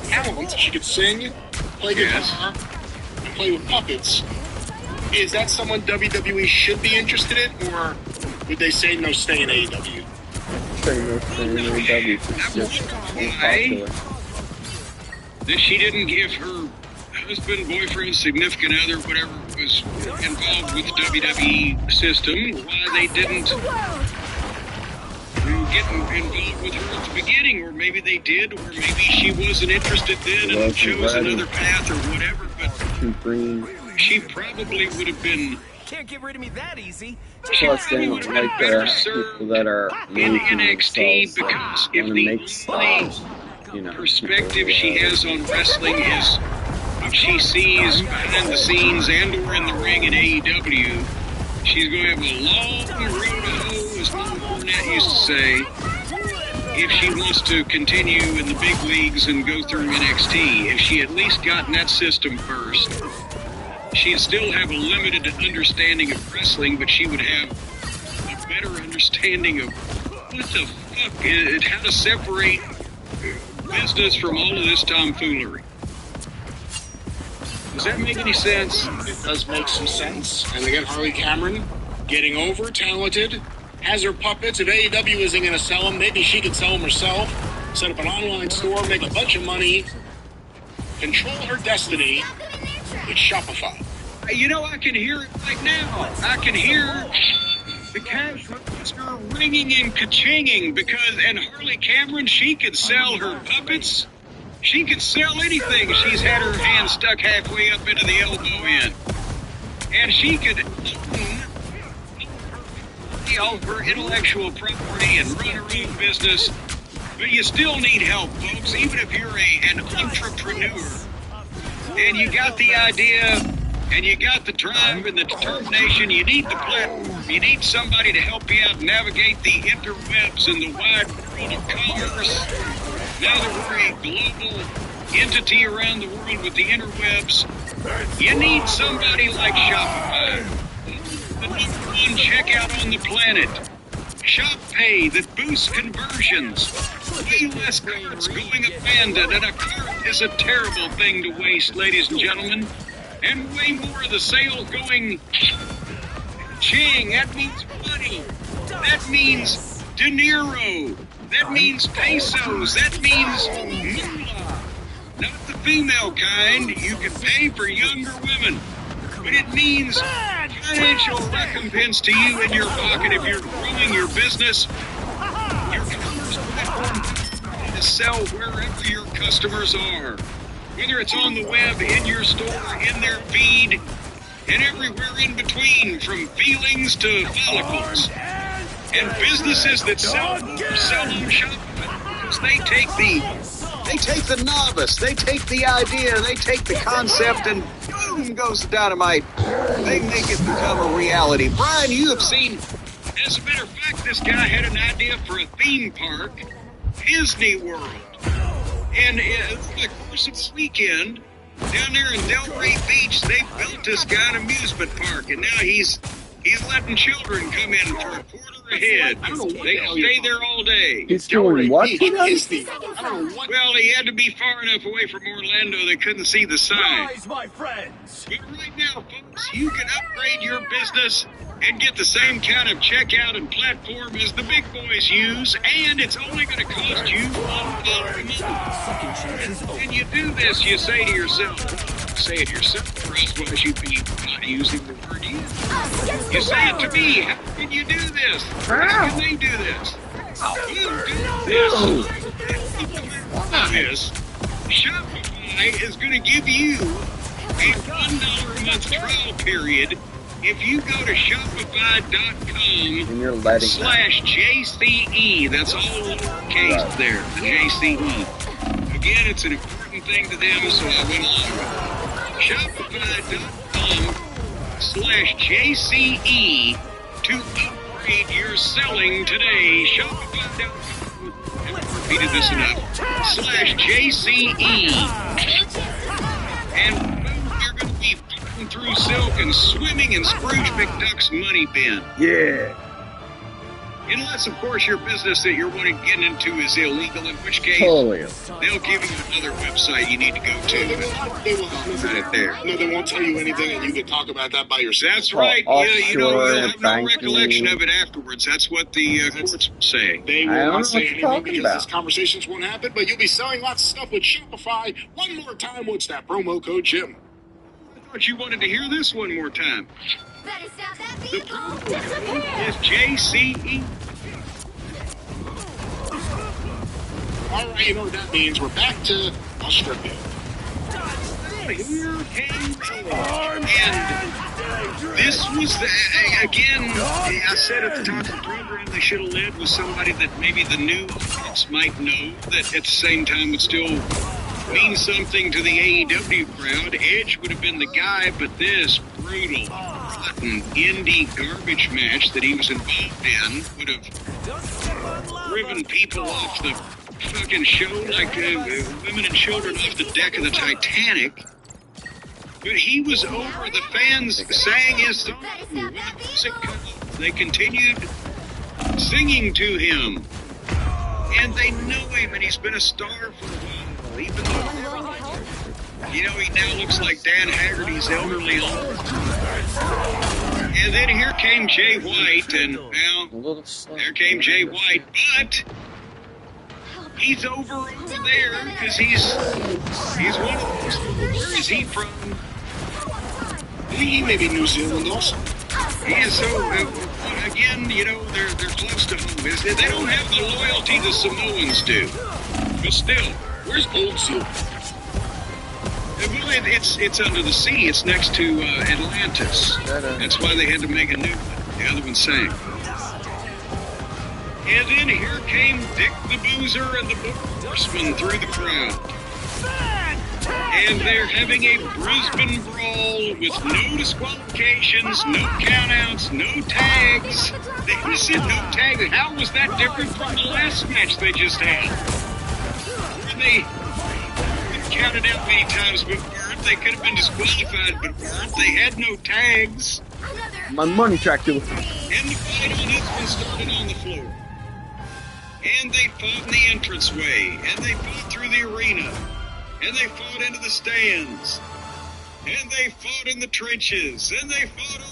Speaker 9: talent. She could sing, play guitar, and play with puppets. Is that someone WWE should be interested in, or would they say no, stay in AEW?
Speaker 10: Why that she didn't give her husband, boyfriend, significant other, whatever was involved with the WWE system, why they didn't getting involved with her at the beginning, or maybe they did, or maybe she wasn't interested then and chose another path or whatever, but she probably would have been...
Speaker 2: Can't get rid of me that easy.
Speaker 8: Plus, they don't like people that are
Speaker 10: in NXT, because if the only perspective she has on wrestling is what she sees behind the scenes and or in the ring in AEW, she's going to have a long road to hoe, as Mom Burnett used to say, if she wants to continue in the big leagues and go through NXT. If she at least got in that system first, she'd still have a limited understanding of wrestling, but she would have a better understanding of what the fuck, how to separate business from all of this tomfoolery. Does that make any sense?
Speaker 9: It does make some sense. And again, Harley Cameron, getting over, talented, has her puppets. If AEW isn't going to sell them, maybe she could sell them herself, set up an online store, make a bunch of money, control her destiny with Shopify.
Speaker 10: You know, I can hear it right now. I can hear the cash register ringing and ka-chinging because, and Harley Cameron, she could sell her puppets. She could sell anything. She's had her hand stuck halfway up into the elbow in. And she could own all her intellectual property and run her own business. But you still need help, folks, even if you're an entrepreneur. And you got the idea, and you got the drive and the determination. You need the platform. You need somebody to help you out navigate the interwebs and the wide world of commerce. Now that we're a global entity around the world with the interwebs, you need somebody like Shopify, the number one checkout on the planet. ShopPay that boosts conversions. Way less carts going abandoned, and a cart is a terrible thing to waste, ladies and gentlemen. And way more of the sales going ching. That means money. That means dinero. That means pesos. That means moolah. Not the female kind. You can pay for younger women. But it means financial recompense to you in your pocket if you're growing your business. Your commerce platform to sell wherever your customers are. Whether it's on the web, in your store, in their feed, and everywhere in between, from feelings to follicles. And businesses that sell on Shopify, because they take the novice, they take the idea, they take the concept, and boom goes the dynamite. They make it become a reality. Brian, you have seen, as a matter of fact, this guy had an idea for a theme park, Disney World. And over the course of the weekend, down there in Delray Beach, they built this guy an amusement park, and now he's letting children come in for a quarter a head. They stay there all day.
Speaker 8: He's doing what?
Speaker 10: Well, he had to be far enough away from Orlando they couldn't see the sign.
Speaker 6: Rise, my friends.
Speaker 10: But right now, folks, you can upgrade your business and get the same kind of checkout and platform as the big boys use, and it's only going to cost you $1 a month. And you do this, you say to yourself, say it yourself, or else why should you be using the word you? You say it to me, how can you do this? How can they do this? You do this. Shopify is going to give you a $1 a month trial period if you go to Shopify.com/JCE. That's all lowercase there, the JCE. Again, it's an important thing to them, so I went along with it. Shopify.com/JCE to upgrade your selling today. Shopify.com, haven't repeated this enough, /JCE. And you're going to be fighting through silk and swimming in Scrooge McDuck's money bin.
Speaker 8: Yeah.
Speaker 10: Unless, of course, your business that you're wanting to get into is illegal, in which case
Speaker 8: Totally.
Speaker 10: they'll give you another website you need to go to.
Speaker 9: They won't tell you anything, and you can talk about that by yourself.
Speaker 10: That's right. You'll have no
Speaker 8: banking.
Speaker 10: recollection of it afterwards. That's what the courts say.
Speaker 9: They will not say anything because these conversations won't happen, but you'll be selling lots of stuff with Shopify. One more time, what's that promo code, Jim?
Speaker 10: I thought you wanted to hear this one more time.
Speaker 3: Better stop that
Speaker 10: The
Speaker 3: vehicle.
Speaker 10: promo code is JCE.
Speaker 9: All right, you know what that means. We're back to Australia.
Speaker 10: Here came and this was again. I said at the top of the program they should have led with somebody that maybe the new audience might know that at the same time would still mean something to the AEW crowd. Edge would have been the guy, but this brutal, rotten indie garbage match that he was involved in would have driven people off the fucking show like women and children off the deck of the Titanic. But he was over. The fans sang his song. When the music cut, they continued singing to him. And they know him, and he's been a star for a while. Even though, you know, he now looks like Dan Haggerty's elderly uncle. And then here came Jay White, and well, there came Jay White, but he's over there because he's one of those. Where is he from?
Speaker 9: He may be New Zealand also.
Speaker 10: Yeah, so again, you know, they're close to home. They don't have the loyalty the Samoans do. But still,
Speaker 9: where's Old Zealand?
Speaker 10: Well, it's under the sea. It's next to Atlantis. That's why they had to make a new one. The other one sank. And then here came Dick the Boozer and the Horseman through the crowd. And they're having a Brisbane brawl with no disqualifications, no countouts, no tags. They said no tags. How was that different from the last match they just had? Where they counted out many times but weren't. They could have been disqualified but weren't. They had no tags.
Speaker 8: My money track to it.
Speaker 10: And the fight on this one started on the floor. And they fought in the entranceway. And they fought through the arena. And they fought into the stands. And they fought in the trenches. And they fought